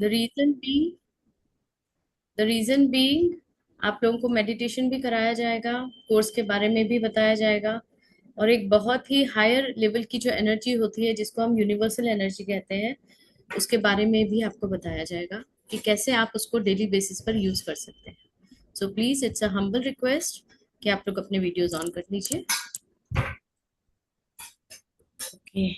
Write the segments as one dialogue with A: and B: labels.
A: The reason being the reason being आप लोगों को मेडिटेशन भी कराया जाएगा, कोर्स के बारे में भी बताया जाएगा, और एक बहुत ही हायर लेवल की जो एनर्जी होती है जिसको हम यूनिवर्सल एनर्जी कहते हैं, उसके बारे में भी आपको बताया जाएगा कि कैसे आप उसको डेली बेसिस पर यूज कर सकते हैं। So please it's a humble request कि आप लोग अपने वीडियोस ऑन कर लीजिए। Okay.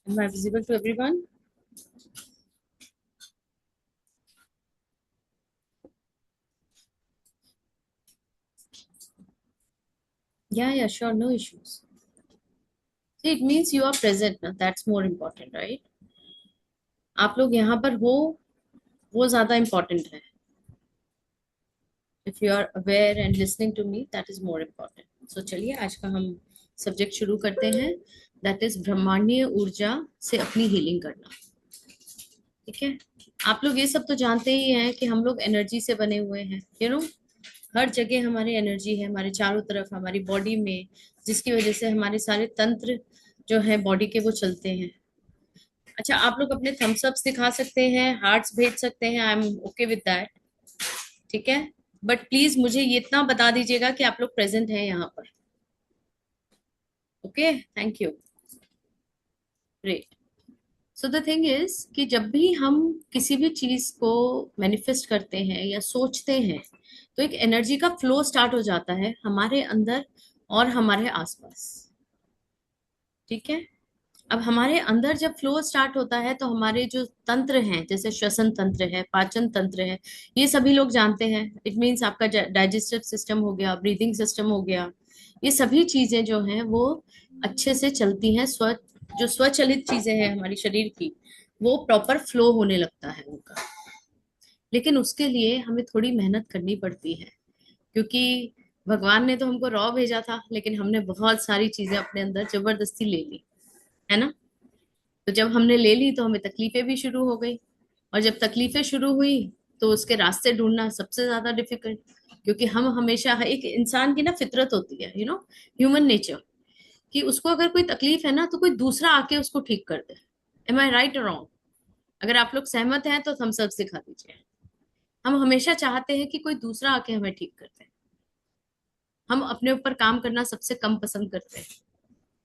A: Am I visible to everyone? Yeah, sure, no issues. See, it means you are present ना, that's more important, right? आप लोग यहाँ पर हो, वो ज्यादा important है। If you are aware and listening to me, that is more important. So चलिए आज का हम सब्जेक्ट शुरू करते हैं। That is ब्रह्मांडीय ऊर्जा से अपनी हीलिंग करना। ठीक है। आप लोग ये सब तो जानते ही हैं कि हम लोग एनर्जी से बने हुए हैं, हर जगह हमारी एनर्जी है, हमारे चारों तरफ हमारी बॉडी में, जिसकी वजह से हमारे सारे तंत्र जो है बॉडी के वो चलते हैं। अच्छा, आप लोग अपने थम्स अप्स दिखा सकते हैं, हार्ट्स भेज सकते हैं, I M okay with that. ठीक है। बट प्लीज मुझे ये इतना बता दीजिएगा कि आप लोग प्रेजेंट हैं यहाँ पर। Okay, thank you. Great. So the thing is कि जब भी हम किसी भी चीज को मैनिफेस्ट करते हैं या सोचते हैं, तो एक एनर्जी का फ्लो स्टार्ट हो जाता है हमारे अंदर और हमारे आसपास। ठीक है। अब हमारे अंदर जब फ्लो स्टार्ट होता है तो हमारे जो तंत्र हैं, जैसे श्वसन तंत्र है, पाचन तंत्र है, ये सभी लोग जानते हैं। इट मीन्स आपका डाइजेस्टिव सिस्टम हो गया, ब्रीदिंग सिस्टम हो गया, ये सभी चीजें जो हैं वो अच्छे से चलती हैं। जो स्वचलित चीजें हैं हमारी शरीर की, वो प्रॉपर फ्लो होने लगता है उनका। लेकिन उसके लिए हमें थोड़ी मेहनत करनी पड़ती है, क्योंकि भगवान ने तो हमको रॉ भेजा था, लेकिन हमने बहुत सारी चीजें अपने अंदर जबरदस्ती ले ली, है ना। तो जब हमने ले ली तो हमें तकलीफें भी शुरू हो गई, और जब तकलीफें शुरू हुई तो उसके रास्ते ढूंढना सबसे ज्यादा डिफिकल्ट। क्योंकि हम हमेशा, एक इंसान की ना फितरत होती है, ह्यूमन नेचर, कि उसको अगर कोई तकलीफ है ना तो कोई दूसरा आके उसको ठीक कर दे। एम आई राइट और रॉन्ग? अगर आप लोग सहमत हैं तो थम्स अप दिखा दीजिए। हम हमेशा चाहते हैं कि कोई दूसरा आके हमें ठीक कर दे। हम अपने ऊपर काम करना सबसे कम पसंद करते हैं,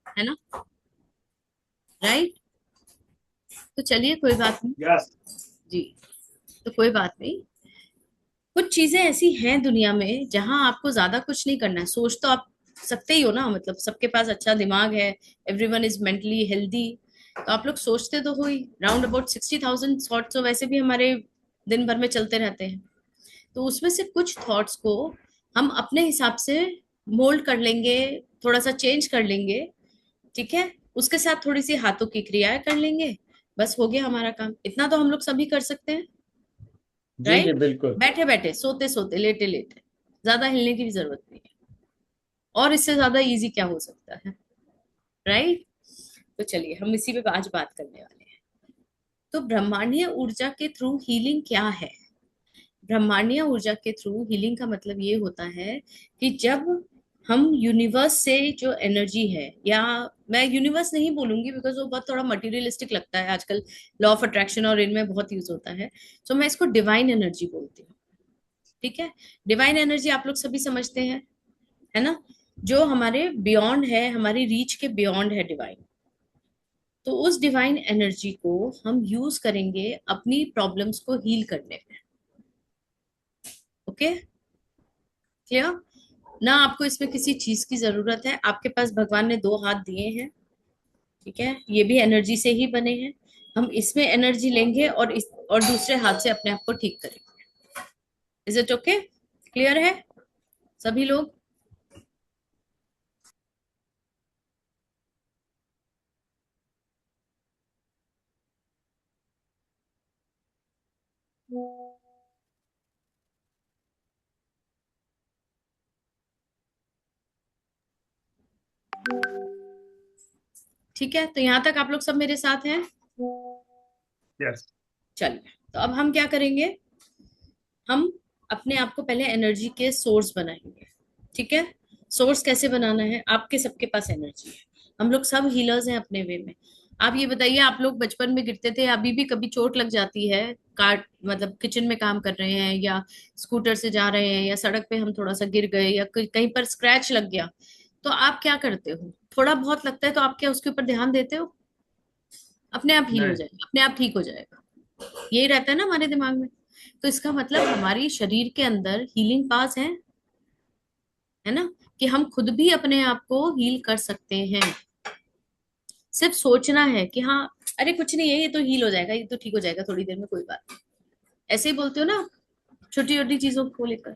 A: है ना। राइट। तो चलिए, कोई बात नहीं।
B: यस।
A: जी। तो कोई बात नहीं। कुछ चीजें ऐसी हैं दुनिया में जहां आपको ज्यादा कुछ नहीं करना है। सोच तो आप सकते ही हो ना, मतलब सबके पास अच्छा दिमाग है, एवरीवन इज मेंटली हेल्दी। तो आप लोग सोचते तो हो ही, राउंड अबाउट 60,000 थॉट्स तो वैसे भी हमारे दिन भर में चलते रहते हैं। तो उसमें से कुछ थॉट्स को हम अपने हिसाब से मोल्ड कर लेंगे, थोड़ा सा चेंज कर लेंगे। ठीक है। उसके साथ थोड़ी सी हाथों की क्रियाएं कर लेंगे, बस हो गया हमारा काम। इतना तो हम लोग सभी कर सकते हैं।
B: जी जी
A: राइट।
B: बिल्कुल।
A: बैठे बैठे, सोते सोते, लेटे लेटे, ज्यादा हिलने की भी जरूरत नहीं है। और इससे ज्यादा इजी क्या हो सकता है। राइट। तो चलिए हम इसी पे आज बात करने वाले हैं। तो ब्रह्मांडीय ऊर्जा के थ्रू हीलिंग क्या है। ब्रह्मांडीय ऊर्जा के थ्रू हीलिंग का मतलब ये होता है कि जब हम यूनिवर्स से जो एनर्जी है, या मैं यूनिवर्स नहीं बोलूंगी बिकॉज वो बहुत थोड़ा मटेरियलिस्टिक लगता है आजकल, लॉ ऑफ अट्रैक्शन और इनमें बहुत यूज होता है। तो मैं इसको डिवाइन एनर्जी बोलती हूँ। ठीक है। डिवाइन एनर्जी आप लोग सभी समझते हैं, है ना। जो हमारे बियॉन्ड है, हमारी रीच के बियॉन्ड है डिवाइन। तो उस डिवाइन एनर्जी को हम यूज करेंगे अपनी प्रॉब्लम्स को हील करने में। ओके, क्लियर ना। आपको इसमें किसी चीज की जरूरत है, आपके पास भगवान ने दो हाथ दिए हैं। ठीक है। ये भी एनर्जी से ही बने हैं। हम इसमें एनर्जी लेंगे और दूसरे हाथ से अपने आप को ठीक करेंगे। Is it okay? क्लियर है सभी लोग? ठीक है। तो यहाँ तक आप लोग सब मेरे साथ हैं?
B: यस।
A: चलिए, तो अब हम क्या करेंगे, हम अपने आप को पहले एनर्जी के सोर्स बनाएंगे। ठीक है, सोर्स कैसे बनाना है, आपके सबके पास एनर्जी है, हम लोग सब हीलर्स हैं अपने वे में। आप ये बताइए, आप लोग बचपन में गिरते थे, अभी भी कभी चोट लग जाती है, काट मतलब किचन में काम कर रहे हैं या स्कूटर से जा रहे हैं या सड़क पे हम थोड़ा सा गिर गए या कहीं पर स्क्रैच लग गया, तो आप क्या करते हो? थोड़ा बहुत लगता है तो आप क्या उसके ऊपर ध्यान देते हो? अपने आप हील हो
B: नहीं।
A: जाएगा, अपने आप ठीक हो जाएगा, यही रहता है ना हमारे दिमाग में। तो इसका मतलब हमारी शरीर के अंदर हीलिंग पास है ना, कि हम खुद भी अपने आप को हील कर सकते हैं। सिर्फ सोचना है कि हाँ, अरे कुछ नहीं है, ये तो हील हो जाएगा, ये तो ठीक हो जाएगा थोड़ी देर में, कोई बात नहीं। ऐसे ही बोलते हो ना, छोटी छोटी चीजों को लेकर।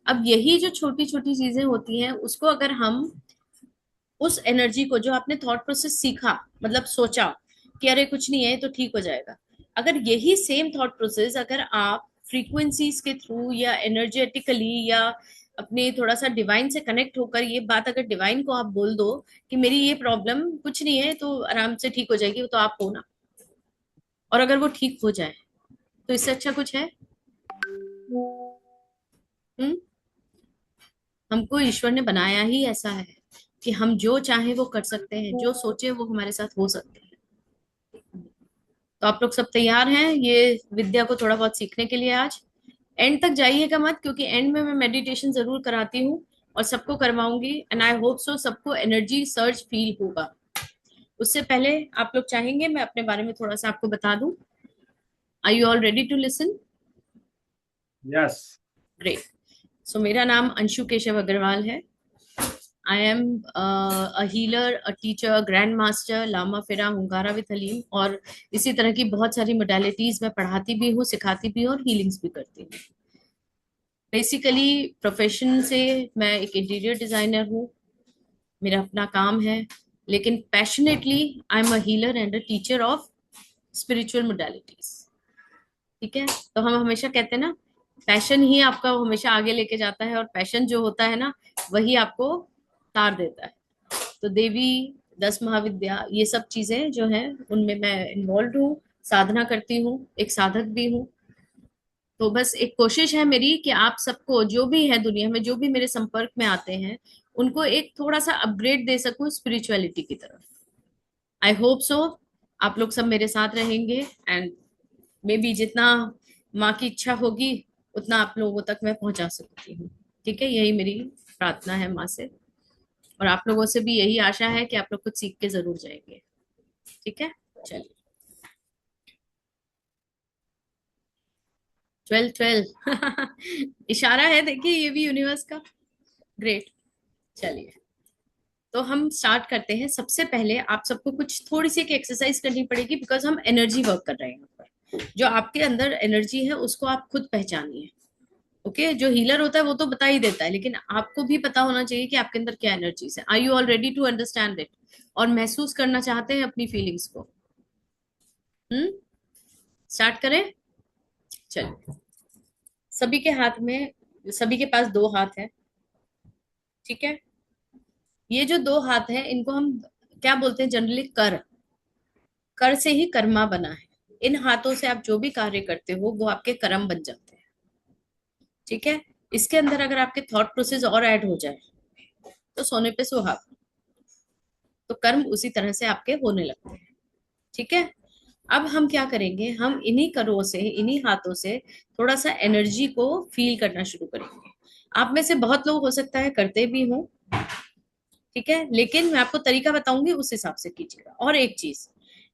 A: अब यही जो छोटी छोटी चीजें होती हैं, उसको अगर हम उस एनर्जी को जो आपने थॉट प्रोसेस सीखा, मतलब सोचा कि अरे कुछ नहीं है तो ठीक हो जाएगा, अगर यही सेम थॉट प्रोसेस अगर आप फ्रीक्वेंसीज के थ्रू या एनर्जेटिकली या अपने थोड़ा सा डिवाइन से कनेक्ट होकर ये बात अगर डिवाइन को आप बोल दो कि मेरी ये प्रॉब्लम कुछ नहीं है तो आराम से ठीक हो जाएगी, तो आप हो ना, और अगर वो ठीक हो जाए, तो इससे अच्छा कुछ है? हम्म। हमको ईश्वर ने बनाया ही ऐसा है कि हम जो चाहे वो कर सकते हैं, जो सोचे वो हमारे साथ हो सकते हैं। तो आप लोग सब तैयार हैं ये विद्या को थोड़ा बहुत सीखने के लिए? आज एंड तक जाइएगा मत, क्योंकि एंड में मैं मेडिटेशन जरूर कराती हूँ और सबको करवाऊंगी, एंड आई होप सो सबको एनर्जी सर्ज फील होगा। उससे पहले आप लोग चाहेंगे मैं अपने बारे में थोड़ा सा आपको बता दूं? Are you all ready to listen?
B: Yes.
A: Great. So मेरा नाम अंशु केशव अग्रवाल है। I am a healer, a teacher, grand master, Lama Fera, हुंकारा विद हलीम, और इसी तरह की बहुत सारी मोडालिटीज मैं पढ़ाती भी हूँ, सिखाती भी हूँ और हीलिंग्स भी करती हूँ। बेसिकली प्रोफेशन से मैं एक इंटीरियर डिजाइनर हूँ, मेरा अपना काम है, लेकिन passionately I am a healer and a teacher of spiritual modalities. ठीक है, तो हम हमेशा कहते हैं ना, पैशन ही आपका हमेशा आगे लेके जाता है, और पैशन जो होता है ना, वही आपको तार देता है। तो देवी, 10 महाविद्या, ये सब चीजें जो हैं उनमें मैं इन्वॉल्व हूँ, साधना करती हूँ, एक साधक भी हूँ। तो बस एक कोशिश है मेरी कि आप सबको, जो भी है दुनिया में, जो भी मेरे संपर्क में आते हैं, उनको एक थोड़ा सा अपग्रेड दे सकूं स्पिरिचुअलिटी की तरफ। आई होप सो आप लोग सब मेरे साथ रहेंगे, एंड मे बी जितना माँ की इच्छा होगी उतना आप लोगों तक मैं पहुंचा सकती हूँ। ठीक है, यही मेरी प्रार्थना है माँ से, और आप लोगों से भी यही आशा है कि आप लोग कुछ सीख के जरूर जाएंगे। ठीक है, चलिए। 12 12 इशारा है, देखिए ये भी यूनिवर्स का। ग्रेट। चलिए, तो हम स्टार्ट करते हैं। सबसे पहले आप सबको कुछ थोड़ी सी एक एक्सरसाइज करनी पड़ेगी, बिकॉज हम एनर्जी वर्क कर रहे हैं यहाँ पर। जो आपके अंदर एनर्जी है उसको आप खुद पहचानिए। ओके, जो हीलर होता है वो तो बता ही देता है, लेकिन आपको भी पता होना चाहिए कि आपके अंदर क्या एनर्जीज है। Are you all ready to understand it, और महसूस करना चाहते हैं अपनी फीलिंग्स को? हम्म। स्टार्ट करें? चलिए, सभी के हाथ में, सभी के पास दो हाथ है। ठीक है, ये जो दो हाथ है इनको हम क्या बोलते हैं जनरली? कर। कर से ही कर्मा बना है। इन हाथों से आप जो भी कार्य करते हो वो आपके कर्म बन जाते हैं। ठीक है, इसके अंदर अगर आपके थॉट प्रोसेस और ऐड हो जाए तो सोने पे सुहागा। तो कर्म उसी तरह से आपके होने लगते हैं। ठीक है, अब हम क्या करेंगे, हम इन्हीं करों से, इन्हीं हाथों से थोड़ा सा एनर्जी को फील करना शुरू करेंगे। आप में से बहुत लोग हो सकता है करते भी हों, ठीक है, लेकिन मैं आपको तरीका बताऊंगी, उस हिसाब से कीजिएगा। और एक चीज,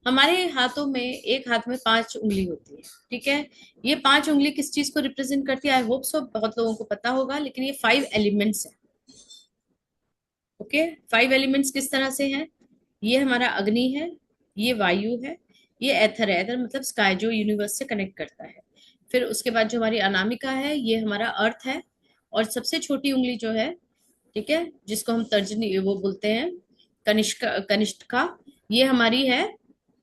A: हमारे हाथों में, एक हाथ में 5 उंगली होती है। ठीक है, ये 5 उंगली किस चीज को रिप्रेजेंट करती है? आई होप सो बहुत लोगों को पता होगा, लेकिन ये 5 एलिमेंट्स है। ओके, 5 एलिमेंट्स किस तरह से हैं? ये हमारा अग्नि है, ये वायु है, ये एथर है। एथर मतलब स्काई, जो यूनिवर्स से कनेक्ट करता है। फिर उसके बाद जो हमारी अनामिका है, ये हमारा अर्थ है। और सबसे छोटी उंगली जो है, ठीक है, जिसको हम तर्जनी वो बोलते हैं, कनिष्का, कनिष्ठिका, ये हमारी है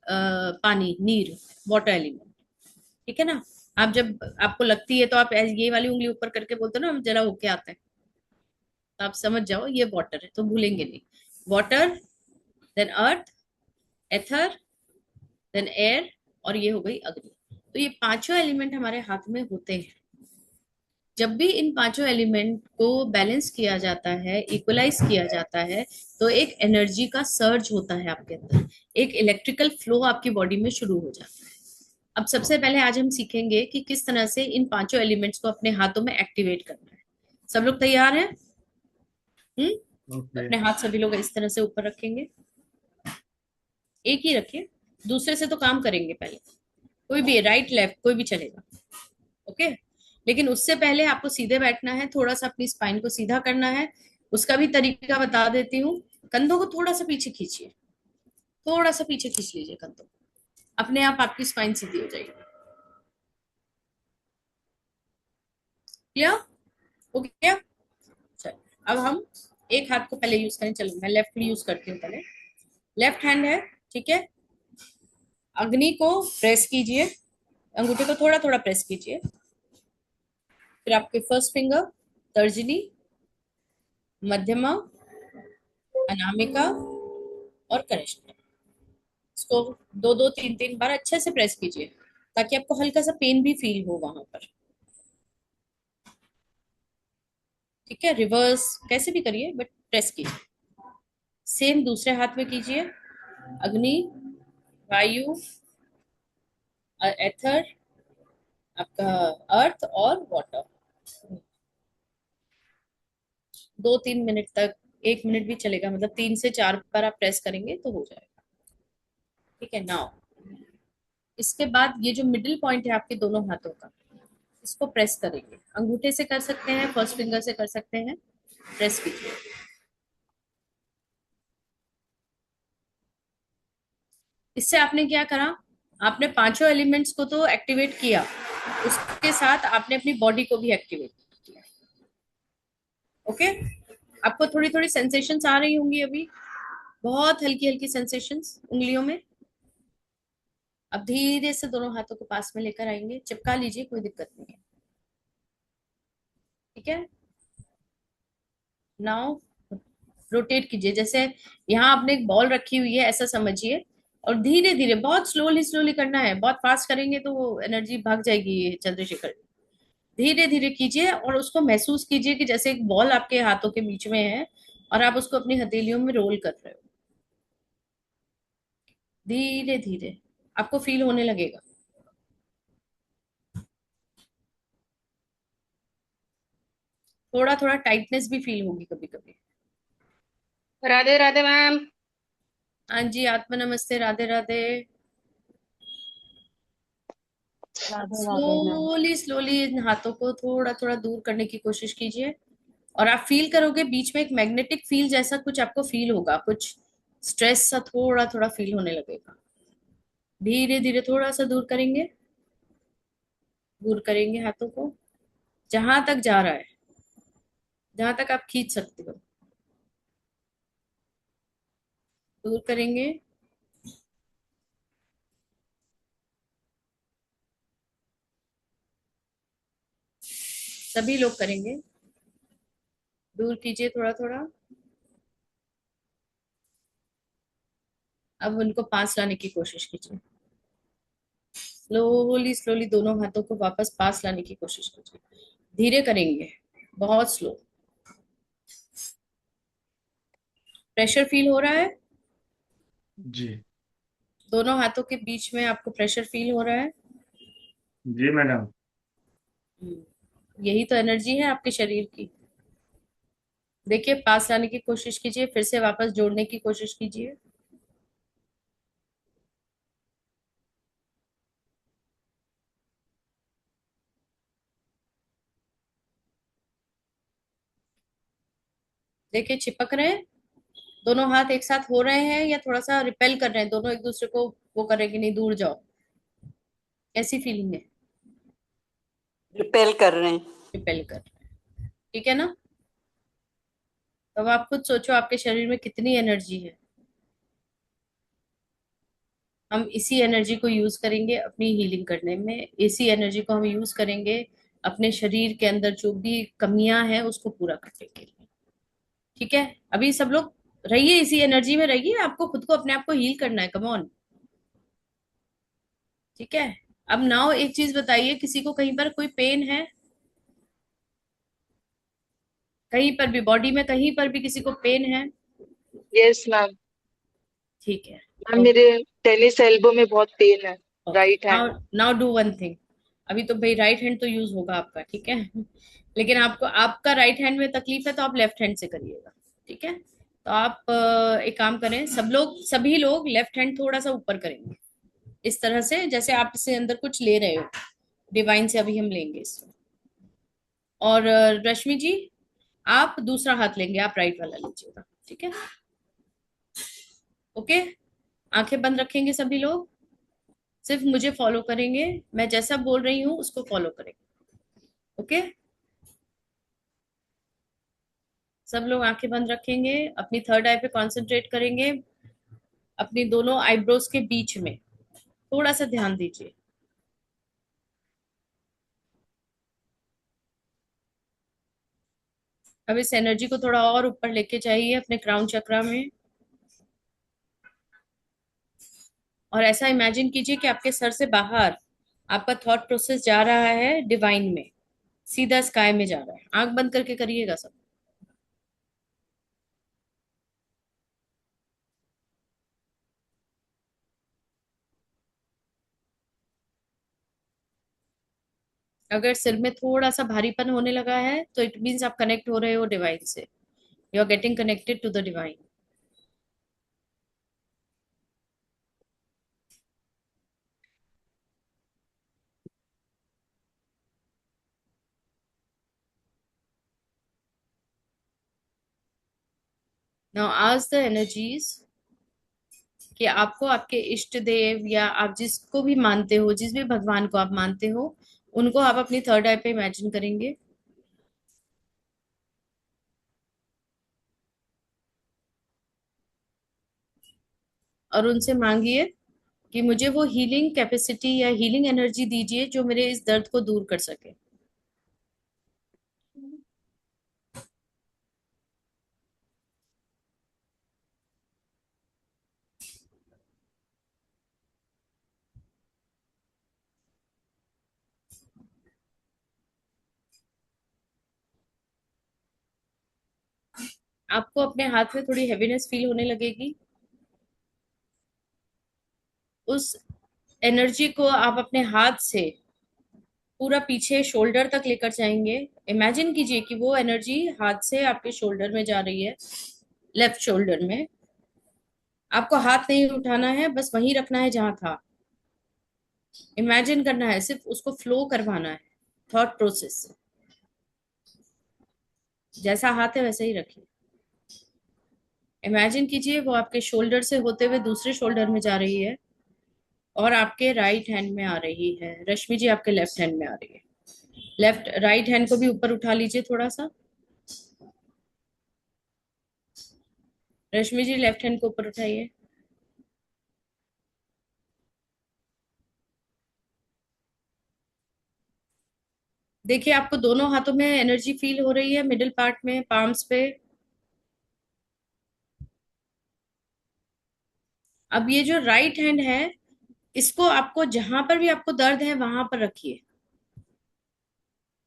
A: पानी, नीर, वाटर एलिमेंट। ठीक है ना? आप जब आपको लगती है तो आप ये वाली उंगली ऊपर करके बोलते हो ना, हम जरा होके आते हैं, तो आप समझ जाओ ये वाटर है, तो भूलेंगे नहीं। वाटर, देन अर्थ, एथर, देन एयर, और ये हो गई अग्नि। तो ये पांचों एलिमेंट हमारे हाथ में होते हैं। जब भी इन पांचों एलिमेंट को बैलेंस किया जाता है, इक्वलाइज किया जाता है, तो एक एनर्जी का सर्ज होता है आपके अंदर, एक इलेक्ट्रिकल फ्लो आपकी बॉडी में शुरू हो जाता है। अब सबसे पहले आज हम सीखेंगे कि किस तरह से इन पांचों एलिमेंट्स को अपने हाथों में एक्टिवेट करना है। सब लोग तैयार हैं? हम्म।
B: Okay.
A: अपने हाथ सभी लोग इस तरह से ऊपर रखेंगे, एक ही रखिए, दूसरे से तो काम करेंगे पहले। कोई भी, राइट लेफ्ट कोई भी चलेगा, ओके। लेकिन उससे पहले आपको सीधे बैठना है, थोड़ा सा अपनी स्पाइन को सीधा करना है। उसका भी तरीका बता देती हूँ। कंधों को थोड़ा सा पीछे खींचिए, थोड़ा सा पीछे खींच लीजिए कंधों को, अपने आप आपकी स्पाइन सीधी हो जाएगी। क्लियर? हो गया? चल, अब हम एक हाथ को पहले यूज करें। चलो मैं लेफ्ट यूज करती हूँ पहले। लेफ्ट हैंड है, ठीक है। अग्नि को प्रेस कीजिए, अंगूठे को थोड़ा थोड़ा प्रेस कीजिए। फिर आपके फर्स्ट फिंगर, तर्जनी, मध्यमा, अनामिका और कनिष्ठ, इसको दो दो तीन तीन बार अच्छे से प्रेस कीजिए, ताकि आपको हल्का सा पेन भी फील हो वहां पर। ठीक है, रिवर्स कैसे भी करिए बट प्रेस कीजिए। सेम दूसरे हाथ में कीजिए। अग्नि, वायु, एथर, आपका अर्थ और वाटर। 2-3 मिनट तक, 1 मिनट भी चलेगा, मतलब 3 से 4 बार आप प्रेस करेंगे तो हो जाएगा। ठीक है, नाउ इसके बाद ये जो मिडिल पॉइंट है आपके दोनों हाथों का, इसको प्रेस करेंगे। अंगूठे से कर सकते हैं, फर्स्ट फिंगर से कर सकते हैं। प्रेस कीजिए। इससे आपने क्या करा? आपने पांचों एलिमेंट्स को तो एक्टिवेट किया, उसके साथ आपने अपनी बॉडी को भी एक्टिवेट किया। ओके। आपको थोड़ी थोड़ी सेंसेशंस आ रही होंगी अभी, बहुत हल्की हल्की सेंसेशंस उंगलियों में। अब धीरे से दोनों हाथों को पास में लेकर आएंगे, चिपका लीजिए, कोई दिक्कत नहीं है। ठीक है, नाउ रोटेट कीजिए। जैसे यहाँ आपने एक बॉल रखी हुई है ऐसा समझिए, और धीरे धीरे, बहुत स्लोली स्लोली करना है, बहुत फास्ट करेंगे तो वो एनर्जी भाग जाएगी चंद्रशेखर। धीरे धीरे कीजिए और उसको महसूस कीजिए कि जैसे एक बॉल आपके हाथों के बीच में है और आप उसको अपनी हथेलियों में रोल कर रहे हो। धीरे धीरे आपको फील होने लगेगा। थोड़ा थोड़ा टाइटनेस भी फील होगी कभी कभी।
C: राधे राधे मैम।
A: हाँ जी, आत्मा नमस्ते, Radhe Radhe.
C: Radhe Radhe ma'am.
A: Slowly slowly in हाथों को थोड़ा थोड़ा दूर करने की कोशिश कीजिए, और आप फील करोगे बीच में एक मैग्नेटिक फील जैसा कुछ आपको फील होगा, कुछ स्ट्रेस सा थोड़ा थोड़ा फील होने लगेगा। धीरे धीरे थोड़ा सा दूर करेंगे, दूर करेंगे हाथों को, जहां तक जा रहा है, जहां तक आप खींच सकते हो, दूर करेंगे। सभी लोग करेंगे, दूर कीजिए थोड़ा थोड़ा। अब उनको पास लाने की कोशिश कीजिए, स्लोली स्लोली दोनों हाथों को वापस पास लाने की कोशिश कीजिए। धीरे करेंगे, बहुत स्लो। प्रेशर फील हो रहा है?
B: जी।
A: दोनों हाथों के बीच में आपको प्रेशर फील हो रहा है?
B: जी मैडम।
A: यही तो एनर्जी है आपके शरीर की। देखिए, पास लाने की कोशिश कीजिए, फिर से वापस जोड़ने की कोशिश कीजिए। देखिए, चिपक रहे हैं दोनों हाथ, एक साथ हो रहे हैं या थोड़ा सा रिपेल कर रहे हैं, दोनों एक दूसरे को वो करेंगे नहीं, दूर जाओ। कैसी फीलिंग है?
C: रिपेल कर रहे हैं।
A: रिपेल कर रहे हैं, ठीक है ना? तो अब आप खुद सोचो आपके शरीर में कितनी एनर्जी है। हम इसी एनर्जी को यूज करेंगे अपनी हीलिंग करने में, इसी एनर्जी को हम यूज करेंगे अपने शरीर के अंदर जो भी कमियां हैं उसको पूरा करने के लिए। ठीक है, अभी सब लोग रहिए, इसी एनर्जी में रहिए, आपको खुद को, अपने आप को हील करना है, कम ऑन। ठीक है, अब नाउ एक चीज बताइए, किसी को कहीं पर कोई पेन है? कहीं पर भी बॉडी में कहीं पर भी किसी को पेन है?
C: Yes ma'am.
A: ठीक है।
C: मैम मेरे टेनिस एल्बो में बहुत पेन है।
A: Okay,
C: right hand.
A: Now now do one thing. अभी तो भाई राइट हैंड तो यूज होगा आपका, ठीक है। लेकिन आपको आपका राइट हैंड में तकलीफ है तो आप लेफ्ट हैंड से करिएगा, ठीक है। तो आप एक काम करें, सब लोग सभी लोग लेफ्ट हैंड थोड़ा सा ऊपर करेंगे, इस तरह से जैसे आप इससे अंदर कुछ ले रहे हो। डिवाइन से अभी हम लेंगे इसको। और रश्मि जी, आप दूसरा हाथ लेंगे, आप राइट वाला लीजिएगा, ठीक है। ओके, आंखें बंद रखेंगे सभी लोग, सिर्फ मुझे फॉलो करेंगे। मैं जैसा बोल रही हूँ उसको फॉलो करेंगे। ओके, सब लोग आंखें बंद रखेंगे, अपनी थर्ड आई पे कंसंट्रेट करेंगे, अपनी दोनों आईब्रोज के बीच में थोड़ा सा ध्यान दीजिए। अब इस एनर्जी को थोड़ा और ऊपर लेके जाइए अपने क्राउन चक्रा में, और ऐसा इमेजिन कीजिए कि आपके सर से बाहर आपका थॉट प्रोसेस जा रहा है डिवाइन में, सीधा स्काई में जा रहा है। आंख बंद करके करिएगा सब। अगर सिर में थोड़ा सा भारीपन होने लगा है तो इट मीन्स आप कनेक्ट हो रहे हो डिवाइन से, you are getting connected to the divine. Now आज द एनर्जीज कि आपको आपके इष्ट देव या आप जिसको भी मानते हो, जिस भी भगवान को आप मानते हो, उनको आप अपनी थर्ड आई पे इमेजिन करेंगे और उनसे मांगिए कि मुझे वो हीलिंग कैपेसिटी या हीलिंग एनर्जी दीजिए जो मेरे इस दर्द को दूर कर सके। आपको अपने हाथ में थोड़ी हैवीनेस फील होने लगेगी। उस एनर्जी को आप अपने हाथ से पूरा पीछे शोल्डर तक लेकर जाएंगे। इमेजिन कीजिए कि वो एनर्जी हाथ से आपके शोल्डर में जा रही है, लेफ्ट शोल्डर में। आपको हाथ नहीं उठाना है, बस वहीं रखना है जहां था। इमेजिन करना है, सिर्फ उसको फ्लो करवाना है थॉट प्रोसेस से। जैसा हाथ है वैसे ही रखिए। इमेजिन कीजिए वो आपके शोल्डर से होते हुए दूसरे शोल्डर में जा रही है और आपके राइट हैंड में आ रही है। रश्मि जी आपके लेफ्ट हैंड में आ रही है। लेफ्ट राइट हैंड को भी ऊपर उठा लीजिए थोड़ा सा। रश्मि जी लेफ्ट हैंड को ऊपर उठाइए। देखिए आपको दोनों हाथों में एनर्जी फील हो रही है, मिडिल पार्ट में, पाम्स पे। अब ये जो राइट हैंड है, इसको आपको जहां पर भी आपको दर्द है वहां पर रखिए।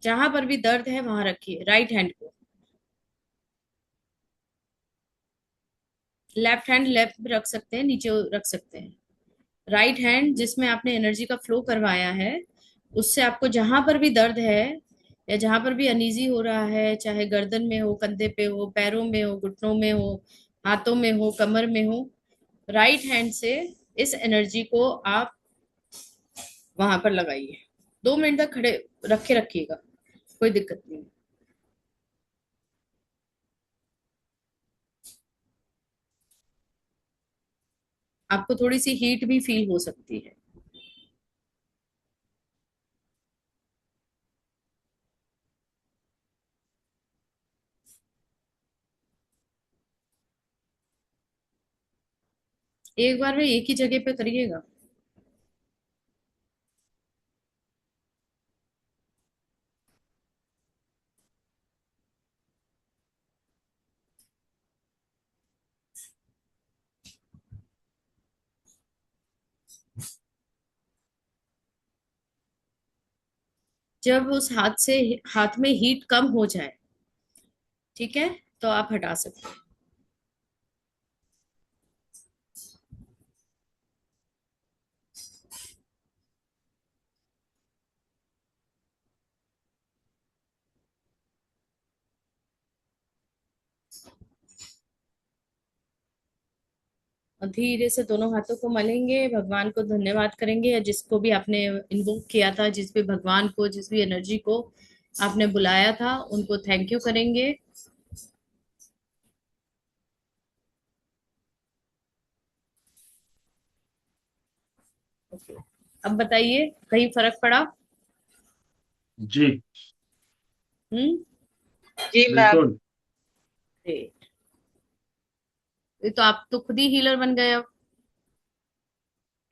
A: जहां पर भी दर्द है वहां रखिए राइट हैंड को। लेफ्ट हैंड लेफ्ट भी रख सकते हैं, नीचे रख सकते हैं। राइट हैंड जिसमें आपने एनर्जी का फ्लो करवाया है, उससे आपको जहां पर भी दर्द है या जहां पर भी अनईजी हो रहा है, चाहे गर्दन में हो, कंधे पे हो, पैरों में हो, घुटनों में हो, हाथों में हो, कमर में हो, राइट हैंड से इस एनर्जी को आप वहां पर लगाइए। 2 मिनट तक खड़े रखे रखिएगा, कोई दिक्कत नहीं। आपको थोड़ी सी हीट भी फील हो सकती है। एक बार में एक ही जगह पे करिएगा। जब उस हाथ में हीट कम हो जाए, ठीक है, तो आप हटा सकते हैं। और धीरे से दोनों हाथों को मलेंगे, भगवान को धन्यवाद करेंगे, या जिसको भी आपने इन्वोक किया था, जिस भी भगवान को, जिस भी एनर्जी को आपने बुलाया था, उनको थैंक यू करेंगे। अब बताइए, कहीं फर्क पड़ा?
B: जी
A: हम्म।
C: जी मैम।
B: बिल्कुल।
A: ग्रेट। ये तो आप तो खुद ही हीलर बन गए अब।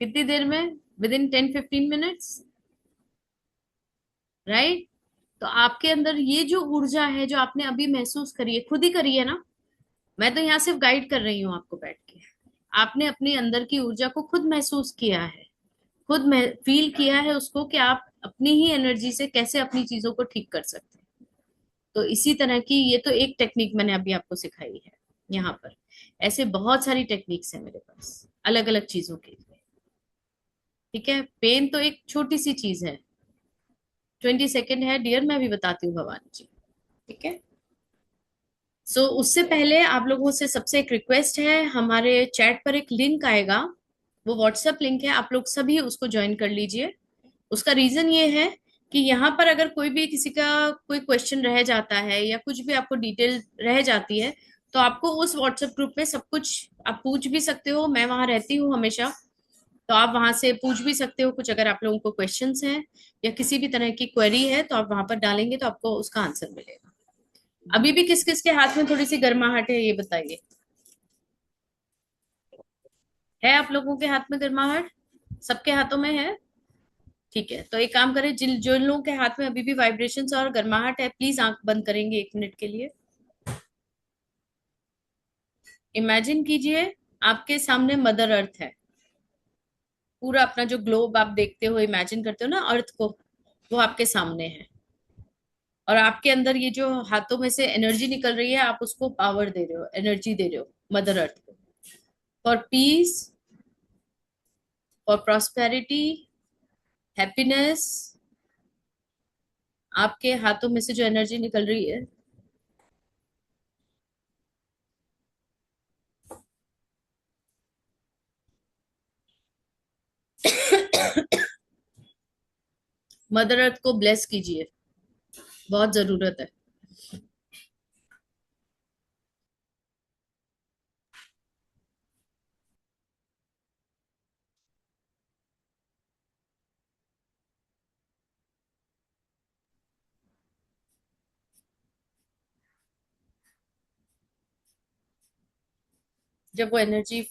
A: कितनी देर में? With in 10-15 minutes, right? तो आपके अंदर ये जो ऊर्जा है, जो आपने अभी महसूस करी है, खुद ही करी है ना? मैं तो यहाँ सिर्फ गाइड कर रही हूँ आपको बैठ के। आपने अपने अंदर की ऊर्जा को खुद महसूस किया है, खुद में फील किया है उसको, कि आप अपनी ही एनर्जी से कैसे अपनी चीजों को ठीक कर सकते हैं। तो इसी तरह की ये तो एक टेक्निक मैंने अभी आपको सिखाई है यहाँ पर। ऐसे बहुत सारी टेक्निक्स है मेरे पास, अलग अलग चीजों के लिए। ठीक है, पेन तो एक छोटी सी चीज है, 20 सेकेंड है डियर, मैं भी बताती हूँ भवानी जी। ठीक है। सो उससे पहले आप लोगों से सबसे एक रिक्वेस्ट है, हमारे चैट पर एक लिंक आएगा, वो व्हाट्सएप लिंक है, आप लोग सभी उसको ज्वाइन कर लीजिए। उसका रीजन ये है कि यहाँ पर अगर कोई भी किसी का कोई क्वेश्चन रह जाता है, या कुछ भी आपको डिटेल रह जाती है, तो आपको उस व्हाट्सएप ग्रुप में सब कुछ आप पूछ भी सकते हो। मैं वहां रहती हूँ हमेशा, तो आप वहां से पूछ भी सकते हो कुछ, अगर आप लोगों को क्वेश्चंस हैं या किसी भी तरह की क्वेरी है, तो आप वहां पर डालेंगे तो आपको उसका आंसर मिलेगा। अभी भी किस किस के हाथ में थोड़ी सी गर्माहट है, ये बताइए। है आप लोगों के हाथ में गर्माहट? सबके हाथों में है? ठीक है, तो एक काम करें, जिन जो लोगों के हाथ में अभी भी वाइब्रेशंस और गर्माहट है, प्लीज आंख बंद करेंगे 1 मिनट के लिए। इमेजिन कीजिए, आपके सामने मदर अर्थ है। पूरा अपना जो ग्लोब आप देखते हो, इमेजिन करते हो ना अर्थ को, वो आपके सामने है। और आपके अंदर ये जो हाथों में से एनर्जी निकल रही है, आप उसको पावर दे रहे हो, एनर्जी दे रहे हो मदर अर्थ को, for piece, for prosperity, happiness. आपके हाथों में से जो एनर्जी निकल रही है, मदर अर्थ को ब्लेस कीजिए, बहुत जरूरत है। जब वो एनर्जी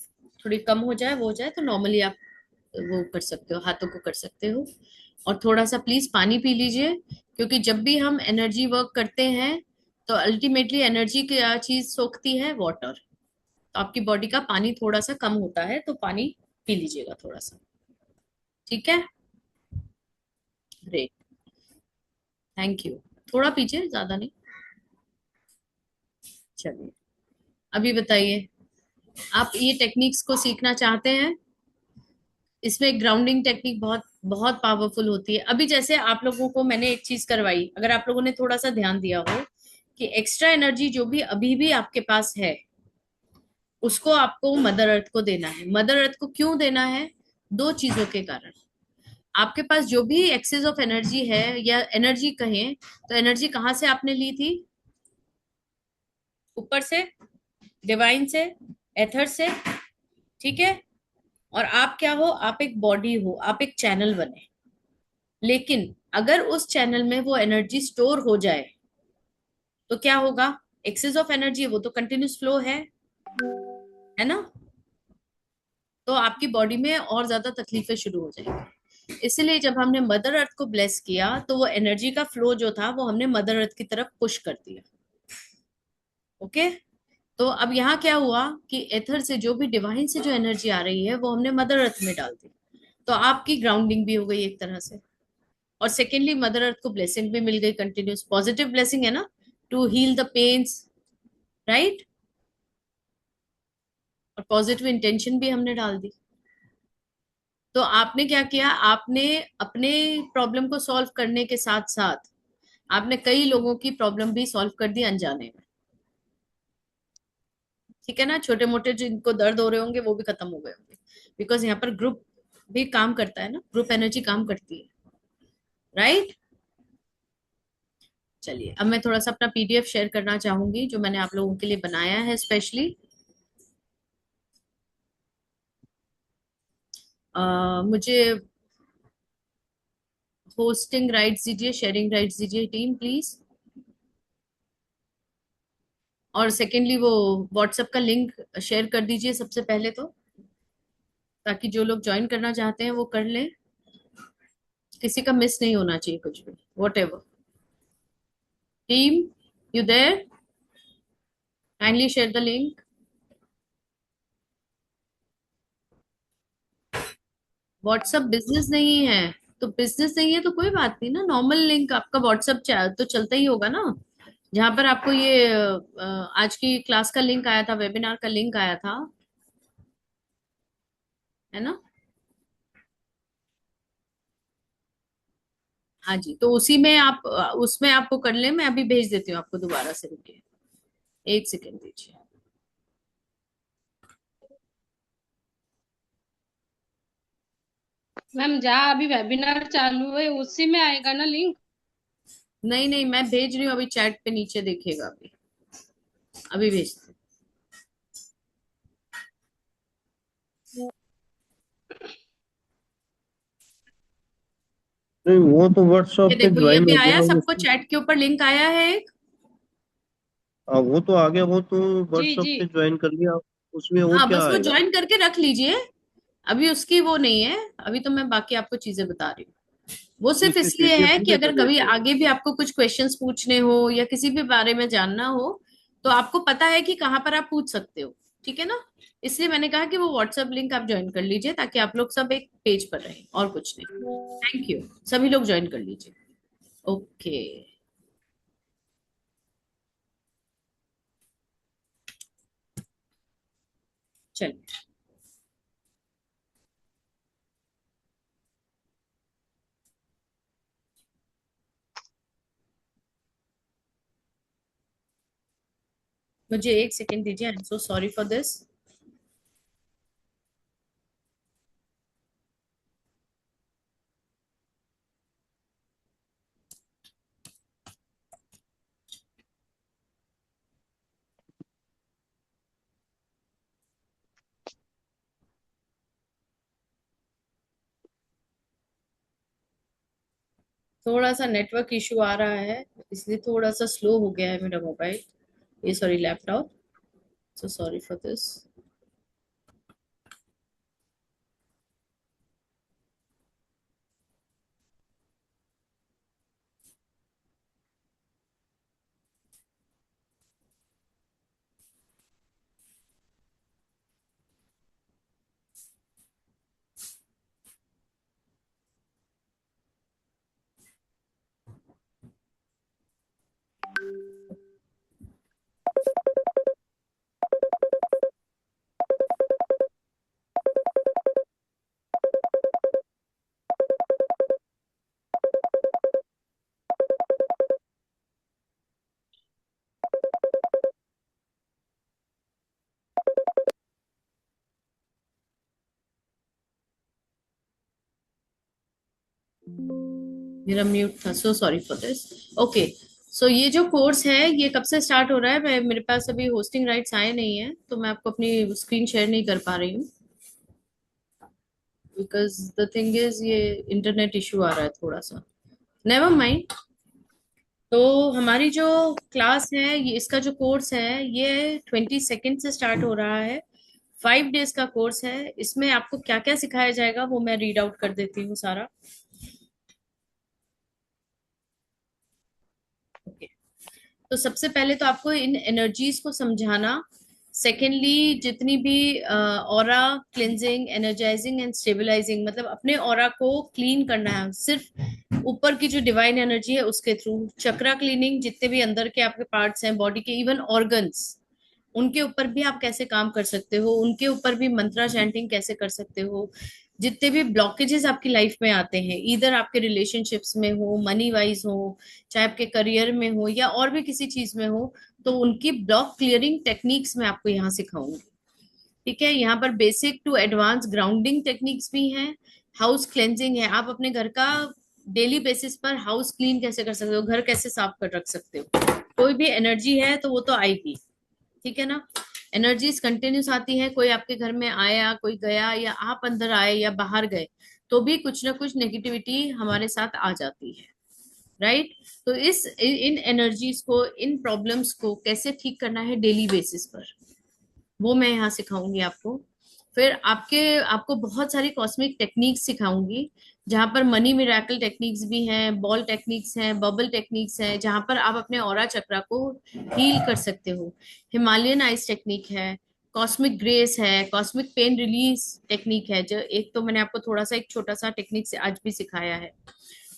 A: थोड़ी कम हो जाए, वो हो जाए, तो नॉर्मली आप वो कर सकते हो, हाथों को कर सकते हो। और थोड़ा सा प्लीज पानी पी लीजिए, क्योंकि जब भी हम एनर्जी वर्क करते हैं, तो अल्टीमेटली एनर्जी क्या चीज सोखती है? वाटर। तो आपकी बॉडी का पानी थोड़ा सा कम होता है, तो पानी पी लीजिएगा थोड़ा सा। ठीक है, ग्रेट, थैंक यू। थोड़ा पीजिए, ज्यादा नहीं। चलिए, अभी बताइए, आप ये टेक्निक्स को सीखना चाहते हैं? इसमें ग्राउंडिंग टेक्निक बहुत बहुत पावरफुल होती है। अभी जैसे आप लोगों को मैंने एक चीज करवाई, अगर आप लोगों ने थोड़ा सा ध्यान दिया हो, कि एक्स्ट्रा एनर्जी जो भी अभी भी आपके पास है, उसको आपको मदर अर्थ को देना है। मदर अर्थ को क्यों देना है? दो चीजों के कारण। आपके पास जो भी एक्सेस ऑफ एनर्जी है, या एनर्जी कहें, तो एनर्जी कहाँ से आपने ली थी? ऊपर से, डिवाइन से, एथर से। ठीक है। और आप क्या हो? आप एक बॉडी हो, आप एक चैनल बने। लेकिन अगर उस चैनल में वो एनर्जी स्टोर हो जाए, तो क्या होगा? एक्सेस ऑफ एनर्जी, वो तो कंटिन्यूस फ्लो है ना? तो आपकी बॉडी में और ज्यादा तकलीफें शुरू हो जाएंगी। इसलिए जब हमने मदर अर्थ को ब्लेस किया, तो वो एनर्जी का फ्लो जो था, वो हमने मदर अर्थ की तरफ पुश कर दिया। ओके। तो अब यहाँ क्या हुआ कि एथर से जो भी डिवाइन से जो एनर्जी आ रही है, वो हमने मदर अर्थ में डाल दी। तो आपकी ग्राउंडिंग भी हो गई एक तरह से। और सेकेंडली मदर अर्थ को ब्लेसिंग भी मिल गई, कंटिन्यूस पॉजिटिव ब्लेसिंग है ना, to heal the pains, right. और पॉजिटिव इंटेंशन भी हमने डाल दी। तो आपने क्या किया, आपने अपने प्रॉब्लम को सॉल्व करने के साथ साथ आपने कई लोगों की प्रॉब्लम भी सॉल्व कर दी अनजाने में। ठीक है ना, छोटे मोटे जिनको दर्द हो रहे होंगे वो भी खत्म हो गए होंगे, बिकॉज यहाँ पर ग्रुप भी काम करता है ना, ग्रुप एनर्जी काम करती है, राइट। चलिए अब मैं थोड़ा सा अपना पीडीएफ शेयर करना चाहूंगी जो मैंने आप लोगों के लिए बनाया है स्पेशली। मुझे होस्टिंग राइट्स दीजिए, शेयरिंग राइट्स दीजिए टीम प्लीज। और सेकेंडली वो व्हाट्सएप का लिंक शेयर कर दीजिए सबसे पहले तो, ताकि जो लोग ज्वाइन करना चाहते हैं वो कर लें। किसी का मिस नहीं होना चाहिए कुछ भी, whatever. Team, you there, kindly share the link. WhatsApp business नहीं है, तो बिजनेस नहीं है तो कोई बात नहीं ना, नॉर्मल लिंक आपका व्हाट्सएप तो चलता ही होगा ना, जहां पर आपको ये आज की क्लास का लिंक आया था, वेबिनार का लिंक आया था, है ना। हाँ जी, तो उसी में आप उसमें आपको कर ले, मैं अभी भेज देती हूँ आपको दोबारा से, रुकिए एक सेकेंड दीजिए।
C: मैम जहाँ अभी वेबिनार चालू है उसी में आएगा ना लिंक?
A: नहीं नहीं, मैं भेज रही हूँ अभी चैट पे, नीचे देखिएगा, अभी अभी भेजती हूँ।
D: नहीं, वो तो
A: ये
D: व्हाट्सएप पे
A: देखो, ये
D: ज्वाइन
A: भी
D: हो
A: आया
D: गया
A: सबको,
D: उसमें।
A: चैट के ऊपर लिंक आया है एक।
D: हाँ, वो तो आ गया, वो तो
C: जी
D: व्हाट्सएप
C: जी।
D: पे ज्वाइन कर लिया। उसमें और
A: हाँ
D: क्या
A: बस वो
D: आएगा?
A: ज्वाइन करके रख लीजिए, अभी उसकी वो नहीं है, अभी तो मैं बाकी आपको चीजें बता रही हूँ। वो सिर्फ
D: उसकी
A: इसलिए
D: पीडीएफ
A: है
D: नहीं
A: कि
D: भेजा
A: अगर कभी
D: भेज
A: आगे भी आपको कुछ क्वेश्चंस पूछने हो या किसी भी बारे में जानना हो, तो आपको पता है कि कहाँ पर आप पूछ सकते हो, ठीक है ना। इसलिए मैंने कहा कि वो व्हाट्सएप लिंक आप ज्वाइन कर लीजिए, ताकि आप लोग सब एक पेज पर रहें, और कुछ नहीं। थैंक यू, सभी लोग ज्वाइन कर लीजिए। ओके, चलिए। मुझे एक सेकेंड दीजिए, I am so sorry for this. थोड़ा सा नेटवर्क इशू आ रहा है, इसलिए थोड़ा सा स्लो हो गया है मेरा मोबाइल, ये sorry laptop, so sorry for this. मेरा म्यूट था, so sorry for this. Okay, so ये जो कोर्स है ये कब से स्टार्ट हो रहा है, मेरे पास अभी होस्टिंग राइट्स आए नहीं है, तो मैं आपको अपनी स्क्रीन शेयर नहीं कर पा रही हूँ, बिकॉज द थिंग इज ये इंटरनेट इशू आ रहा है थोड़ा सा। Never mind. तो हमारी जो क्लास है, ये इसका जो कोर्स है ये 22 से स्टार्ट हो रहा है, 5 डेज का कोर्स है। इसमें आपको क्या क्या सिखाया जाएगा वो मैं रीड आउट कर देती हूँ सारा। ओके, तो सबसे पहले तो आपको इन एनर्जीज को समझाना सेकेंडली, जितनी भी aura cleansing, energising and stabilising, मतलब अपने ऑरा को क्लीन करना है सिर्फ ऊपर की जो डिवाइन एनर्जी है उसके थ्रू। चक्रा क्लीनिंग, जितने भी अंदर के आपके पार्ट्स हैं बॉडी के, इवन ऑर्गन्स, उनके ऊपर भी आप कैसे काम कर सकते हो, उनके ऊपर भी मंत्रा चैंटिंग कैसे कर सकते हो। जितने भी ब्लॉकेजेस आपकी लाइफ में आते हैं, इधर आपके रिलेशनशिप्स में हो, मनी वाइज हो, चाहे आपके करियर में हो या और भी किसी चीज में हो, तो उनकी ब्लॉक क्लियरिंग टेक्निक्स मैं आपको यहाँ सिखाऊंगी। ठीक है, यहाँ पर basic to advance grounding techniques भी हैं, हाउस क्लेंजिंग है, आप अपने घर का डेली बेसिस पर हाउस क्लीन कैसे कर सकते हो, घर कैसे साफ कर रख सकते हो। कोई भी एनर्जी है तो वो तो आएगी, ठीक है ना। एनर्जीज कंटिन्यूस आती है, कोई आपके घर में आया, कोई गया, या आप अंदर आए या बाहर गए, तो भी कुछ ना कुछ नेगेटिविटी हमारे साथ आ जाती है, राइट। तो इन एनर्जीज को, इन प्रॉब्लम्स को कैसे ठीक करना है डेली बेसिस पर, वो मैं यहाँ सिखाऊंगी आपको। फिर आपको बहुत सारी कॉस्मिक टेक्निक्स सिखाऊंगी, जहां पर मनी मिराकल टेक्निक्स भी हैं, बॉल टेक्निक्स हैं, बबल टेक्निक्स हैं, जहां पर आप अपने ऑरा चक्रा को हील कर सकते हो। हिमालयन आइस टेक्निक है, कॉस्मिक ग्रेस है, कॉस्मिक पेन रिलीज टेक्निक है, जो एक तो मैंने आपको थोड़ा सा एक छोटा सा टेक्निक से आज भी सिखाया है।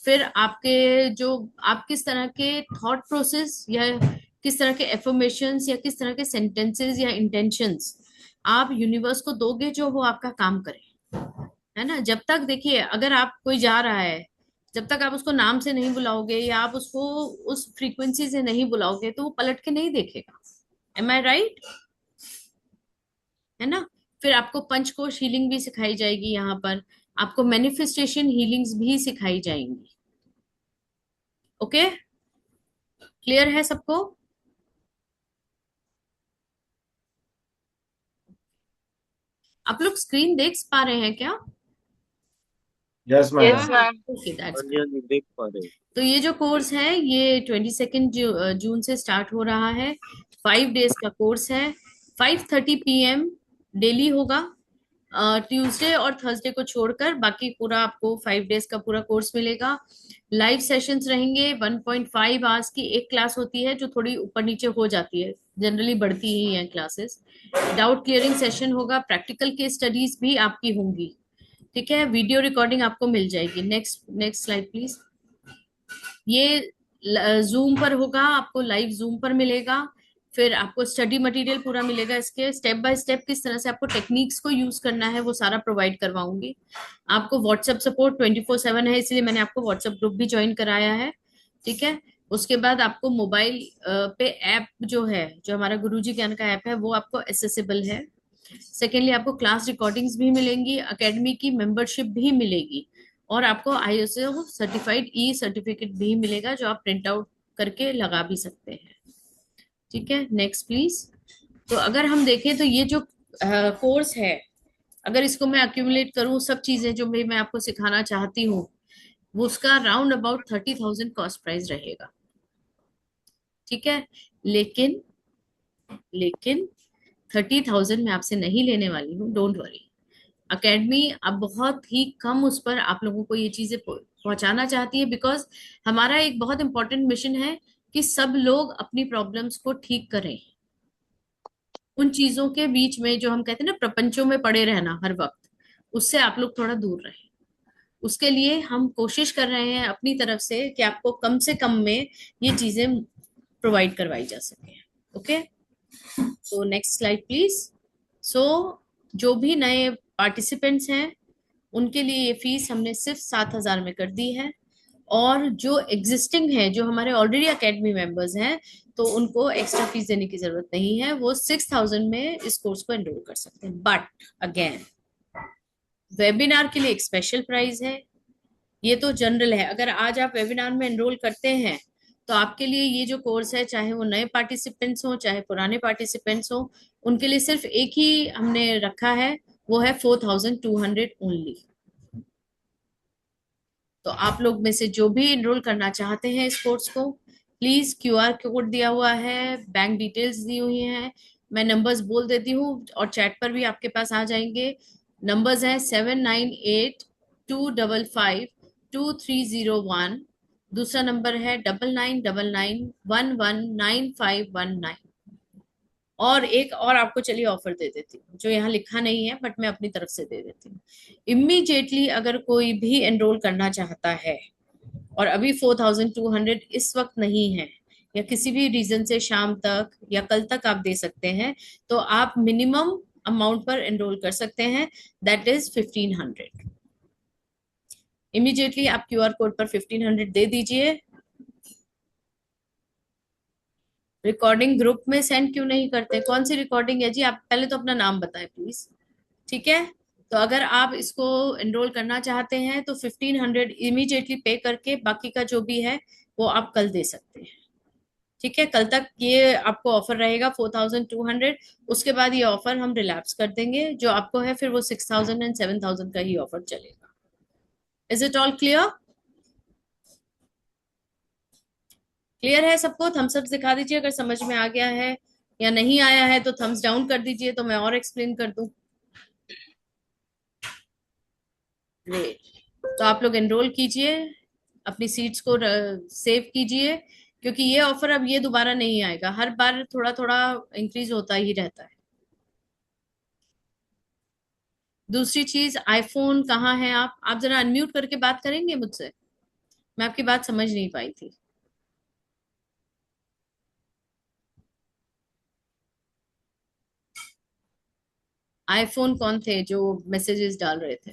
A: फिर आपके जो, आप किस तरह के थॉट प्रोसेस या किस तरह के एफर्मेशंस या किस तरह के सेंटेंसेस या इंटेंशंस आप यूनिवर्स को दोगे जो वो आपका काम करे, है ना। जब तक देखिए, अगर आप कोई जा रहा है, जब तक आप उसको नाम से नहीं बुलाओगे या आप उसको उस फ्रीक्वेंसी से नहीं बुलाओगे, तो वो पलट के नहीं देखेगा। एम आई राइट, है ना। फिर आपको पंचकोश हीलिंग भी सिखाई जाएगी यहाँ पर, आपको मैनिफेस्टेशन हीलिंग्स भी सिखाई जाएंगी। ओके, क्लियर है सबको। आप लोग स्क्रीन देख पा रहे हैं क्या?
B: Yes ma'am.
C: हाँ हाँ
A: ओके, दैट्स
D: हाँ जी, हाँ जी, देख पा रहे हैं।
A: तो ये जो कोर्स है ये 22 जून से स्टार्ट हो रहा है। 5 डेज का कोर्स है, 5:30 PM डेली होगा। ट्यूसडे और थर्सडे को छोड़कर बाकी पूरा आपको 5 डेज का पूरा कोर्स मिलेगा। लाइव सेशंस रहेंगे, 1.5 आवर्स की एक क्लास होती है, जो थोड़ी ऊपर नीचे हो जाती है, जनरली बढ़ती ही है क्लासेस। डाउट क्लियरिंग सेशन होगा, प्रैक्टिकल केस स्टडीज भी आपकी होंगी, ठीक है। वीडियो रिकॉर्डिंग आपको मिल जाएगी। Next next slide please. ये जूम पर होगा, आपको लाइव जूम पर मिलेगा। फिर आपको स्टडी मटेरियल पूरा मिलेगा, इसके स्टेप बाय स्टेप किस तरह से आपको टेक्निक्स को यूज करना है वो सारा प्रोवाइड करवाऊंगी। आपको व्हाट्सएप सपोर्ट 24/7 है, इसलिए मैंने आपको व्हाट्सएप ग्रुप भी ज्वाइन कराया है, ठीक है। उसके बाद आपको मोबाइल पे ऐप जो है, जो हमारा गुरुजी ज्ञान का ऐप है, वो आपको एसेसिबल है। सेकेंडली, आपको क्लास रिकॉर्डिंग्स भी मिलेंगी, एकेडमी की मेंबरशिप भी मिलेगी, और आपको ISO सर्टिफाइड ई सर्टिफिकेट भी मिलेगा, जो आप प्रिंट आउट करके लगा भी सकते हैं, ठीक है। Next please. तो अगर हम देखें तो ये जो कोर्स है, अगर इसको मैं अक्यूमुलेट करूं, सब चीजें जो मैं आपको सिखाना चाहती हूँ, वो उसका राउंड अबाउट 30,000 कॉस्ट प्राइस रहेगा, ठीक है। लेकिन लेकिन 30,000 मैं आपसे नहीं लेने वाली हूँ, डोंट वरी। अकेडमी अब बहुत ही कम उस पर आप लोगों को ये चीजें पहुंचाना चाहती है, बिकॉज हमारा एक बहुत इंपॉर्टेंट मिशन है कि सब लोग अपनी प्रॉब्लम्स को ठीक करें। उन चीजों के बीच में जो हम कहते हैं ना, प्रपंचों में पड़े रहना हर वक्त, उससे आप लोग थोड़ा दूर रहें। उसके लिए हम कोशिश कर रहे हैं अपनी तरफ से कि आपको कम से कम में ये चीजें प्रोवाइड करवाई जा सके। ओके, तो नेक्स्ट स्लाइड प्लीज। सो जो भी नए पार्टिसिपेंट्स हैं, उनके लिए ये फीस हमने सिर्फ 7,000 में कर दी है, और जो एग्जिस्टिंग है, जो हमारे ऑलरेडी अकेडमी मेंबर्स हैं, तो उनको एक्स्ट्रा फीस देने की जरूरत नहीं है, वो 6,000 में इस कोर्स को एनरोल कर सकते हैं। बट अगेन, वेबिनार के लिए एक स्पेशल प्राइस है। ये तो जनरल है, अगर आज आप वेबिनार में एनरोल करते हैं तो आपके लिए ये जो कोर्स है, चाहे वो नए पार्टिसिपेंट्स हो चाहे पुराने पार्टिसिपेंट्स हो, उनके लिए सिर्फ एक ही हमने रखा है, वो है 4,200 ओनली। तो आप लोग में से जो भी एनरोल करना चाहते हैं इस कोर्स को, प्लीज QR कोड दिया हुआ है, बैंक डिटेल्स दी हुई हैं, मैं नंबर्स बोल देती हूँ और चैट पर भी आपके पास आ जाएंगे। नंबर्स हैं 7982552301, दूसरा नंबर है 9999119519, और एक और आपको चलिए ऑफर दे देती हूँ, जो यहाँ लिखा नहीं है बट मैं अपनी तरफ से दे देती हूँ। इमीडिएटली अगर कोई भी एनरोल करना चाहता है और अभी 4200 इस वक्त नहीं है, या किसी भी रीजन से शाम तक या कल तक आप दे सकते हैं, तो आप मिनिमम अमाउंट पर एनरोल कर सकते हैं, दैट इज 1500। इमीडिएटली आप क्यूआर कोड पर 1500 दे दीजिए। रिकॉर्डिंग ग्रुप में सेंड क्यों नहीं करते? कौन सी रिकॉर्डिंग है जी? आप पहले तो अपना नाम बताएं प्लीज। ठीक है, तो अगर आप इसको एनरोल करना चाहते हैं तो 1500 इमीडिएटली पे करके बाकी का जो भी है वो आप कल दे सकते हैं। ठीक है, कल तक ये आपको ऑफर रहेगा 4200। उसके बाद ये ऑफर हम रिलैप्स कर देंगे, जो आपको है फिर वो 6000 एंड 7000 का ही ऑफर चलेगा। Is it all clear? Clear है सबको? थम्स अप दिखा दीजिए अगर समझ में आ गया है, या नहीं आया है तो थम्स डाउन कर दीजिए तो मैं और एक्सप्लेन कर दूं। ग्रेट। तो आप लोग एनरोल कीजिए, अपनी सीट्स को सेव कीजिए, क्योंकि ये ऑफर अब ये दोबारा नहीं आएगा, हर बार थोड़ा थोड़ा इंक्रीज होता ही रहता है। दूसरी चीज, आईफोन कहाँ है? आप जरा अनम्यूट करके बात करेंगे मुझसे? मैं आपकी बात समझ नहीं पाई थी। आईफोन कौन थे जो मैसेजेस डाल रहे थे?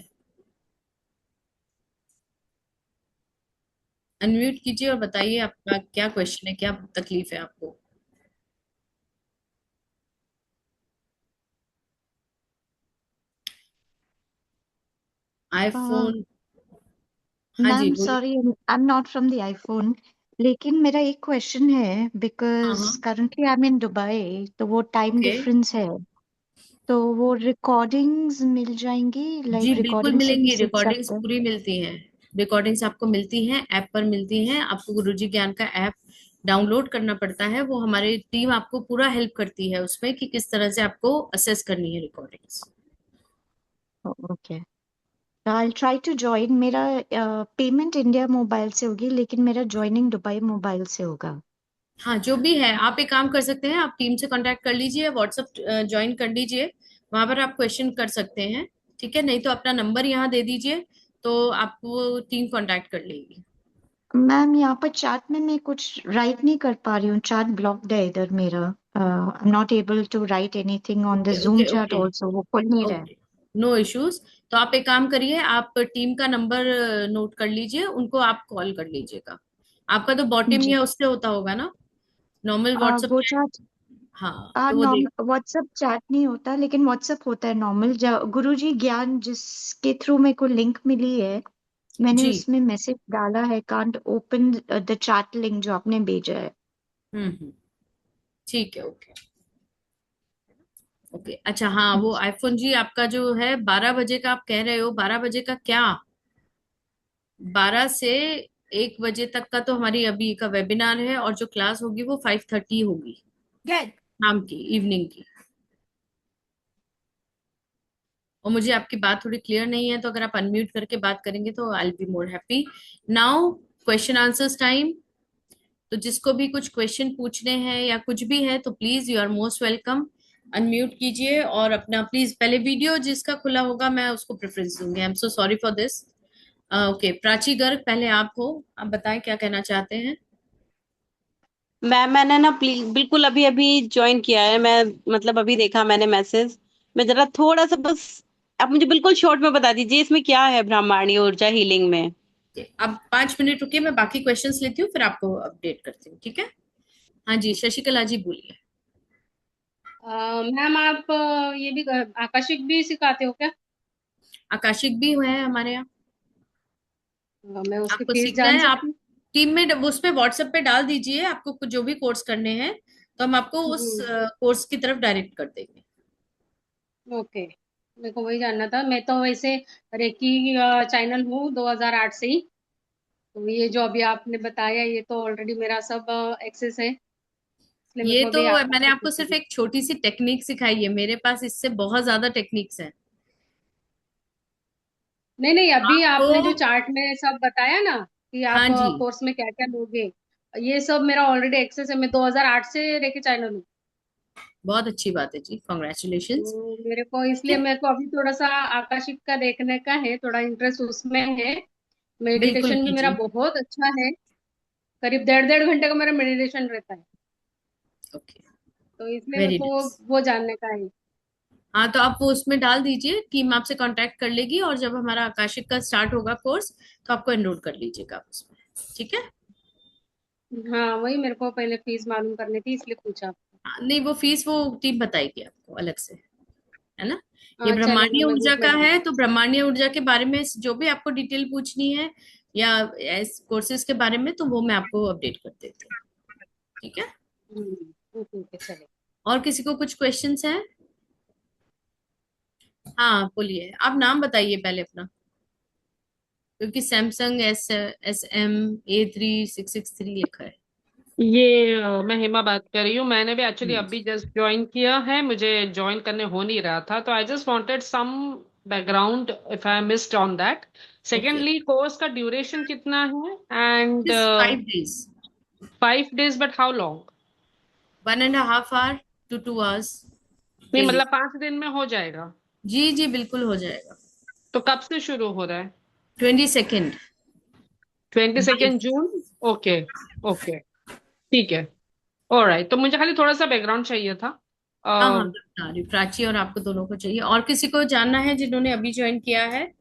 A: अनम्यूट कीजिए और बताइए आपका क्या क्वेश्चन है, क्या तकलीफ है आपको? आईफोन। हाँ जी
E: मैम
A: बोलिए।
E: Sorry, I am not from the iPhone, लेकिन मेरा एक क्वेश्चन है
A: हाँ
E: बिकॉज
A: हाँ।
E: Currently I am in Dubai, तो वो टाइम
A: ओके।
E: डिफरेंस है, तो वो रिकॉर्डिंग्स मिल जाएंगी,
A: जी
E: लाइक
A: बिल्कुल
E: रिकॉर्डिंग से भी
A: मिलेंगी,
E: सीख
A: रिकॉर्डिंग्स
E: सकते हैं?
A: पूरी मिलती हैं। रिकॉर्डिंग्स आपको मिलती हैं, ऐप पर मिलती हैं। आपको गुरुजी ज्ञान का ऐप डाउनलोड करना पड़ता है, वो हमारी टीम आपको पूरा हेल्प करती है उसमें कि किस तरह से आपको असेस करनी है recordings.
E: Okay, I try to join. मेरा पेमेंट इंडिया मोबाइल से होगी, लेकिन मेरा ज्वाइनिंग दुबई मोबाइल से होगा।
A: हाँ, जो भी है आप एक काम कर सकते हैं, आप टीम से कांटेक्ट कर लीजिए, व्हाट्सएप ज्वाइन कर लीजिए, वहां पर आप क्वेश्चन कर सकते हैं। ठीक है, नहीं तो अपना नंबर यहाँ दे दीजिए, तो आपको टीम कांटेक्ट कर लेगी।
E: मैम यहाँ पर चैट में मैं कुछ राइट नहीं कर पा रही हूँ, चैट ब्लॉक्ड है इधर मेरा। I am not able to write anything on the
A: okay
E: zoom
A: okay
E: chat
A: okay
E: also, वो खुल नहीं रहा है।
A: Okay, no issues. तो आप एक काम करिए, आप टीम का नंबर नोट कर लीजिए, उनको आप कॉल कर लीजिएगा। आपका तो बॉटम
E: जी।
A: या उससे होता होगा ना, नॉर्मल व्हाट्सएप
E: वो
A: चैट?
E: चैट
A: हाँ तो वो देख।
E: नॉर्मल व्हाट्सएप चैट नहीं होता, लेकिन व्हाट्सएप होता है नॉर्मल। गुरुजी ज्ञान जिसके थ्रू मेरे को लिंक मिली है, मैंने
A: जी।
E: उसमें मैसेज डाला है, can't open the chat link जो आपने भेजा है।
A: हम्म, ठीक है, ओके ओके। अच्छा हाँ, वो आईफोन जी आपका जो है 12 बजे का आप कह रहे हो, 12 बजे का क्या? 12 से 1 बजे तक का तो हमारी अभी का वेबिनार है, और जो क्लास होगी वो 5:30 होगी, शाम की, इवनिंग की। और मुझे आपकी बात थोड़ी क्लियर नहीं है, तो अगर आप अनम्यूट करके बात करेंगे तो I be more happy. Now question answers time. तो जिसको भी कुछ क्वेश्चन पूछने हैं या कुछ भी है तो please you are most welcome. Unmute कीजिए और अपना प्लीज, पहले वीडियो जिसका खुला होगा मैं उसको प्रेफरेंस दूंगी। I am so sorry for this. Okay, Prachi Garg पहले आप हो, आप बताएं क्या कहना चाहते हैं।
F: मैम मैंने ना प्लीज बिल्कुल अभी अभी ज्वाइन किया है, मैं मतलब अभी देखा मैंने मैसेज। मैं जरा थोड़ा सा बस, आप मुझे बिल्कुल शॉर्ट में बता दीजिए इसमें क्या है ब्रह्मांडी ऊर्जा हीलिंग में।
A: अब 5 मिनट रुकिए, मैं बाकी क्वेश्चंस लेती हूँ फिर आपको अपडेट करती हूँ, ठीक है? हाँ जी, शशिकला जी बोलिए।
C: मैम आप ये भी आकाशिक भी सिखाते हो क्या?
A: आकाशिक भी है हमारे यहाँ।
C: मैं उसकी
A: आपको
C: फीस
A: सीखना
C: जान
A: है, आप
C: सकती हूँ?
A: टीम में उस पे व्हाट्सएप पे डाल दीजिए आपको कुछ जो भी कोर्स करने हैं, तो हम आपको उस
C: हम्म।
A: कोर्स की तरफ डायरेक्ट कर देंगे।
C: ओके, मेरे को वही जानना था। मैं तो वैसे रेकी चैनल हूँ 2008 से ही, तो ये जो अभी आपने बताया ये तो ऑलरेडी मेरा सब एक्सेस है, इसलिए मेरे
A: ये
C: को
A: तो
C: भी
A: मैंने
C: आकाशिक
A: आपको सिर्फ
C: सीखना
A: एक छोटी सी टेक्निक सिखाई है, मेरे पास इससे बहुत ज्यादा टेक्निक्स हैं।
C: नहीं नहीं, अभी
A: आपको।
C: आपने जो चार्ट में सब बताया ना कि आप
A: हाँ जी।
C: कोर्स में क्या क्या लोगे, ये सब मेरा ऑलरेडी एक्सेस है। मैं 2008 से रेकी चैनल हूँ।
A: बहुत अच्छी बात है जी, कॉन्ग्रेचुलेशंस।
C: मेरे को इसलिए मेरे को अभी थोड़ा सा, मेरे को अभी थोड़ा सा आकाशिक का देखने का है, थोड़ा इंटरेस्ट उसमें है।
A: बिल्कुल
C: मेडिटेशन भी मेरा
A: कीजिए।
C: बहुत अच्छा है। करीब 1.5 घंटे का मेरा मेडिटेशन रहता है।
A: ओके,
C: तो इसलिए मेरे
A: वेरी
C: को
A: नाइस।
C: वो जानने का है।
A: हाँ, तो आप वो उसमें डाल दीजिए, टीम आपसे कांटेक्ट कर लेगी, और जब हमारा आकाशिक का स्टार्ट होगा कोर्स तो आपको एनरोल कर लीजिएगा आप उसमें। ठीक है।
C: हाँ, वही मेरे को पहले फीस मालूम करनी थी, इसलिए पूछा।
A: हाँ, नहीं, वो फीस वो टीम बताएगी आपको अलग से, है ना। ये
C: हाँ, चलेगा,
A: ब्रह्मांडीय
C: मैं
A: ऊर्जा
C: ग्रुप में
A: का
C: डाल।
A: है, तो ब्रह्मांडीय ऊर्जा के बारे में जो भी आपको डिटेल पूछनी है या इस कोर्सेज के बारे में, तो वो मैं आपको अपडेट कर देती हूँ। ठीक है।
C: ओके ओके, चलेगा।
A: और किसी को कुछ क्वेश्चंस हैं? हाँ, बोलिए, आप नाम बताइए पहले अपना, क्योंकि सैमसंग SM A3663 लिखा है।
G: ये मैं हेमा बात कर रही हूँ। मैंने भी एक्चुअली
A: हम्म।
G: अभी जस्ट ज्वाइन किया है, मुझे ज्वाइन करने हो नहीं रहा था, तो I just wanted some background if I missed on that.
A: Okay,
G: secondly, course का ड्यूरेशन कितना है? And
A: this 5 days,
G: 5 days, but how long?
A: 1.5 hour to 2 hours
G: नहीं
A: डेली।
G: मतलब 5 दिन में हो जाएगा?
A: जी जी, बिल्कुल हो जाएगा।
G: तो कब से शुरू हो रहा है?
A: 22nd
G: 22
A: Ninth।
G: जून? ओके, ओके, ठीक है। ऑलराइट, तो मुझे खाली थोड़ा सा बैकग्राउंड चाहिए था।
A: हाँ हाँ, मैं बता रही हूँ, प्राची और आपको दोनों को चाहिए, और किसी को जानना है जिन्होंने अभी ज्वाइन किया है?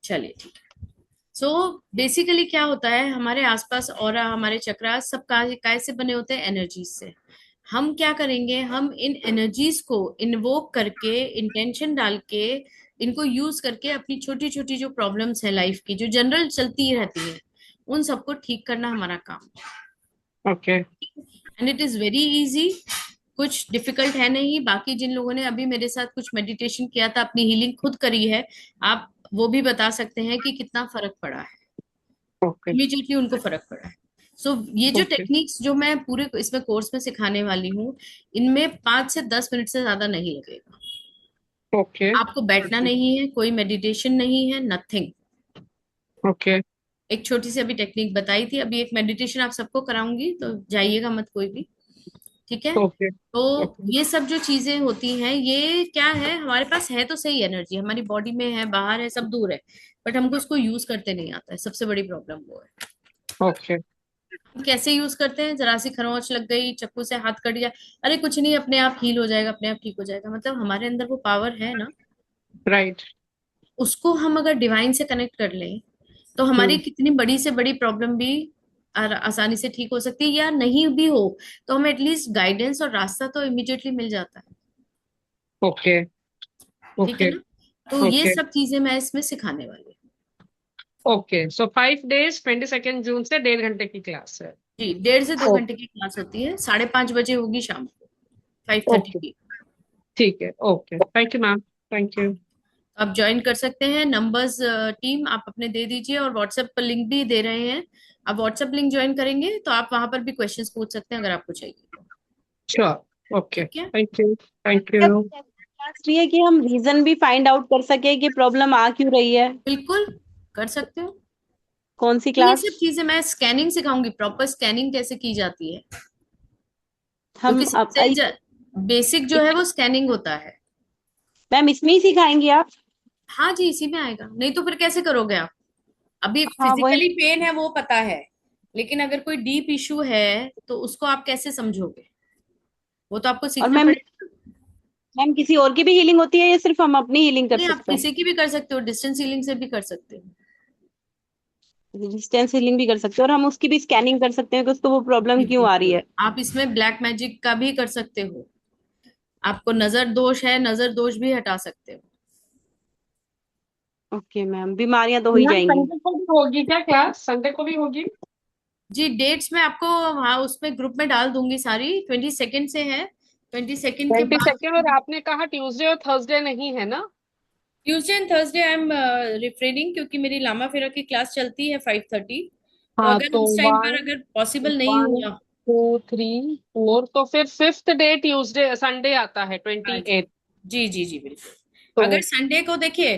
A: चलिए, ठीक है। सो बेसिकली क्या होता है, हमारे आसपास और हमारे चक्रास सब काय से बने होते हैं? एनर्जीज से। हम क्या करेंगे, हम इन एनर्जीज को इन्वोक करके, इंटेंशन डाल के, इनको यूज करके अपनी छोटी छोटी जो प्रॉब्लम्स है लाइफ की, जो जनरल चलती रहती है, उन सबको ठीक करना हमारा काम।
G: Okay.
A: And it is very easy, कुछ डिफिकल्ट है नहीं। बाकी जिन लोगों ने अभी मेरे साथ कुछ मेडिटेशन किया था, अपनी हीलिंग खुद करी है, आप वो भी बता सकते हैं कि कितना फर्क पड़ा है।
G: ओके।
A: इमीडिएटली उनको फर्क पड़ा है। सो ये जो
G: ओके।
A: टेक्निक्स जो मैं पूरे इसमें कोर्स में सिखाने वाली हूँ, इनमें 5 से 10 मिनट से ज्यादा नहीं लगेगा।
G: ओके।
A: आपको बैठना नहीं है, कोई मेडिटेशन नहीं है, नथिंग।
G: ओके।
A: एक छोटी सी अभी टेक्निक बताई थी, अभी एक मेडिटेशन आप सबको कराऊंगी, तो जाइएगा मत कोई भी। ठीक है।
G: ओके।
A: तो
G: ओके।
A: ये सब जो चीजें होती हैं, ये क्या है, हमारे पास है तो सही, एनर्जी हमारी बॉडी में है, बाहर है, सब दूर है, बट हमको उसको यूज करते नहीं आता है, सबसे बड़ी प्रॉब्लम वो है।
G: ओके।
A: हम कैसे यूज करते हैं, जरा सी खरोंच लग गई, चक्कू से हाथ कट गया, अरे कुछ नहीं, अपने आप हील हो जाएगा, अपने आप ठीक हो जाएगा, मतलब हमारे अंदर वो पावर है ना।
G: राइट।
A: उसको हम अगर डिवाइन से कनेक्ट कर लें, तो हमारी
G: हम्म।
A: कितनी बड़ी से बड़ी प्रॉब्लम भी आसानी से ठीक हो सकती है, या नहीं भी हो तो हमें एटलीस्ट गाइडेंस और रास्ता तो इमिडिएटली मिल जाता है।
G: ओके।
A: ठीक है
G: ओके।
A: ना। तो ये
G: ओके।
A: सब चीजें मैं इसमें सिखाने वाली हूँ।
G: ओके, सो 5 days, 22 जून से 1.5 घंटे की क्लास है।
A: जी, 1.5 से 2 घंटे
G: ओके।
A: की क्लास होती है, 5:30 बजे होगी शाम को, 5:30
G: ओके,
A: की।
G: ठीक है। Okay, thank you ma'am. Thank you.
A: आप ज्वाइन कर सकते हैं। नंबर्स टीम आप अपने दे दीजिए, और व्हाट्सएप पर लिंक भी दे रहे हैं। आप व्हाट्सएप लिंक ज्वाइन करेंगे तो आप वहां पर भी क्वेश्चंस पूछ सकते हैं, अगर आपको चाहिए तो।
G: श्योर। ओके,
A: ठीक है।
G: Thank you. थैंक
F: क्या
G: यू।
F: क्लास रही है कि हम रीजन भी फाइंड आउट कर सके कि प्रॉब्लम आ क्यों रही है?
A: बिल्कुल कर सकते हो।
F: कौन सी
A: तो ये
F: क्लास?
A: सब चीजें मैं स्कैनिंग सिखाऊंगी, प्रॉपर स्कैनिंग कैसे की जाती है,
F: हम
A: क्योंकि
F: अब
A: सबसे बेसिक जो है वो स्कैनिंग होता है।
F: मैम इसमें ही सिखाएंगे आप?
A: हाँ जी, इसी में आएगा, नहीं तो फिर कैसे करोगे आप? अभी
F: हाँ वही।
A: फिजिकली पेन है वो पता है, लेकिन अगर कोई डीप इशू है तो उसको आप कैसे समझोगे, वो तो आपको
F: और
A: सीखना
F: मैम,
A: पड़ेगा।
F: मैम किसी और की भी हीलिंग होती है या सिर्फ हम अपनी हीलिंग कर
A: नहीं, आप
F: सकते हैं?
A: किसी की भी कर सकते हो, डिस्टेंस हीलिंग से भी कर सकते हो।
F: डिस्टेंस हीलिंग भी कर सकते हैं और हम उसकी भी स्कैनिंग कर सकते हैं कि उसको वो प्रॉब्लम
A: जी
F: क्यों आ रही
A: बिल्कुल,
F: है।
A: आप इसमें ब्लैक मैजिक का भी कर सकते हो। आपको नजर दोष है, नजर दोष भी हटा सकते हो।
F: ओके मैम, बीमारियां तो हो ही
G: मैम
F: जाएंगी।
G: संडे को भी होगी क्या क्लास? संडे को भी होगी?
A: जी, डेट्स मैं आपको वहाँ उसमें ग्रुप में डाल दूंगी सारी। 22nd से है, 22nd के
G: ट्वेंटी
A: बाद।
G: सेकेंड और आपने कहा ट्यूसडे और थर्सडे नहीं है ना?
A: Tuesday and Thursday I am refraining, क्योंकि मेरी लामा फेरा की क्लास चलती है 5:30। तो
G: हाँ,
A: अगर
G: तो
A: उस टाइम पर
G: वन
A: अगर पॉसिबल नहीं
G: वन
A: हुआ।
G: 2 3 4, तो फिर 5th डे ट्यूसडे संडे आता है
A: हाँ
G: 28।
A: जी जी जी जी, बिल्कुल।
G: तो
A: अगर संडे को देखिए,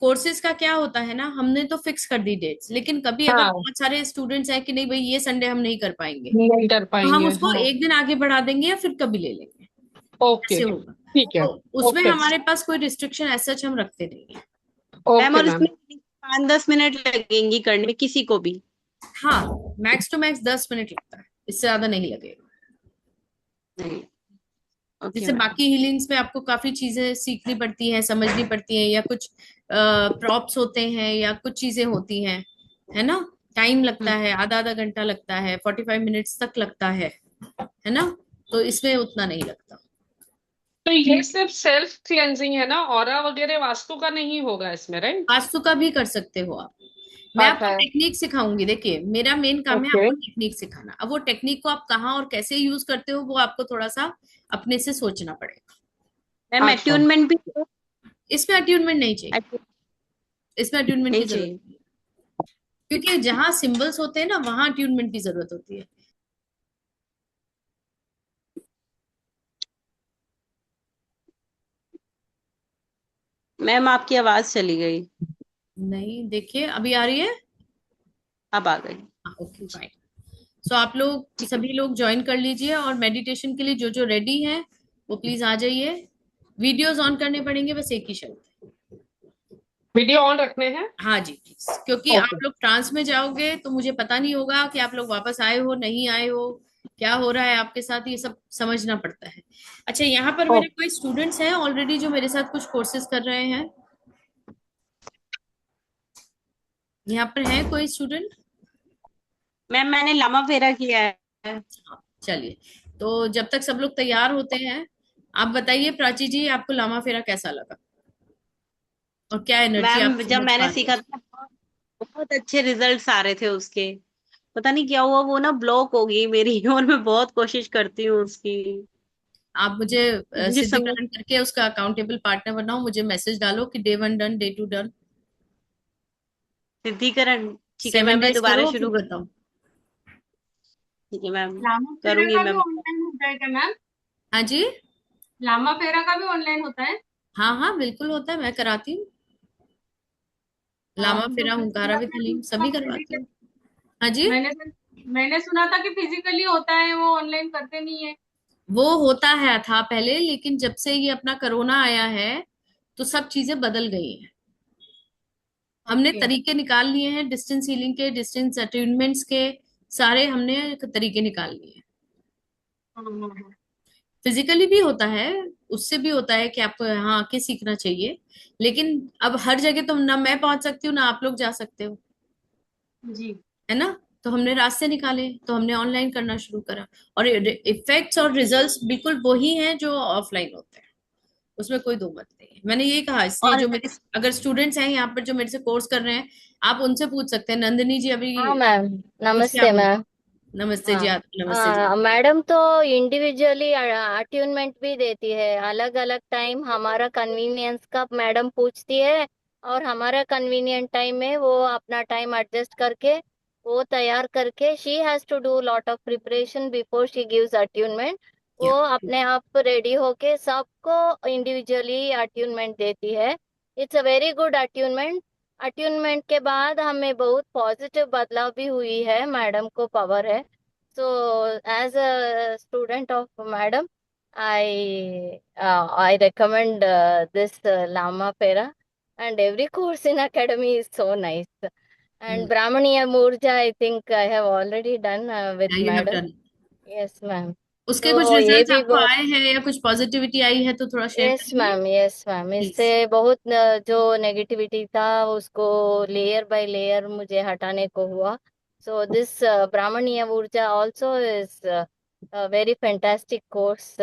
A: कोर्सेज का क्या होता है ना, हमने तो फिक्स कर दी डेट्स, लेकिन कभी अगर
G: हाँ,
A: बहुत सारे स्टूडेंट्स हैं कि नहीं भाई ये संडे हम नहीं कर पाएंगे,
G: नहीं कर
A: तो हम
G: पाएंगे।
A: उसको
G: हाँ,
A: एक दिन आगे बढ़ा देंगे या फिर कभी ले लेंगे,
G: ओके,
A: ऐसे होगा।
G: ठीक है।
A: तो उसमें
G: ओके,
A: हमारे पास कोई रिस्ट्रिक्शन एज सच हम रखते नहीं है।
F: मैम,
G: ओके
F: और
G: मैम।
F: इसमें 5-10 मिनट लगेंगी करने में किसी को भी?
A: हाँ, मैक्स टू मैक्स 10 मिनट लगता है, इससे ज्यादा नहीं लगेगा।
F: नहीं। ओके
A: जैसे
F: मैम।
A: बाकी हीलिंग्स में आपको काफी चीजें सीखनी पड़ती हैं, समझनी पड़ती हैं, या कुछ प्रॉप्स होते हैं या कुछ चीजें होती हैं, है ना, टाइम लगता है, आधा आधा घंटा लगता है, 45 मिनट्स तक लगता है ना, तो इसमें उतना नहीं लगता।
G: तो ये सिर्फ सेल्फ क्लेंजिंग है ना, ऑरा वगैरह वास्तु का नहीं होगा इसमें, राइट?
A: वास्तु का भी कर सकते हो आप। मैं आपको
G: अच्छा।
A: टेक्निक सिखाऊंगी, देखिए मेरा मेन काम है
G: ओके।
A: आपको टेक्निक सिखाना। अब वो टेक्निक को आप कहाँ और कैसे यूज करते हो वो आपको थोड़ा सा अपने से सोचना पड़ेगा।
F: मैम,
G: अच्छा।
F: अट्यूनमेंट भी
A: इसमें अट्यूनमेंट नहीं चाहिए, इसमें अट्यूनमेंट की
F: नहीं
A: जरूरत
F: चाहिए?
A: नहीं है, क्योंकि जहां सिंबल्स होते हैं ना वहां अट्यूनमेंट की जरूरत होती है।
F: मैम, आपकी आवाज चली गई।
A: नहीं, देखिए अभी आ रही है।
F: अब आ गई।
A: हाँ, ओके फाइन। सो आप लोग
F: ठीक है।
A: सभी लोग ज्वाइन कर लीजिए, और मेडिटेशन के लिए जो जो रेडी हैं वो प्लीज आ जाइए। वीडियोस ऑन करने पड़ेंगे, बस एक ही शर्त है।
G: वीडियो ऑन रखने हैं?
A: हाँ जी प्लीज, क्योंकि आप
G: ओके।
A: लोग ट्रांस में जाओगे तो मुझे पता नहीं होगा कि आप लोग वापस आए हो नहीं आए हो, क्या हो रहा है आपके साथ, ये सब समझना पड़ता है। अच्छा, यहाँ पर मेरे कोई स्टूडेंट्स हैं ऑलरेडी जो मेरे साथ कुछ कोर्सेज कर रहे हैं? यहाँ पर है कोई स्टूडेंट?
F: मैम, मैंने लामा फेरा किया है।
A: चलिए, तो जब तक सब लोग तैयार होते हैं, आप बताइए प्राची जी, आपको लामा फेरा कैसा लगा और क्या एनर्जी आप
F: मैम, जब
A: समझ पा
F: मैंने
A: रहे
F: सीखा
A: हैं?
F: था बहुत अच्छे रिजल्ट्स आ रहे थे उसके। पता नहीं क्या हुआ, वो ना ब्लॉक हो गई मेरी और मैं बहुत कोशिश करती हूँ उसकी।
A: आप मुझे
F: मुझे समझ
A: सिद्धिकरण करके उसका अकाउंटेबल पार्टनर बनाओ, मुझे मैसेज डालो कि डे 1 डन, डे 2 डन।
F: सिद्धिकरण। ठीक है
A: सेवन
F: मैम, मैं
A: डेज
F: दोबारा
A: करो फिर
F: शुरू कर।
A: बताओ।
F: ठीक है मैम।
C: लामा फेरा
F: करूंगी
C: का भी
F: मैम।
C: ऑनलाइन होता है क्या मैम?
A: हाँ जी।
C: लामा फेरा का भी ऑनलाइन होता है?
A: हाँ हाँ बिल्कुल होता है, मैं कराती हूँ। लामा
C: हम तो
A: फेरा, हुंकारा
C: सुना था कि
A: विथिलीम
C: उसका
A: सभी करवाती
C: फिजिकल,
A: हूँ। हाँ जी।
C: मैंने मैंने सुना था कि फिजिकली होता है, वो ऑनलाइन करते नहीं है।
A: वो होता है था पहले, लेकिन जब से ये अपना कोरोना आया है तो सब चीजें बदल गई हैं। हमने
C: ओके।
A: तरीके निकाल लिए हैं, डिस्टेंस हीलिंग के, डिस्टेंस अटेन्मेंट्स के, सारे हमने तरीके निकाल लिए हैं।
C: हाँ हाँ हाँ।
A: फिजिकली भी होता है, उससे भी होता है कि आपको यहाँ आके सीखना चाहिए, लेकिन अब हर जगह तो ना मैं पहुंच सकती हूँ ना आप लोग जा सकते हो,
C: जी।
A: है ना। तो हमने रास्ते निकाले, तो हमने ऑनलाइन करना शुरू करा, और इफेक्ट्स और रिजल्ट्स बिल्कुल वही हैं जो ऑफलाइन होते हैं, उसमें कोई दो मत नहीं है। मैंने यही कहा, इसलिए
F: और
A: जो मेरे अगर स्टूडेंट्स हैं यहाँ पर जो मेरे से कोर्स कर रहे हैं, आप उनसे पूछ सकते हैं। नंदिनी जी अभी
H: हाँ मैम,
A: कुछ क्या
H: नमस्ते
A: बोल,
H: मैम।
A: नमस्ते जी,
H: हाँ,
A: नमस्ते जी।
H: मैडम तो इंडिविजुअली अट्यूनमेंट भी देती है, अलग अलग टाइम हमारा कन्वीनियंस का मैडम पूछती है, और हमारा कन्वीनियंट टाइम में वो अपना टाइम एडजस्ट करके वो तैयार करके she has to do lot of preparation before she gives attunement. वो
A: या
H: अपने आप रेडी होके सबको इंडिविजुअली अट्यूनमेंट देती है। It's a very good attunement. Attunement के बाद हमें बहुत पॉजिटिव बदलाव भी हुई है, मैडम को पावर है। So, as a student of madam, I recommend this Lama Pera, and every course in academy is so nice. And Brahmaniya Murja, I think I have already done with
A: you have
H: madam.
A: Done.
H: Yes, ma'am.
A: उसके कुछ
H: तो ये
A: results
H: भी
A: आपको आए हैं या कुछ पॉजिटिविटी आई है तो थोड़ा शेयर
H: यस
A: करेंगे
H: मैम, यस मैम, इससे
A: प्लीज।
H: बहुत जो नेगेटिविटी था उसको लेयर बाय लेयर मुझे हटाने को हुआ। सो दिस ब्राह्मणीय ऊर्जा also is very fantastic course,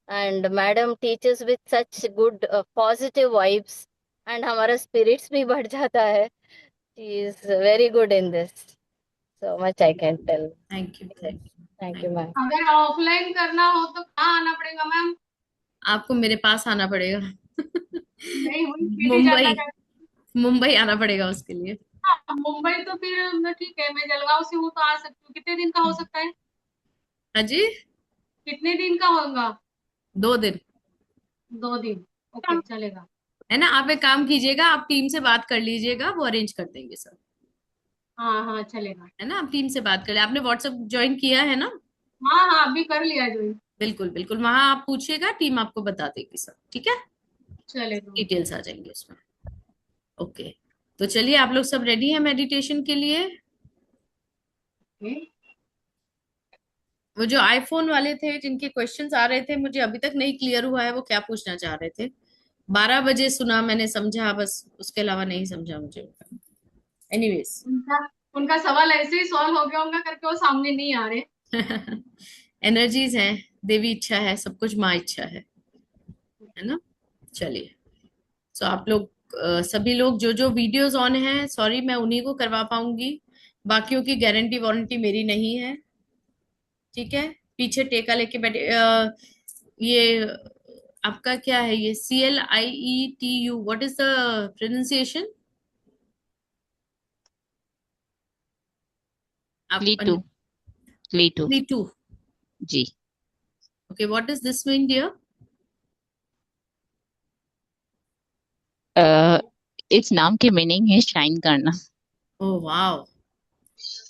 H: and madam teachers with such good positive vibes, and हमारा स्पिरिट्स भी बढ़ जाता है। She is very good in this, so much I can tell.
A: Thank you, thank you,
H: thank you
A: thank you.
H: Ma'am.
C: अगर offline करना हो तो कहाँ आना पड़ेगा मैम?
A: आपको मेरे पास आना पड़ेगा।
C: नहीं, वही दिल्ली जाता
A: मुंबई,
C: है।
A: मुंबई आना पड़ेगा उसके लिए।
C: हाँ, मुंबई तो फिर ठीक है, मैं जलगांव से हूँ तो आ सकती हूँ। कितने दिन का हो सकता है?
A: हाँ जी।
C: कितने दिन का होगा?
A: 2 दिन।
C: 2 दिन? ओके, चलेगा।
A: है ना। आप एक काम कीजिएगा, आप टीम से बात कर लीजिएगा, वो अरेंज कर देंगे सब।
C: हाँ हाँ चलेगा।
A: है ना, आप टीम से बात कर ले। आपने व्हाट्सएप ज्वाइन किया है ना?
C: हाँ हाँ अभी कर लिया जो।
A: बिल्कुल बिल्कुल, वहां आप पूछिएगा, टीम आपको बता देगी सब, ठीक है।
C: चलेगा।
A: डिटेल्स आ जाएंगे उसमें। ओके, तो चलिए आप लोग सब रेडी हैं मेडिटेशन के लिए?
C: ओके।
A: वो जो आईफोन वाले थे जिनके क्वेश्चंस आ रहे थे, मुझे अभी तक नहीं क्लियर हुआ है वो क्या पूछना चाह रहे थे। 12 बजे सुना मैंने, समझा, बस उसके अलावा नहीं समझा मुझे। एनीवेज।
C: उनका उनका सवाल ऐसे ही सॉल्व हो गया होगा करके वो सामने नहीं आ रहे।
A: एनर्जीज हैं, देवी इच्छा है, सब कुछ माँ इच्छा है ना। चलिए, सो आप लोग सभी लोग जो जो वीडियोस ऑन हैं, सॉरी मैं उन्हीं को करवा पाऊंगी, बाकियों की गारंटी वारंटी मेरी नहीं है, ठीक है। पीछे टेका लेके बैठे ये आपका क्या है, ये CLIETU, what is the pronunciation? आप
I: लीटू, लीटू
A: लीटू।
I: जी।
A: Okay, what is this mean dear?
I: इस नाम की मीनिंग है शाइन करना।
A: ओह वाह,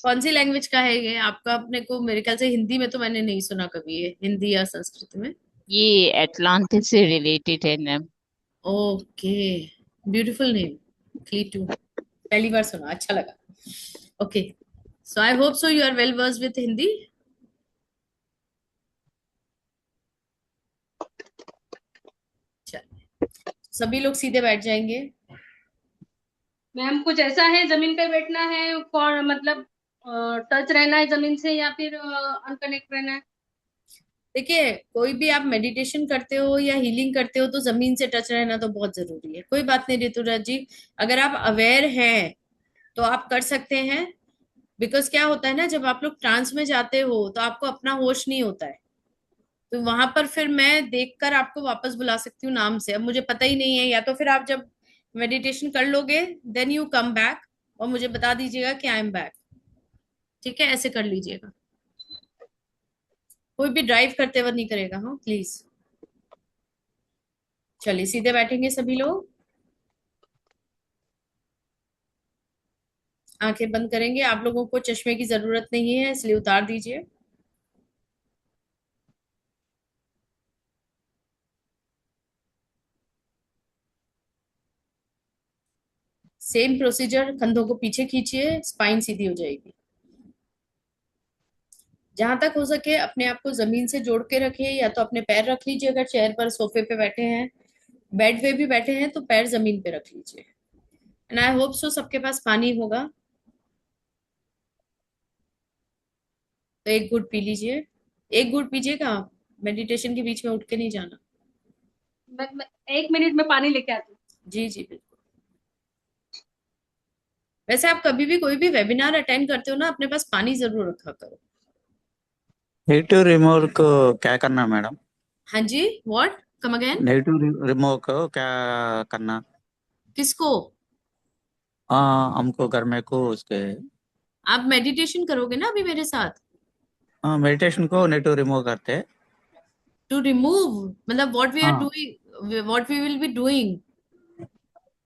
A: कौन सी लैंग्वेज का है ये आपका? अपने को मेरे ख्याल से हिंदी में तो मैंने नहीं सुना कभी, ये हिंदी या संस्कृत में।
I: ये एटलांटिस से रिलेटेड है मैम।
A: ओके, ब्यूटीफुल नेम, क्लीटू। पहली बार सुना, अच्छा लगा। Okay, so I hope so you are well verse with Hindi. चलिए, सभी लोग सीधे बैठ जाएंगे।
C: मैम कुछ ऐसा है जमीन पे बैठना है कौन मतलब टच रहना है जमीन से या फिर अनकनेक्ट रहना है?
A: देखिए, कोई भी आप मेडिटेशन करते हो या हीलिंग करते हो तो जमीन से टच रहना तो बहुत जरूरी है। कोई बात नहीं ऋतुराज जी, अगर आप अवेयर हैं तो आप कर सकते हैं। बिकॉज क्या होता है ना, जब आप लोग ट्रांस में जाते हो तो आपको अपना होश नहीं होता है, तो वहां पर फिर मैं देखकर आपको वापस बुला सकती हूँ नाम से। अब मुझे पता ही नहीं है, या तो फिर आप जब मेडिटेशन कर लोगे देन यू कम बैक और मुझे बता दीजिएगा कि आई एम बैक, ठीक है, ऐसे कर लीजिएगा। कोई भी ड्राइव करते वक्त नहीं करेगा, हाँ प्लीज। चलिए सीधे बैठेंगे सभी लोग, आंखें बंद करेंगे। आप लोगों को चश्मे की जरूरत नहीं है इसलिए उतार दीजिए। सेम प्रोसीजर, कंधों को पीछे खींचिए, स्पाइन सीधी हो जाएगी। जहां तक हो सके अपने आप को जमीन से जोड़ के रखिए, या तो अपने पैर रख लीजिए, अगर चेयर पर सोफे पे बैठे हैं, बेड पे भी बैठे हैं तो पैर जमीन पे रख लीजिए। एंड आई होप सो सबके पास पानी होगा, तो एक घूंट पी लीजिए। एक घूंट पीजिएगा आप, मेडिटेशन के बीच में उठ के नहीं जाना।
C: मैं 1 मिनट में पानी लेके आती हूँ।
A: जी जी बिल्कुल। वैसे आप कभी भी कोई भी वेबिनार अटेंड करते हो ना, अपने पास पानी जरूर रखा करो।
J: नेटिव रिमूवल को क्या करना मैडम?
A: हाँ जी, what, come again?
J: Native remove को क्या करना?
A: किसको?
J: हाँ हमको घर में को उसके।
A: आप मेडिटेशन करोगे ना अभी मेरे साथ?
J: हाँ मेडिटेशन को नेटिव रिमूव करते।
A: टू रिमूव मतलब व्हाट वी आर
J: हाँ
A: doing, what we will be doing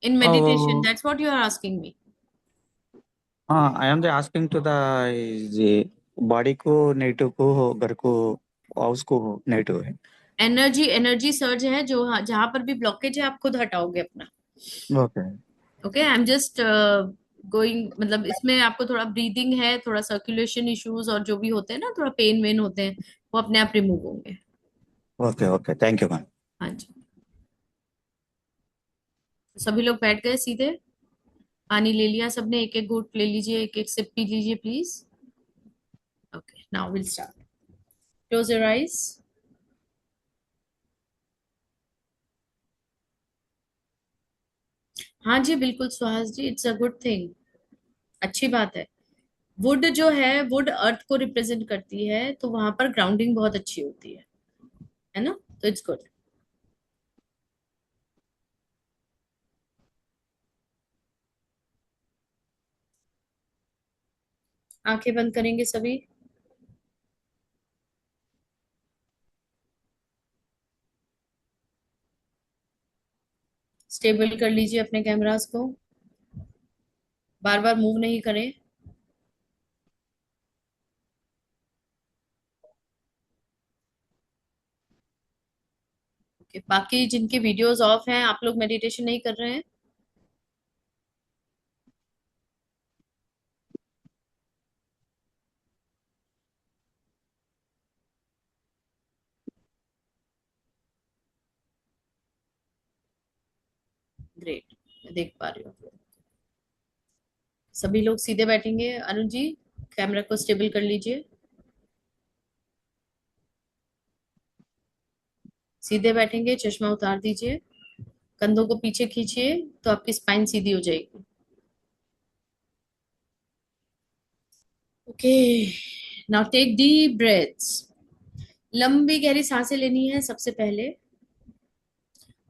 A: in
J: हाँ
A: meditation, that's what you are asking me.
J: हाँ I am asking to the body को नेटिव को हो, घर को हाउस को हो नेटिव है।
A: एनर्जी, एनर्जी सर्ज है जो, जहां पर भी ब्लॉकेज है आप खुद हटाओगे अपना।
J: Okay
A: okay, I am just going, मतलब इसमें आपको थोड़ा ब्रीदिंग है, थोड़ा सर्कुलेशन इश्यूज और जो भी होते हैं ना, थोड़ा पेन वेन होते हैं, वो अपने आप रिमूव होंगे।
J: Okay okay thank you ma'am.
A: हाँ जी, सभी लोग बैठ गए सीधे, पानी ले लिया सबने, एक एक घूंट ले लीजिए, एक एक सिप पी लीजिए please. Okay, now will start. Close your eyes. हाँ जी बिल्कुल सुहास जी, इट्स अ गुड थिंग, अच्छी बात है। वुड जो है, वुड अर्थ को रिप्रेजेंट करती है, तो वहां पर ग्राउंडिंग बहुत अच्छी होती है ना, तो इट्स गुड। आंखें बंद करेंगे सभी। स्टे स्टेबल कर लीजिए अपने कैमरास को, बार बार मूव नहीं करें। ओके, बाकी जिनकी वीडियोस ऑफ हैं, आप लोग मेडिटेशन नहीं कर रहे हैं? ग्रेट, मैं देख पा रही हूँ। सभी लोग सीधे बैठेंगे। अनुज जी, कैमरा को स्टेबल कर लीजिए। सीधे बैठेंगे, चश्मा उतार दीजिए, कंधों को पीछे खींचिए तो आपकी स्पाइन सीधी हो जाएगी। Okay, now take deep breaths. लंबी गहरी सांसें लेनी है। सबसे पहले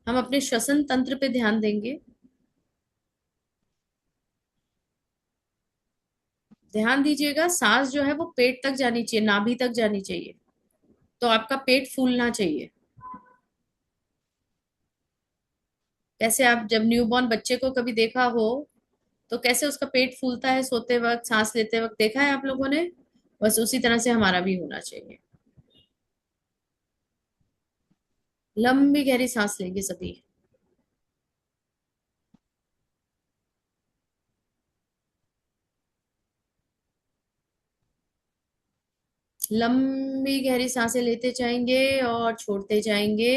A: हम अपने श्वसन तंत्र पे ध्यान देंगे। ध्यान दीजिएगा, सांस जो है वो पेट तक जानी चाहिए, नाभि तक जानी चाहिए। तो आपका पेट फूलना चाहिए। कैसे आप जब न्यूबॉर्न बच्चे को कभी देखा हो तो कैसे उसका पेट फूलता है सोते वक्त, सांस लेते वक्त, देखा है आप लोगों ने? बस उसी तरह से हमारा भी होना चाहिए। लंबी गहरी सांस लेंगे सभी। लंबी गहरी सांसें लेते जाएंगे और छोड़ते जाएंगे।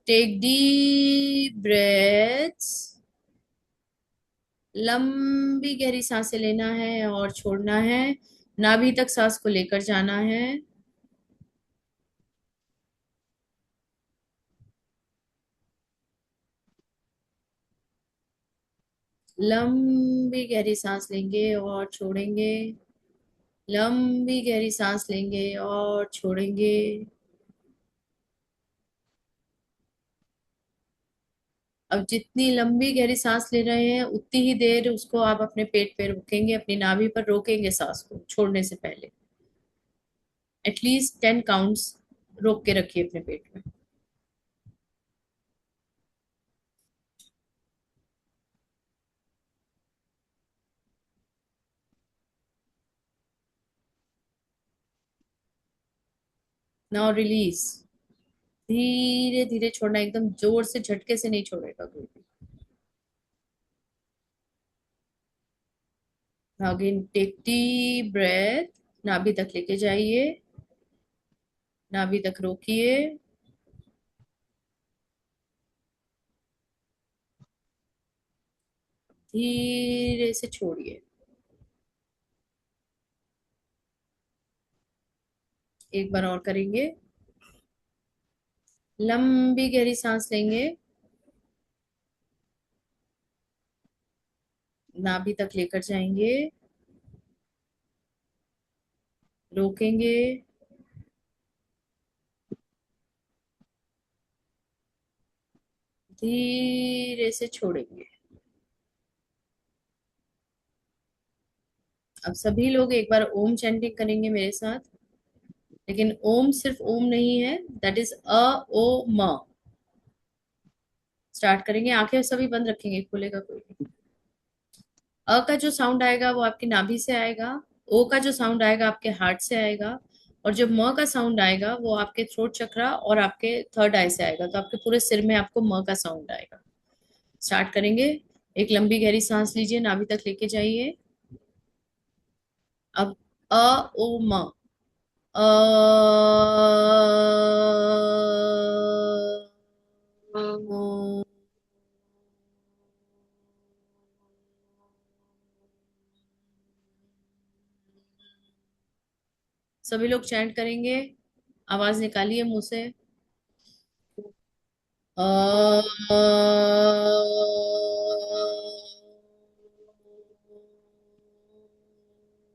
A: Take deep breaths. लंबी गहरी सांसें लेना है और छोड़ना है। नाभि तक सांस को लेकर जाना है। लंबी गहरी सांस लेंगे और छोड़ेंगे। लंबी गहरी सांस लेंगे और छोड़ेंगे। अब जितनी लंबी गहरी सांस ले रहे हैं उतनी ही देर उसको आप अपने पेट पे रोकेंगे, अपनी नाभि पर रोकेंगे सांस को छोड़ने से पहले। एटलीस्ट 10 काउंट्स रोक के रखिए अपने पेट में। Now release. धीरे धीरे छोड़ना, एकदम जोर से झटके से नहीं छोड़ेगा कोई भी। Again take deep breath. नाभि तक लेके जाइए, नाभि तक रोकिए, धीरे से छोड़िए। एक बार और करेंगे। लंबी गहरी सांस लेंगे, नाभि तक लेकर जाएंगे, रोकेंगे, धीरे से छोड़ेंगे। अब सभी लोग एक बार ओम चैंटिंग करेंगे मेरे साथ। लेकिन ओम सिर्फ ओम नहीं है, दैट इज अ ओ म। स्टार्ट करेंगे, आंखें सभी बंद रखेंगे, खुलेगा कोई नहीं। अ का जो साउंड आएगा वो आपकी नाभि से आएगा। ओ का जो साउंड आएगा आपके हार्ट से आएगा। और जब म का साउंड आएगा वो आपके थ्रोट चक्रा और आपके थर्ड आई से आएगा। तो आपके पूरे सिर में आपको म का साउंड आएगा। स्टार्ट करेंगे। एक लंबी गहरी सांस लीजिए, नाभि तक लेके जाइए। अब अ ओ म। अ ओ। सभी लोग चैंट करेंगे, आवाज निकालिए मुंह से। अ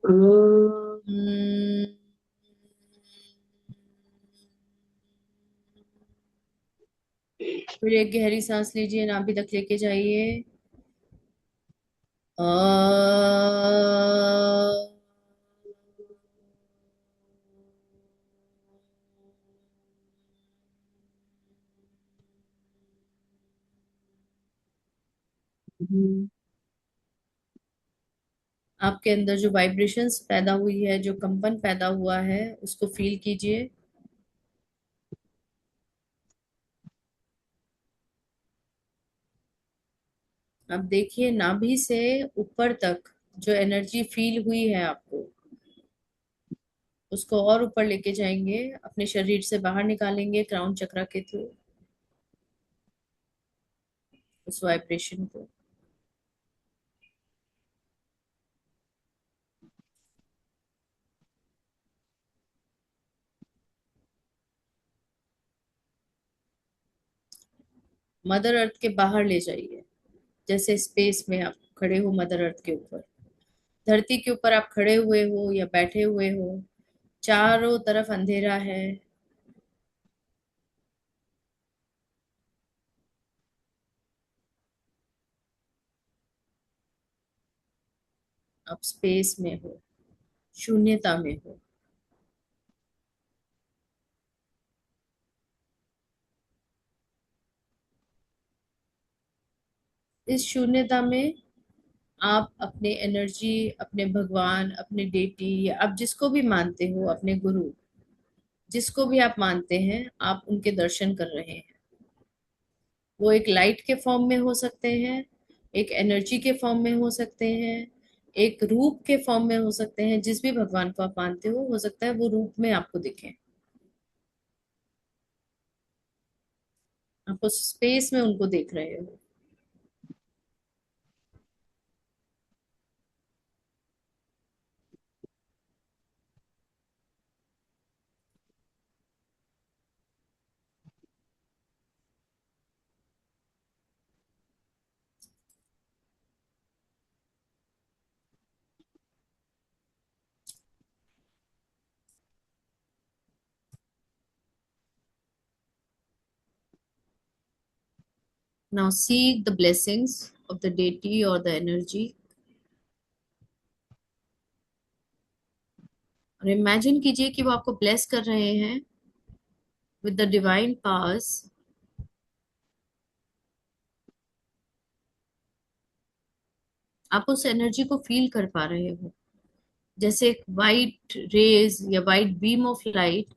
A: हम्म। फिर एक गहरी सांस लीजिए, नाभि तक लेके जाइए। अ
F: हम्म,
A: आपके अंदर जो वाइब्रेशंस पैदा हुई है, जो कंपन पैदा हुआ है, उसको फील कीजिए। अब देखिए नाभि से ऊपर तक जो एनर्जी फील हुई है आपको, उसको और ऊपर लेके जाएंगे, अपने शरीर से बाहर निकालेंगे क्राउन चक्रा के थ्रू उस वाइब्रेशन को। मदर अर्थ के बाहर ले जाइए, जैसे स्पेस में आप खड़े हो मदर अर्थ के ऊपर, धरती के ऊपर आप खड़े हुए हो या बैठे हुए हो, चारों तरफ अंधेरा है। आप स्पेस में हो, शून्यता में हो। इस शून्यता में आप अपने एनर्जी, अपने भगवान, अपने डेटी, या आप जिसको भी मानते हो, अपने गुरु, जिसको भी आप मानते हैं, आप उनके दर्शन कर रहे हैं। वो एक लाइट के फॉर्म में हो सकते हैं, एक एनर्जी के फॉर्म में हो सकते हैं, एक रूप के फॉर्म में हो सकते हैं। जिस भी भगवान को आप मानते हो सकता है वो रूप में आपको दिखे। आप उस स्पेस में उनको देख रहे हो। Now seek the blessings of the deity or the energy, और इमेजिन कीजिए कि वो आपको ब्लेस कर रहे हैं with the divine powers। आप उस एनर्जी को फील कर पा रहे हो, जैसे एक वाइट रेज या वाइट बीम ऑफ लाइट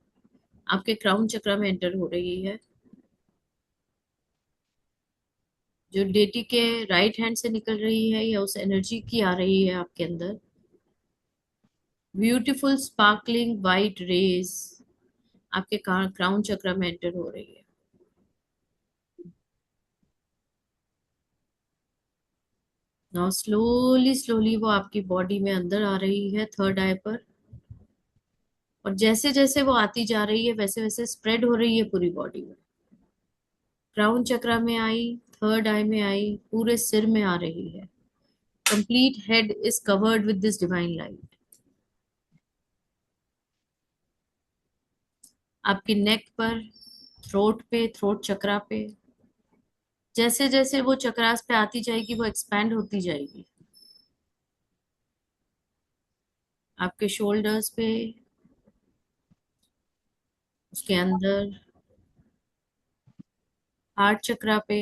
A: आपके क्राउन चक्र में एंटर हो रही है, जो डेटी के राइट हैंड से निकल रही है या उस एनर्जी की आ रही है आपके अंदर। ब्यूटीफुल स्पार्कलिंग वाइट रेज आपके क्राउन चक्र में एंटर हो रही है। नाउ स्लोली स्लोली वो आपकी बॉडी में अंदर आ रही है, थर्ड आई पर, और जैसे जैसे वो आती जा रही है वैसे वैसे स्प्रेड हो रही है पूरी बॉडी में। क्राउन चक्र में आई, थर्ड आई में आई, पूरे सिर में आ रही है। Complete head is covered with this divine light. आपकी नेक पर, थ्रोट पे, थ्रोट चक्रा पे, जैसे जैसे वो चक्रास पे आती जाएगी वो एक्सपैंड होती जाएगी। आपके शोल्डर्स पे, उसके अंदर हार्ट चक्रा पे,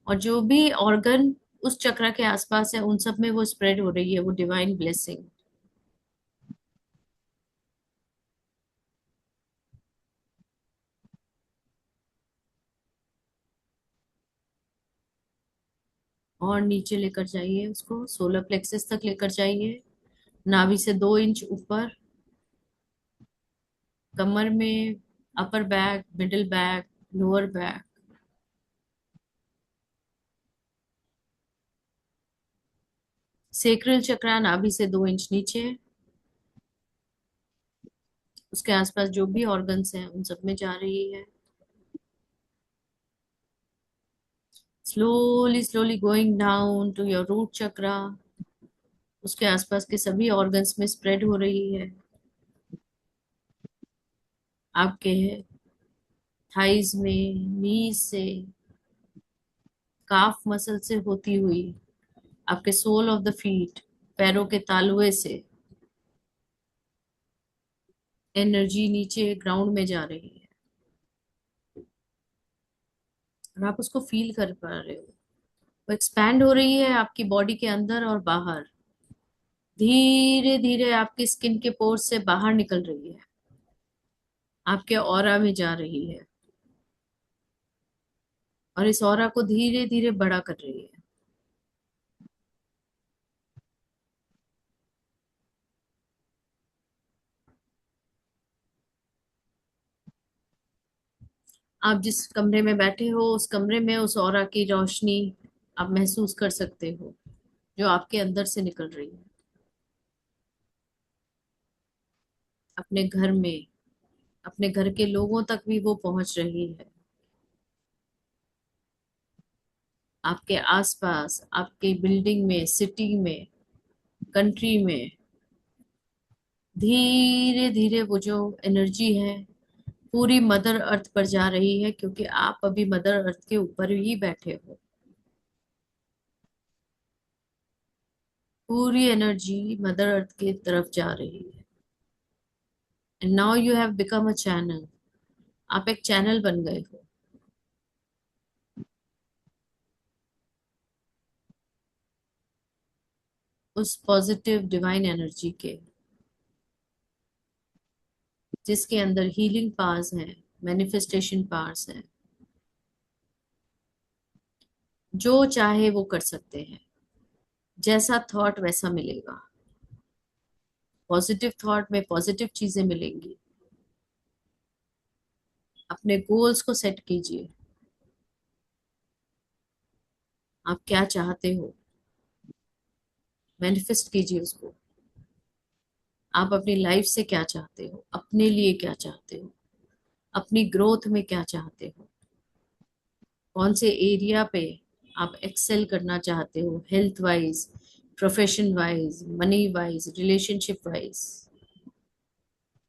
A: और जो भी ऑर्गन उस चक्रा के आसपास है उन सब में वो स्प्रेड हो रही है वो डिवाइन ब्लेसिंग। और नीचे लेकर जाइए उसको, सोलर प्लेक्सस तक लेकर जाइए, नाभि से 2 इंच ऊपर, कमर में, upper back, middle back, lower back. Sacral chakra नाभि से 2 इंच नीचे, उसके आसपास जो भी ऑर्गन्स हैं उन सब में जा रही है। Slowly slowly going down to your root chakra, उसके आसपास के सभी ऑर्गन्स में स्प्रेड हो रही है। आपके थाइज में, नीज से, काफ मसल से होती हुई, आपके सोल ऑफ द फीट, पैरों के तालुए से एनर्जी नीचे ग्राउंड में जा रही है, और आप उसको फील कर पा रहे हो। वो वो एक्सपैंड हो रही है आपकी बॉडी के अंदर और बाहर, धीरे धीरे आपकी स्किन के पोर्स से बाहर निकल रही है, आपके ऑरा में जा रही है और इस ऑरा को धीरे धीरे बड़ा कर रही है। आप जिस कमरे में बैठे हो उस कमरे में उस ऑरा की रोशनी आप महसूस कर सकते हो जो आपके अंदर से निकल रही है। अपने घर में, अपने घर के लोगों तक भी वो पहुंच रही है। आपके आसपास, आपके बिल्डिंग में, सिटी में, कंट्री में धीरे धीरे वो जो एनर्जी है पूरी मदर अर्थ पर जा रही है, क्योंकि आप अभी मदर अर्थ के ऊपर ही बैठे हो। पूरी एनर्जी मदर अर्थ की तरफ जा रही है। And now you have become a channel. आप एक चैनल बन गए हो उस पॉजिटिव डिवाइन एनर्जी के, जिसके अंदर हीलिंग पावर्स हैं, मैनिफेस्टेशन पावर्स हैं। जो चाहे वो कर सकते हैं, जैसा थॉट वैसा मिलेगा। पॉजिटिव थॉट में पॉजिटिव चीजें मिलेंगी। अपने गोल्स को सेट कीजिए। आप क्या चाहते हो मैनिफेस्ट कीजिए उसको। आप अपनी लाइफ से क्या चाहते हो, अपने लिए क्या चाहते हो, अपनी ग्रोथ में क्या चाहते हो, कौन से एरिया पे आप एक्सेल करना चाहते हो, health wise, profession wise, money wise, relationship wise.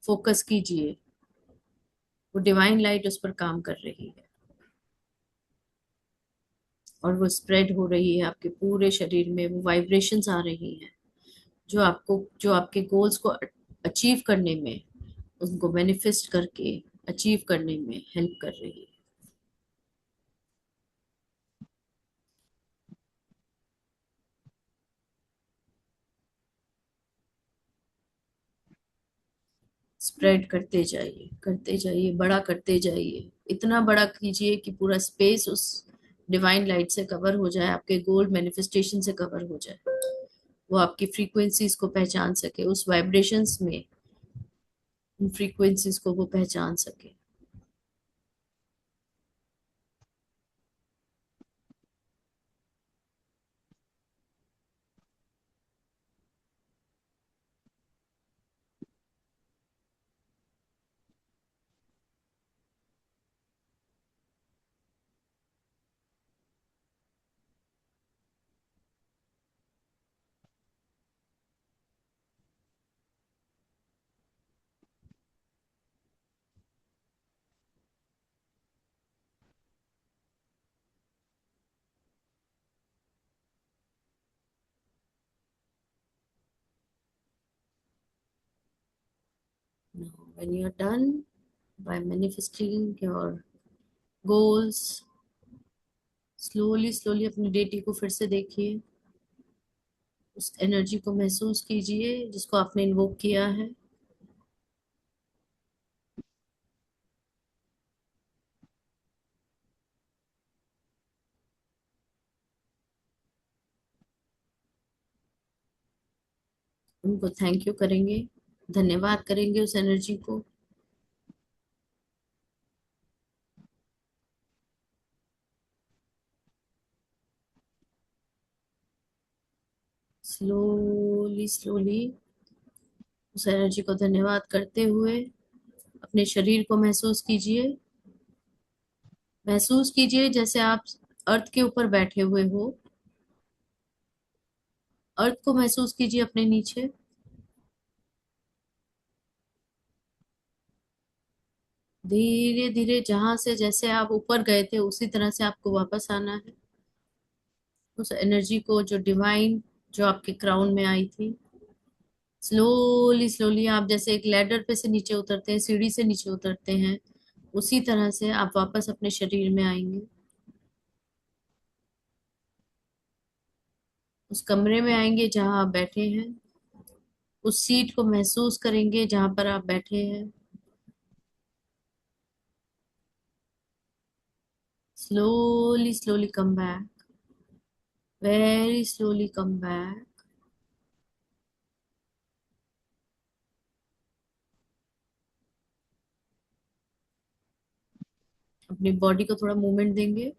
A: Focus कीजिए। वो डिवाइन लाइट उस पर काम कर रही है और वो स्प्रेड हो रही है आपके पूरे शरीर में। वो वाइब्रेशंस आ रही हैं जो आपके गोल्स को अचीव करने में, उनको मैनिफेस्ट करके अचीव करने में हेल्प कर रही है। स्प्रेड करते जाइए, बड़ा करते जाइए। इतना बड़ा कीजिए कि पूरा स्पेस उस डिवाइन लाइट से कवर हो जाए, आपके गोल मैनिफेस्टेशन से कवर हो जाए। वो आपकी फ्रीक्वेंसीज को पहचान सके, उस वाइब्रेशंस में उन फ्रीक्वेंसीज को वो पहचान सके। Now, when you are done by manifesting your goals, slowly slowly अपनी डेटी को फिर से देखिए। उस एनर्जी को महसूस कीजिए जिसको आपने इन्वोक किया है। उनको थैंक यू करेंगे, धन्यवाद करेंगे उस एनर्जी को। स्लोली स्लोली उस एनर्जी को धन्यवाद करते हुए अपने शरीर को महसूस कीजिए। महसूस कीजिए जैसे आप अर्थ के ऊपर बैठे हुए हो। अर्थ को महसूस कीजिए अपने नीचे। धीरे धीरे जहां से जैसे आप ऊपर गए थे उसी तरह से आपको वापस आना है। उस एनर्जी को जो डिवाइन, जो आपके क्राउन में आई थी, स्लोली स्लोली आप जैसे एक लैडर पे से नीचे उतरते हैं, सीढ़ी से नीचे उतरते हैं, उसी तरह से आप वापस अपने शरीर में आएंगे। उस कमरे में आएंगे जहां आप बैठे हैं, उस सीट को महसूस करेंगे जहां पर आप बैठे हैं। Slowly slowly come back, very slowly come back. अपनी बॉडी को थोड़ा मूवमेंट देंगे,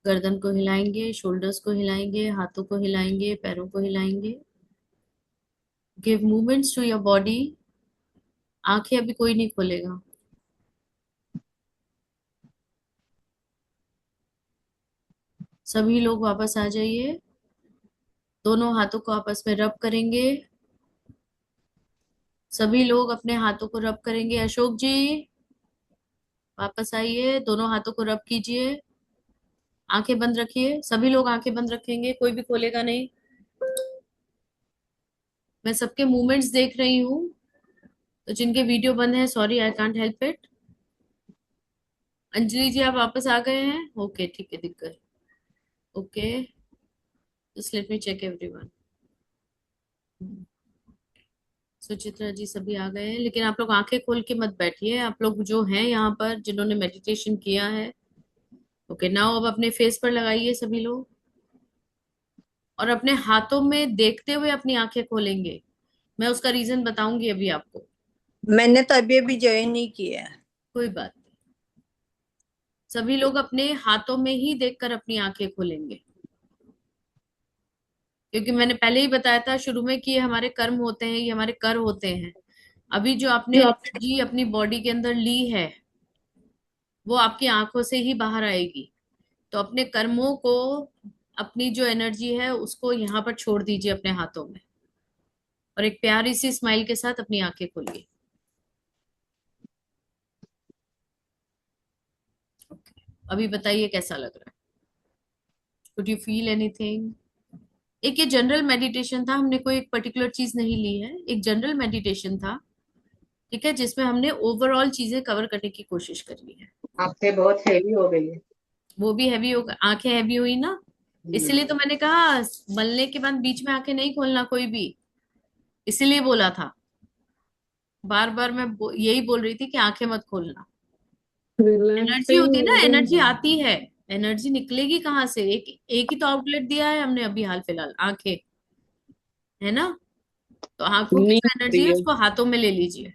A: गर्दन को हिलाएंगे, शोल्डर्स को हिलाएंगे, हाथों को हिलाएंगे, पैरों को हिलाएंगे। Give movements to your body. आंखें अभी कोई नहीं खोलेगा। सभी लोग वापस आ जाइए। दोनों हाथों को आपस में रब करेंगे। सभी लोग अपने हाथों को रब करेंगे। अशोक जी वापस आइए, दोनों हाथों को रब कीजिए। आंखें बंद रखिए, सभी लोग आंखें बंद रखेंगे, कोई भी खोलेगा नहीं। मैं सबके मूवमेंट्स देख रही हूँ, तो जिनके वीडियो बंद है, sorry, I can't help it. Anjali जी आप वापस आ गए हैं? ओके, ठीक है, दिख गए। Okay, just let me check everyone. Suchitra ji सभी आ गए हैं, लेकिन आप लोग आंखें खोल के मत बैठिए। आप लोग जो हैं यहाँ पर, जिन्होंने मेडिटेशन किया है, ओके, नाउ अब अपने फेस पर लगाइए सभी लोग, और अपने हाथों में देखते हुए अपनी आंखें खोलेंगे। मैं उसका रीजन बताऊंगी अभी आपको।
K: मैंने तो अभी अभी ज्वाइन नहीं किया है।
A: कोई बात नहीं, सभी लोग अपने हाथों में ही देखकर अपनी आंखें खोलेंगे, क्योंकि मैंने पहले ही बताया था शुरू में कि ये हमारे कर्म होते हैं, ये हमारे कर होते हैं। अभी जो आपने एनर्जी अपनी बॉडी के अंदर ली है, वो आपकी आंखों से ही बाहर आएगी। तो अपने कर्मों को, अपनी जो एनर्जी है उसको यहाँ पर छोड़ दीजिए अपने हाथों में, और एक प्यारी सी स्माइल के साथ अपनी आंखें खोलिए। अभी बताइए कैसा लग रहा है? Could you feel anything? एक ये जनरल मेडिटेशन था, हमने कोई एक पर्टिकुलर चीज नहीं ली है, एक जनरल मेडिटेशन था, ठीक है, जिसमें हमने ओवरऑल चीजें कवर करने की कोशिश करी है।
K: आंखें बहुत हैवी हो गई है।
A: वो भी हैवी हो, आंखें हैवी हुई ना, इसलिए तो मैंने कहा मलने के बाद बीच में आंखें नहीं खोलना कोई भी, इसीलिए बोला था। बार बार मैं यही बोल रही थी कि आंखें मत खोलना। एनर्जी होती है ना, एनर्जी आती है, एनर्जी निकलेगी कहाँ से? एक एक ही तो आउटलेट दिया है हमने अभी हाल फिलहाल, आंखें, है ना? तो आंखों की जो
G: नींद आ
A: एनर्जी
G: रही
A: है
G: है।
A: उसको हाथों में ले लीजिए।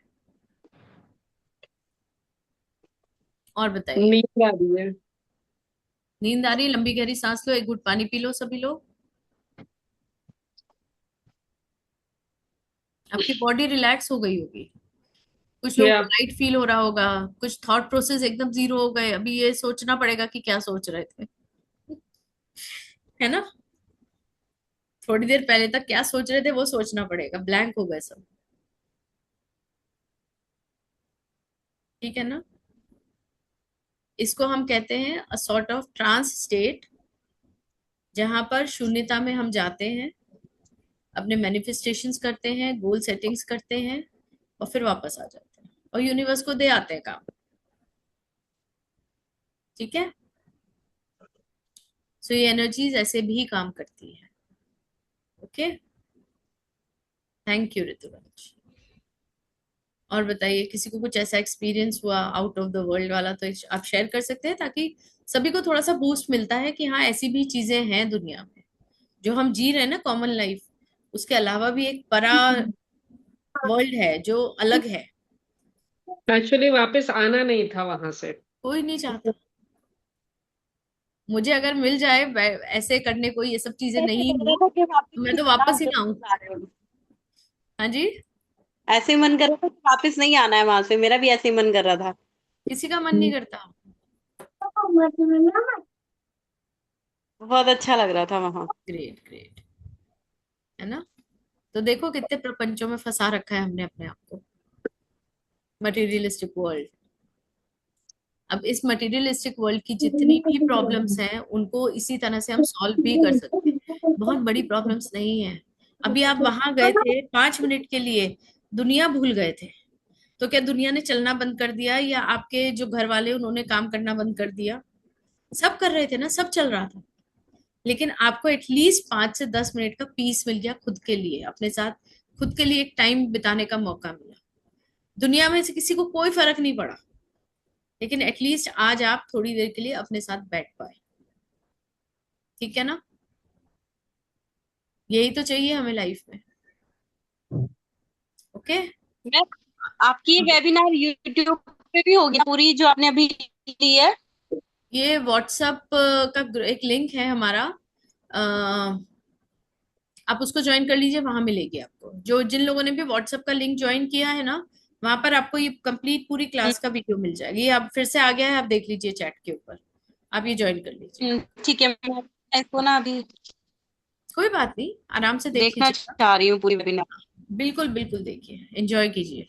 A: और बताइए,
G: नींद आ रही है।
A: नींद आ रही है? लंबी गहरी सांस लो, एक घूंट पानी पी लो सभी लोग। आपकी बॉडी रिलैक्स हो गई होगी, कुछ लोगों
G: या
A: को लाइट फील हो रहा होगा, कुछ थॉट प्रोसेस एकदम जीरो हो गए। अभी ये सोचना पड़ेगा कि क्या सोच रहे थे, है ना? थोड़ी देर पहले तक क्या सोच रहे थे वो सोचना पड़ेगा, ब्लैंक हो गए सब, ठीक है ना? इसको हम कहते हैं a sort of trance state, जहां पर शून्यता में हम जाते हैं, अपने मैनिफेस्टेशंस करते हैं, गोल सेटिंग्स करते हैं, और फिर वापस आ जाते हैं और यूनिवर्स को दे आते हैं काम, ठीक है? सो ये एनर्जीज ऐसे भी काम करती है। Okay, thank you Rituraj. और बताइए, किसी को कुछ ऐसा एक्सपीरियंस हुआ आउट ऑफ द वर्ल्ड वाला, तो आप शेयर कर सकते हैं, ताकि सभी को थोड़ा सा बूस्ट मिलता है कि हाँ ऐसी भी चीजें हैं दुनिया में, जो हम जी रहे हैं ना कॉमन लाइफ, उसके अलावा भी एक परा वर्ल्ड है जो अलग है।
G: एक्चुअली वापस आना नहीं था वहां से।
A: कोई नहीं चाहता, मुझे अगर मिल जाए ऐसे करने को, ये सब चीजें नहीं हो, तो मैं तो वापस ही ना आऊं। हाँ जी,
F: ऐसे ही मन कर रहा था कि वापस नहीं आना है वहां से, मेरा भी ऐसे ही मन कर रहा था।
A: किसी का मन नहीं करता।
F: बहुत अच्छा लग रहा था वहां।
A: ग्रेट ग्रेट, है ना? तो देखो कितने प्रपंचों में फंसा रखा है हमने अपने आप को, मटेरियलिस्टिक वर्ल्ड। अब इस मटेरियलिस्टिक वर्ल्ड की जितनी भी प्रॉब्लम्स हैं उनको इसी तरह से हम सॉल्व भी कर सकते हैं, बहुत बड़ी प्रॉब्लम्स नहीं है। अभी आप वहां गए थे 5 मिनट के लिए, दुनिया भूल गए थे, तो क्या दुनिया ने चलना बंद कर दिया, या आपके जो घर वाले उन्होंने काम करना बंद कर दिया? सब कर रहे थे ना, सब चल रहा था। लेकिन आपको एटलीस्ट 5 से 10 मिनट का पीस मिल गया खुद के लिए, अपने साथ खुद के लिए एक टाइम बिताने का मौका मिला। दुनिया में से किसी को कोई फर्क नहीं पड़ा, लेकिन एटलीस्ट आज आप थोड़ी देर के लिए अपने साथ बैठ पाए। ठीक है ना? यही तो चाहिए हमें लाइफ में। ओके।
F: मैं आपकी ये वेबिनार यूट्यूब पे भी होगी पूरी जो आपने अभी ली है?
A: ये व्हाट्सएप का एक लिंक है हमारा, आप उसको ज्वाइन कर लीजिए, वहां मिलेगी आपको। जो जिन लोगों ने भी व्हाट्सएप का लिंक ज्वाइन किया है ना, वहां पर आपको ये कंप्लीट पूरी क्लास का वीडियो मिल जाएगा। ये आप फिर से आ गया है, आप देख लीजिए चैट के ऊपर, आप ये ज्वाइन कर लीजिए।
F: ठीक है, मैं इसको ना अभी
A: कोई बात नहीं, आराम से देख
F: देखना
A: लीजिएगा।
F: चाह रही हूँ पूरी वेबिनार।
A: बिल्कुल बिल्कुल देखिए, एंजॉय कीजिए।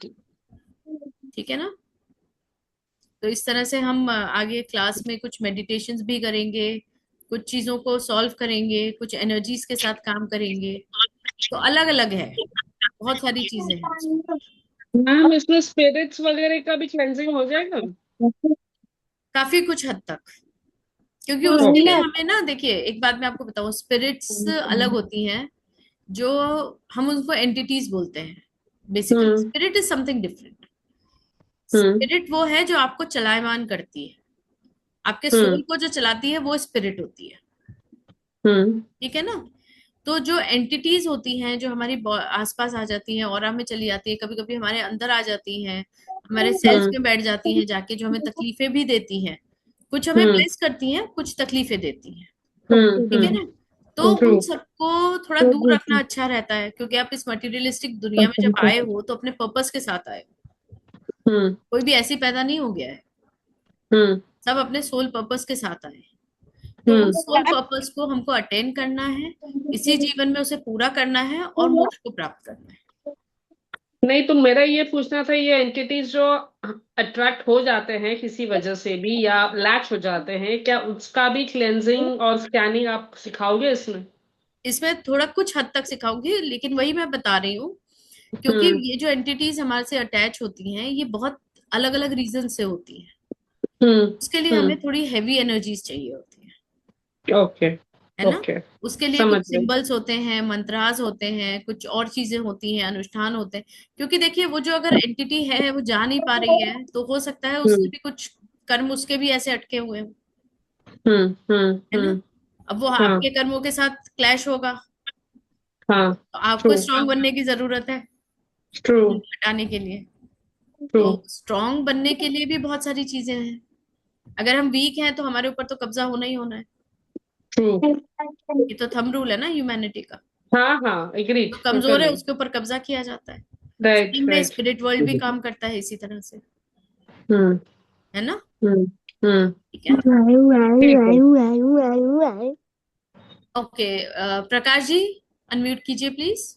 A: ठीक है ना? तो इस तरह से हम आगे क्लास में कुछ मेडिटेशंस भी करेंगे, कुछ चीजों को सॉल्व करेंगे, कुछ एनर्जीज के साथ काम करेंगे। तो अलग अलग है, बहुत सारी चीजें हैं उसमें।
G: मैम इसमें स्पिरिट्स वगैरह का भी क्लेंजिंग हो जाएगा?
A: काफी कुछ हद तक, क्योंकि उसके लिए हमें ना, देखिए एक बात मैं आपको बताऊं, स्पिरिट्स अलग होती हैं, जो हम उनको एंटिटीज बोलते हैं। Basically spirit is something different. Spirit वो है जो आपको चलायमान करती है, आपके सोल को जो चलाती है वो स्पिरिट होती है। ठीक है ना? तो जो एंटिटीज होती हैं जो हमारी आसपास आ जाती हैं, ऑरा में चली जाती है, कभी कभी हमारे अंदर आ जाती हैं, हमारे सेल्स में बैठ जाती हैं जाके, जो हमें तकलीफें भी देती हैं। कुछ हमें ब्लेस करती हैं, कुछ तकलीफें देती हैं। ठीक है ना? तो उन सबको थोड़ा दूर रखना अच्छा रहता है, क्योंकि आप इस मटेरियलिस्टिक दुनिया में जब आए हो तो अपने पर्पस के साथ आए हो। कोई भी ऐसी पैदा नहीं हो गया है, सब अपने सोल पर्पस के साथ आए। तो उस सोल पर्पस को हमको अटेन करना है, इसी जीवन में उसे पूरा करना है और मोक्ष को प्राप्त करना है।
G: नहीं, तो मेरा ये पूछना था, ये एंटिटीज जो अट्रैक्ट हो जाते हैं किसी वजह से भी या लैच हो जाते हैं, क्या उसका भी क्लेंजिंग और स्कैनिंग आप सिखाओगे इसमें?
A: इसमें थोड़ा कुछ हद तक सिखाऊंगी, लेकिन वही मैं बता रही हूँ, क्योंकि ये जो एंटिटीज हमारे से अटैच होती हैं, ये बहुत अलग अलग रीजन से होती हैं। उसके लिए हमें थोड़ी हैवी एनर्जीज चाहिए होती है।
G: ओके,
A: है ना?
G: ओके,
A: उसके लिए
G: समझ
A: कुछ
G: गए।
A: सिंबल्स होते हैं, मंत्रास होते हैं, कुछ और चीजें होती हैं, अनुष्ठान होते हैं। क्योंकि देखिए वो जो अगर एंटिटी है वो जा नहीं पा रही है, तो हो सकता है उसके भी कुछ कर्म उसके भी ऐसे अटके हुए हैं। है ना? अब वो आपके कर्मों के साथ क्लैश होगा,
G: हाँ,
A: तो आपको स्ट्रांग बनने की जरूरत है
G: ट्रू,
A: हटाने के लिए।
G: ट्रू।
A: तो स्ट्रांग बनने के लिए भी बहुत सारी चीजें हैं। अगर हम वीक हैं तो हमारे ऊपर तो कब्जा होना ही होना है।
G: ट्रू।
A: ये तो थंब रूल है ना ह्यूमैनिटी का।
G: हाँ, हाँ, एग्रीड,
A: जो कमजोर है
G: टोटली।
A: उसके ऊपर कब्जा किया जाता है।
G: राइट,
A: सेम में
G: राइट।
A: स्पिरिट वर्ल्ड भी काम करता है इसी तरह से।
G: हम्म,
A: है ना?
G: हम्म,
A: ठीक है।
G: ठीक है।
A: ओके, प्रकाश जी अनम्यूट कीजिए प्लीज।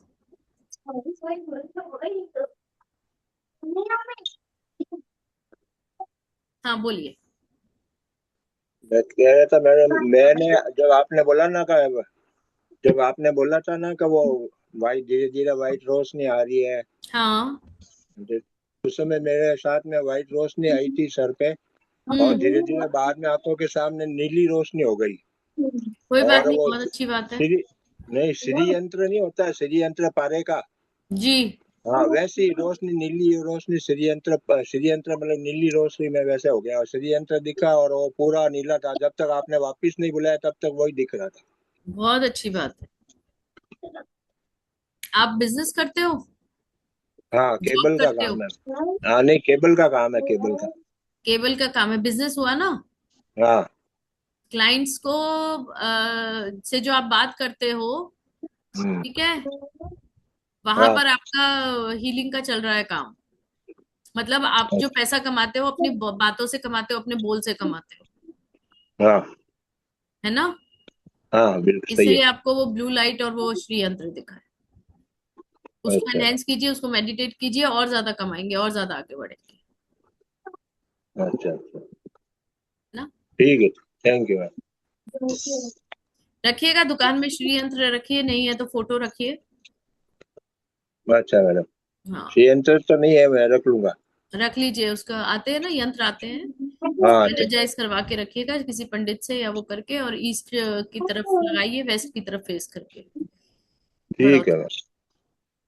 A: हाँ बोलिए।
B: मैं कह रहा था मैडम, मैंने जब आपने बोला था ना कि वो वाइट, धीरे धीरे वाइट रोशनी आ रही है,
A: हाँ।
B: उस समय मेरे साथ में वाइट रोशनी आई थी सर पे, और धीरे धीरे बाद में आंखों के सामने नीली रोशनी हो गई।
A: कोई बात
B: और
A: नहीं,
B: वो
A: बहुत अच्छी बात है।
B: श्री यंत्र नहीं होता, श्री यंत्र पारे का।
A: जी।
B: हाँ, वैसी रोशनी, नीली रोशनी, श्री यंत्र मतलब नीली रोशनी में वैसे हो गया, और श्री यंत्र दिखा और वो पूरा नीला था। जब तक आपने वापिस नहीं बुलाया तब तक वही दिख रहा था।
A: बहुत अच्छी बात है। आप बिजनेस करते हो?
B: हाँ,
A: जॉब
B: केबल का
A: करते हो?
B: काम है। हाँ, नहीं, केबल का काम है, केबल का।
A: केबल का काम है, बिजनेस हुआ ना।
B: हाँ।
A: क्लाइंट्स को से जो आप बात करते हो, ठीक है, वहां
B: हाँ।
A: पर आपका हीलिंग का चल रहा है काम। मतलब आप जो पैसा कमाते हो अपनी बातों से कमाते हो, अपने बोल से कमाते हो।
B: हाँ।
A: है ना?
B: हाँ, बिल्कुल सही है।
A: इसलिए आपको वो ब्लू लाइट और वो श्री यंत्र दिखा है। उसको
B: अच्छा,
A: एनहेंस कीजिए, उसको मेडिटेट कीजिए, और ज्यादा कमाएंगे और ज्यादा आगे बढ़ेंगे।
B: अच्छा, अच्छा,
A: ना?
B: ठीक है, थैंक यू मैम।
A: रखिएगा दुकान में श्री यंत्र रखिए, नहीं है तो फोटो रखिए।
B: अच्छा मैडम,
A: हाँ।
B: श्री यंत्र तो नहीं है, मैं रख लूंगा।
A: रख लीजिए, उसका आते हैं ना यंत्र आते हैं,
B: हाँ ठीक
A: एनर्जाइज करवा के रखिएगा किसी पंडित से या वो करके, और ईस्ट की तरफ लगाइए, वेस्ट की तरफ फेस करके। बड़ा
B: ठीक है
A: अच्छा।
B: मैम।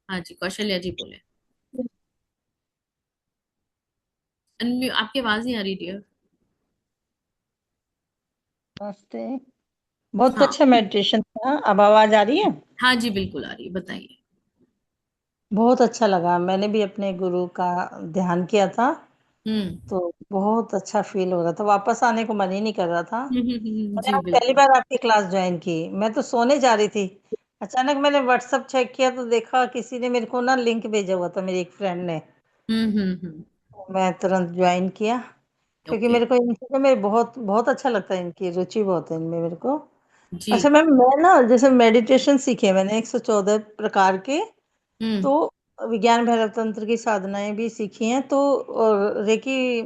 A: हाँ जी, कौशल्या जी बोले। आपकी आवाज नहीं आ रही डियर।
K: नमस्ते। बहुत
A: हाँ
K: अच्छा मेडिटेशन था। अब आवाज आ रही है?
A: हाँ जी, बिल्कुल आ रही है, बताइए।
K: बहुत अच्छा लगा। मैंने भी अपने गुरु का ध्यान किया था,
A: हम्म
K: तो बहुत अच्छा फील हो रहा था। वापस आने को मन ही नहीं कर रहा था। मैंने
A: जी
K: आज पहली
A: बिल्कुल।
K: बार आपकी क्लास ज्वाइन की। मैं तो सोने जा रही थी, अचानक मैंने व्हाट्सएप चेक किया तो देखा किसी ने मेरे को ना लिंक भेजा हुआ था, मेरी एक फ्रेंड ने।
A: हम्म।
K: मैं तुरंत ज्वाइन किया, क्योंकि
A: ओके।
K: मेरे को इन चीजों में बहुत बहुत अच्छा लगता है। इनकी रुचि बहुत है इनमें मेरे को।
A: जी।
K: अच्छा मैम, मैं ना जैसे मेडिटेशन सीखे मैंने 114 प्रकार के,
A: हम्म
K: तो विज्ञान भैरव तंत्र की साधनाएं भी सीखी हैं, तो और रेकी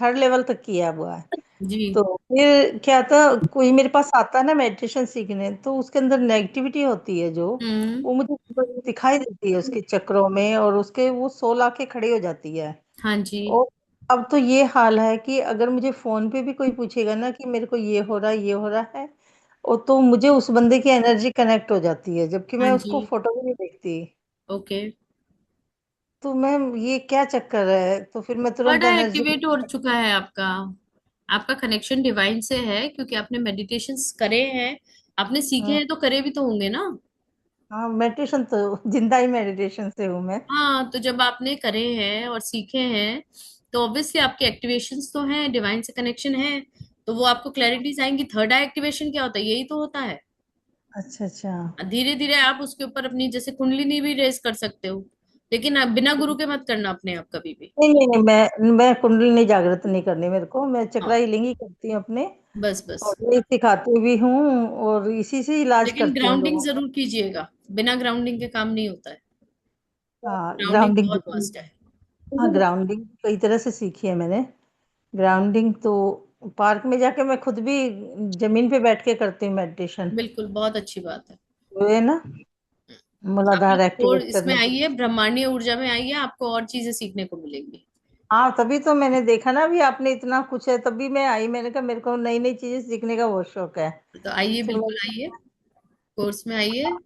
K: 3rd लेवल तक किया हुआ है।
A: जी।
K: तो फिर क्या था, कोई मेरे पास आता है ना मेडिटेशन सीखने, तो उसके अंदर नेगेटिविटी होती है जो,
A: हम्म।
K: वो मुझे दिखाई देती है उसके चक्रों में, और उसके वो सोल आके खड़ी हो जाती है।
A: हाँ जी।
K: और अब तो ये हाल है कि अगर मुझे फोन पे भी कोई पूछेगा ना कि मेरे को ये हो रहा है ये हो रहा है, और तो मुझे उस बंदे की एनर्जी कनेक्ट हो जाती है, जबकि
A: हाँ
K: मैं
A: जी।
K: उसको फोटो भी नहीं देखती।
A: ओके।
K: तो मैम ये क्या चक्कर है? तो फिर मैं तुरंत
A: बड़ा
K: एनर्जी।
A: एक्टिवेट हो चुका है आपका। आपका कनेक्शन डिवाइन से है, क्योंकि आपने मेडिटेशंस करे हैं, आपने सीखे हैं, तो करे भी तो होंगे ना।
K: हाँ, मेडिटेशन तो जिंदा ही मेडिटेशन से हूँ मैं।
A: हाँ, तो जब आपने करे हैं और सीखे हैं, तो ऑब्वियसली आपके एक्टिवेशंस तो हैं, डिवाइन से कनेक्शन है, तो वो आपको क्लैरिटीज आएंगी। थर्ड आई एक्टिवेशन क्या होता है? यही तो होता है।
K: अच्छा अच्छा।
A: धीरे धीरे आप उसके ऊपर अपनी जैसे कुंडलिनी भी रेज कर सकते हो, लेकिन आप बिना गुरु के मत करना अपने आप कभी भी।
K: नहीं नहीं नहीं, मैं कुंडलिनी जागृत नहीं करनी मेरे को। मैं चक्रा
A: हाँ,
K: हीलिंग ही करती हूँ अपने,
A: बस बस।
K: और ये सिखाती भी हूँ, और इसी से इलाज
A: लेकिन
K: करती हूँ
A: ग्राउंडिंग
K: लोगों का।
A: जरूर कीजिएगा, बिना ग्राउंडिंग के काम नहीं होता है।
K: हाँ
A: ग्राउंडिंग
K: ग्राउंडिंग।
A: बहुत मस्ट है।
K: हाँ ग्राउंडिंग कई तरह से सीखी है मैंने। ग्राउंडिंग तो पार्क में जाके मैं खुद भी जमीन पे बैठ के करती हूँ मेडिटेशन।
A: बिल्कुल, बहुत अच्छी बात है।
K: वो है ना,
A: आप
K: मूलाधार
A: लोग और
K: एक्टिवेट
A: इसमें
K: करने के
A: आइए,
K: लिए।
A: ब्रह्मांडीय ऊर्जा में आइए, आपको और चीजें सीखने को मिलेंगी।
K: हाँ तभी तो मैंने देखा ना, भी आपने इतना कुछ है तभी मैं आई। मैंने कहा मेरे को नई नई चीजें सीखने का बहुत शौक है।
A: तो आइए,
K: फिर
A: बिल्कुल आइए, कोर्स में आइए,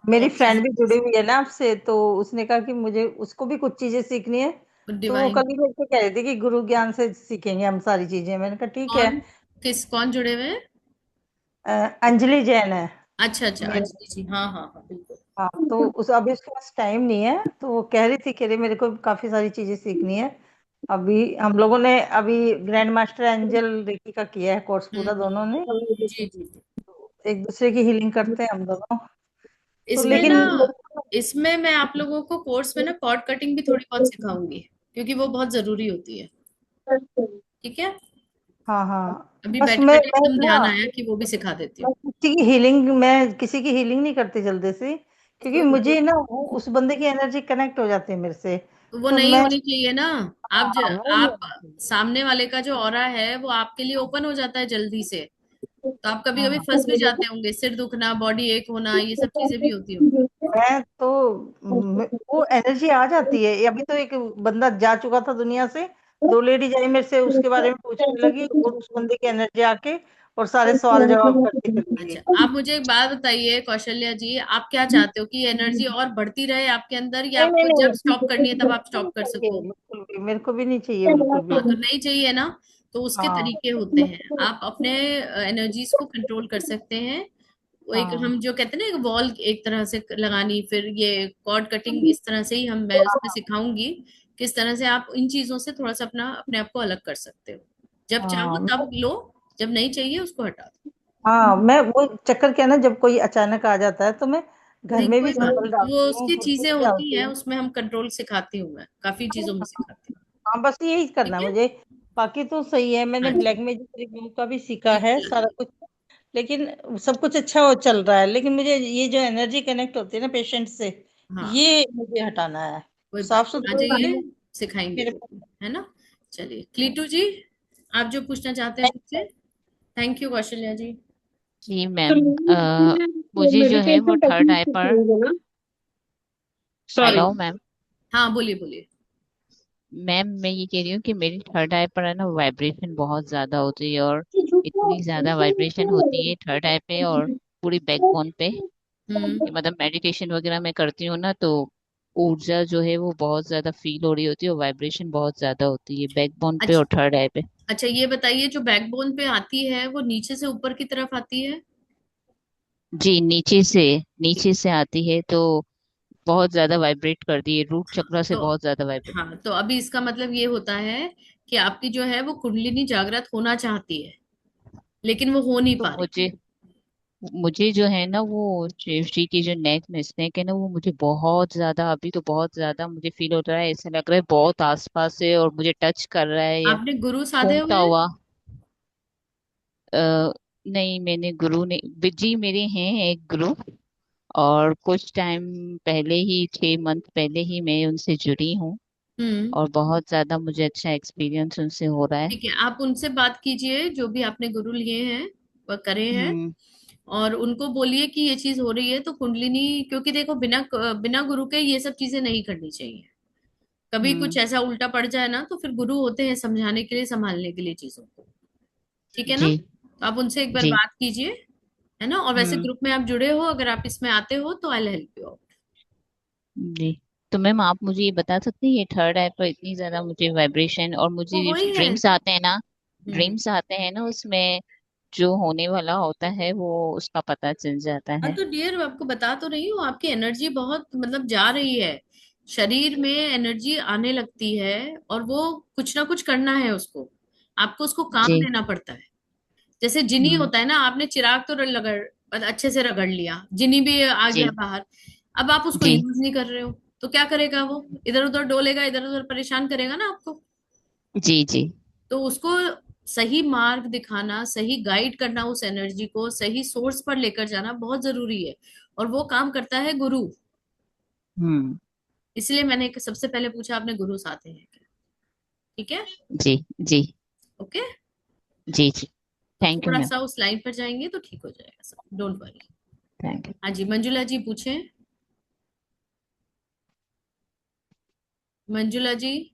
K: मेरी
A: और
K: फ्रेंड भी जुड़ी
A: चीजें
K: हुई है ना आपसे, तो उसने कहा कि मुझे उसको भी कुछ चीजें सीखनी है। तो वो
A: डिवाइन।
K: कल ही मेरे को कह रही थी कि गुरु ज्ञान से सीखेंगे हम सारी चीजें। मैंने कहा ठीक है।
A: कौन? कौन जुड़े हुए हैं?
K: अंजलि जैन है
A: अच्छा अच्छा,
K: मेरे।
A: अंजलि जी, हाँ हाँ हाँ, बिल्कुल।
K: हाँ तो उस अभी उसके पास टाइम नहीं है, तो वो कह रही थी, कह रही मेरे को काफी सारी चीजें सीखनी है। अभी हम लोगों ने अभी ग्रैंड मास्टर एंजल रेकी का किया है कोर्स पूरा, दोनों ने।
A: जी जी जी।
K: एक दूसरे की हीलिंग करते हैं हम दोनों। तो
A: इसमें ना,
K: लेकिन
A: इसमें मैं आप लोगों को कोर्स में ना कॉर्ड कटिंग भी थोड़ी बहुत सिखाऊंगी, क्योंकि वो बहुत जरूरी होती है। ठीक है।
K: हाँ हाँ,
A: अभी
K: बस
A: बैठे
K: मैं
A: बैठे
K: मैं
A: एकदम
K: ना,
A: ध्यान आया कि वो भी सिखा देती हूँ।
K: किसी की हीलिंग नहीं करती जल्दी से, क्योंकि मुझे ना उस बंदे की एनर्जी कनेक्ट हो जाती है मेरे से।
A: तो वो
K: तो
A: नहीं
K: मैं,
A: होनी चाहिए ना।
K: हाँ वो नहीं
A: आप
K: होती।
A: सामने वाले का जो ऑरा है वो आपके लिए ओपन हो जाता है जल्दी से, तो आप कभी कभी
K: हाँ
A: फंस भी जाते होंगे, सिर दुखना, बॉडी एक होना, ये सब चीजें भी होती होंगी।
K: मैं तो वो एनर्जी आ जाती है। अभी तो एक बंदा जा चुका था दुनिया से, 2 लेडीज आई मेरे से उसके बारे में पूछने लगी, और उस बंदे की एनर्जी आके और सारे सवाल जवाब करके चली
A: अच्छा,
K: गई।
A: आप मुझे एक बात बताइए कौशल्या जी, आप क्या चाहते हो कि ये एनर्जी और बढ़ती रहे आपके अंदर, या
K: नहीं नहीं
A: आपको जब स्टॉप करनी है तब आप
K: नहीं
A: स्टॉप कर
K: चाहिए
A: सको?
K: बिल्कुल भी, मेरे को भी नहीं चाहिए बिल्कुल भी।
A: हाँ, तो नहीं चाहिए ना, तो उसके
K: हाँ
A: तरीके होते हैं। आप अपने एनर्जीज को कंट्रोल कर सकते हैं। वो एक,
K: हाँ
A: हम जो कहते हैं ना, एक वॉल एक तरह से लगानी, फिर ये कॉर्ड कटिंग इस तरह से ही मैं उसमें सिखाऊंगी, किस तरह से आप इन चीजों से थोड़ा सा अपने आप को अलग कर सकते हो। जब चाहो
K: हाँ
A: तब लो, जब नहीं चाहिए उसको हटा दो।
K: हाँ, मैं वो चक्कर क्या ना, जब कोई अचानक आ जाता है तो मैं घर
A: नहीं,
K: में भी
A: कोई बात
K: सिंबल
A: नहीं, वो
K: डालती हूँ,
A: उसकी
K: खुद भी
A: चीजें होती
K: डालती
A: हैं,
K: हूँ।
A: उसमें हम कंट्रोल सिखाती हूँ, मैं काफी चीजों में सिखाती हूँ।
K: हाँ बस यही करना
A: ठीक
K: है
A: है।
K: मुझे। बाकी तो सही है, मैंने
A: हाँ
K: ब्लैक
A: जी,
K: मैजिक रिव्यू का भी सीखा है
A: बिल्कुल
K: सारा कुछ। लेकिन सब कुछ अच्छा हो चल रहा है, लेकिन मुझे ये जो एनर्जी कनेक्ट होती है ना पेशेंट से,
A: हाँ,
K: ये मुझे हटाना है।
A: कोई बात
K: साफ
A: नहीं, आ
K: सुथरा
A: जाइए,
K: नहीं
A: सिखाएंगे
K: मेरे
A: बिल्कुल, है ना। चलिए क्लीटू जी, आप जो पूछना चाहते हैं पूछिए। थैंक यू कौशल्या जी।
I: जी
G: तो
I: मैम, मुझे जो है वो
G: मेडिटेशन
I: थर्ड
G: टेक्निक
I: आई पर।
G: सिखाएंगे ना? सॉरी।
I: Hello ma'am.
A: हाँ, बोलिए बोलिए।
I: मैम मैं ये कह रही हूँ कि मेरी थर्ड आई पर है ना वाइब्रेशन बहुत ज्यादा होती है, और इतनी ज्यादा वाइब्रेशन होती है थर्ड आई पे और पूरी बैकबोन पे कि मतलब मेडिटेशन वगैरह मैं करती हूँ ना, तो ऊर्जा जो है वो बहुत ज्यादा फील हो रही होती है और वाइब्रेशन बहुत ज्यादा होती है बैकबोन पे
A: अच्छा।
I: और थर्ड आई पे।
A: अच्छा, ये बताइए, जो बैकबोन पे आती है वो नीचे से ऊपर की तरफ आती है?
I: जी, नीचे से आती है, तो बहुत ज्यादा वाइब्रेट करती है, रूट
A: हाँ
I: चक्र से
A: तो
I: बहुत ज्यादा वाइब्रेट।
A: हाँ, तो अभी इसका मतलब ये होता है कि आपकी जो है वो कुंडलिनी जागृत होना चाहती है, लेकिन वो हो नहीं
I: तो
A: पा रही।
I: मुझे मुझे जो है ना वो शिव जी की जो नेक में स्नेक है ना, वो मुझे बहुत ज्यादा, अभी तो बहुत ज्यादा मुझे फील हो रहा है, ऐसा लग रहा है बहुत आसपास है और मुझे टच कर रहा है या
A: आपने गुरु साधे
I: सूंघता
A: हुए हैं?
I: हुआ। आ, नहीं, मैंने गुरु नहीं, जी मेरे हैं एक गुरु, और कुछ टाइम पहले ही, 6 मंथ पहले ही मैं उनसे जुड़ी हूँ,
A: हम्म।
I: और बहुत ज्यादा मुझे अच्छा एक्सपीरियंस उनसे हो रहा है।
A: ठीक है, आप उनसे बात कीजिए, जो भी आपने गुरु लिए हैं वह करे हैं,
I: हम्म।
A: और उनको बोलिए कि ये चीज हो रही है तो कुंडलिनी, क्योंकि देखो बिना बिना गुरु के ये सब चीजें नहीं करनी चाहिए। कभी कुछ
I: हम्म।
A: ऐसा उल्टा पड़ जाए ना, तो फिर गुरु होते हैं समझाने के लिए, संभालने के लिए चीजों को। ठीक है ना?
I: जी।
A: तो आप उनसे एक बार
I: जी।
A: बात कीजिए, है ना? और वैसे
I: हम्म।
A: ग्रुप में आप जुड़े हो, अगर आप इसमें आते हो तो आई हेल्प यू आउट।
I: जी। तो मैम आप मुझे ये बता सकते हैं, ये थर्ड आई पर इतनी ज्यादा मुझे वाइब्रेशन और
A: वो
I: मुझे
A: वही है।
I: ड्रीम्स आते हैं ना,
A: हम्म।
I: ड्रीम्स आते हैं ना, उसमें जो होने वाला होता है वो उसका पता चल जाता
A: हाँ
I: है।
A: तो डियर, आपको बता तो रही हूँ, आपकी एनर्जी बहुत मतलब जा रही है, शरीर में एनर्जी आने लगती है, और वो कुछ ना कुछ करना है उसको, आपको उसको काम
I: जी।
A: देना पड़ता है। जैसे जिनी
I: हम्म।
A: होता है ना, आपने चिराग तो रगड़ मतलब अच्छे से रगड़ लिया, जिनी भी आ गया
I: जी।
A: बाहर, अब आप उसको
I: जी।
A: यूज नहीं कर रहे हो, तो क्या करेगा वो? इधर उधर डोलेगा, इधर उधर परेशान करेगा ना आपको।
I: जी। जी।
A: तो उसको सही मार्ग दिखाना, सही गाइड करना, उस एनर्जी को सही सोर्स पर लेकर जाना बहुत जरूरी है, और वो काम करता है गुरु।
I: हम्म।
A: इसलिए मैंने सबसे पहले पूछा आपने गुरु साथ हैं क्या? ठीक है।
I: जी। जी।
A: ओके।
I: जी। जी।
A: तो
I: थैंक यू
A: थोड़ा
I: मैम।
A: सा उस लाइन पर जाएंगे तो ठीक हो जाएगा सब, डोंट वरी।
I: Thank you.
A: हाँ जी, मंजुला जी पूछें। मंजुला जी,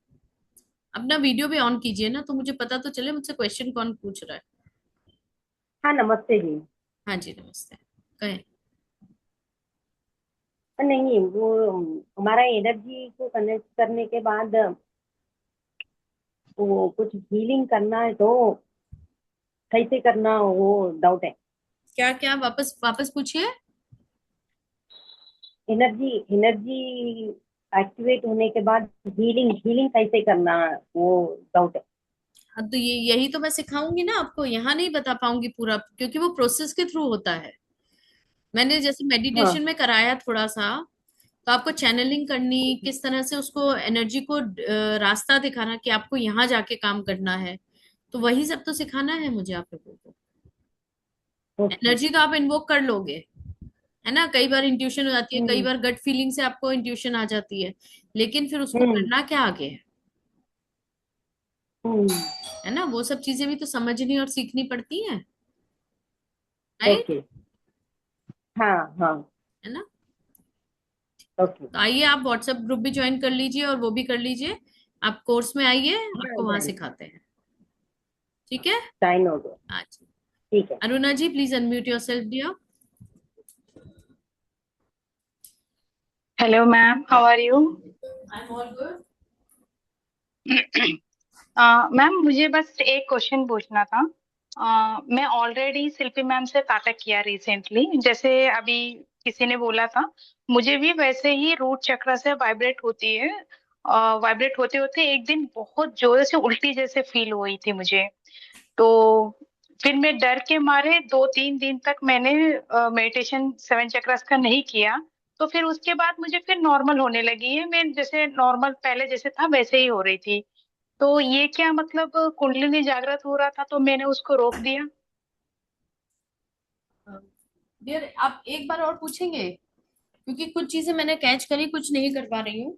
A: अपना वीडियो भी ऑन कीजिए ना, तो मुझे पता तो चले मुझसे क्वेश्चन कौन पूछ रहा है।
L: हाँ नमस्ते जी।
A: हाँ जी, नमस्ते, कहें।
L: नहीं वो हमारा एनर्जी को कनेक्ट करने के बाद वो कुछ हीलिंग करना है तो कैसे करना वो डाउट है।
A: क्या क्या, वापस वापस पूछिए।
L: एनर्जी एनर्जी एक्टिवेट होने के बाद हीलिंग हीलिंग कैसे करना वो डाउट है।
A: हाँ तो ये यही तो मैं सिखाऊंगी ना आपको, यहाँ नहीं बता पाऊंगी पूरा, क्योंकि वो प्रोसेस के थ्रू होता है। मैंने जैसे मेडिटेशन
L: हाँ।
A: में कराया थोड़ा सा, तो आपको चैनलिंग करनी, किस तरह से उसको एनर्जी को रास्ता दिखाना कि आपको यहाँ जाके काम करना है, तो वही सब तो सिखाना है मुझे आप लोगों को।
L: ओके।
A: एनर्जी तो आप इन्वोक कर लोगे, है ना? कई बार इंट्यूशन हो जाती है, कई
L: हम्म।
A: बार गट फीलिंग से आपको इंट्यूशन आ जाती है, लेकिन फिर उसको
L: हम्म।
A: करना क्या आगे
L: हम्म।
A: है ना? वो सब चीजें भी तो समझनी और सीखनी पड़ती हैं, राइट?
L: ओके। हाँ हाँ।
A: है ना?
L: ओके।
A: तो आइए, आप व्हाट्सएप ग्रुप भी ज्वाइन कर लीजिए और वो भी कर लीजिए, आप कोर्स में आइए,
L: हाँ
A: आपको वहां
L: जान
A: सिखाते हैं। ठीक है।
L: टाइम हो गया।
A: अच्छा,
L: ठीक है।
A: Aruna ji please unmute yourself dear.
M: Hello ma'am, how are you?
A: I am all good.
M: Ma'am मुझे बस एक क्वेश्चन पूछना था। मैं ऑलरेडी शिल्पी मैम से कांटेक्ट किया रिसेंटली, जैसे अभी किसी ने बोला था, मुझे भी वैसे ही रूट चक्र से वाइब्रेट होती है। वाइब्रेट होते होते एक दिन बहुत जोर से उल्टी जैसे फील हुई थी मुझे। तो फिर मैं डर के मारे 2-3 दिन तक मैंने मेडिटेशन 7 चक्रास का नहीं किया। तो फिर उसके बाद मुझे फिर नॉर्मल होने लगी है, मैं जैसे नॉर्मल पहले जैसे था वैसे ही हो रही थी। तो ये क्या मतलब कुंडलिनी जागृत हो रहा था तो मैंने उसको रोक दिया?
A: डियर, आप एक बार और पूछेंगे, क्योंकि कुछ चीजें मैंने कैच करी, कुछ नहीं कर पा रही हूँ।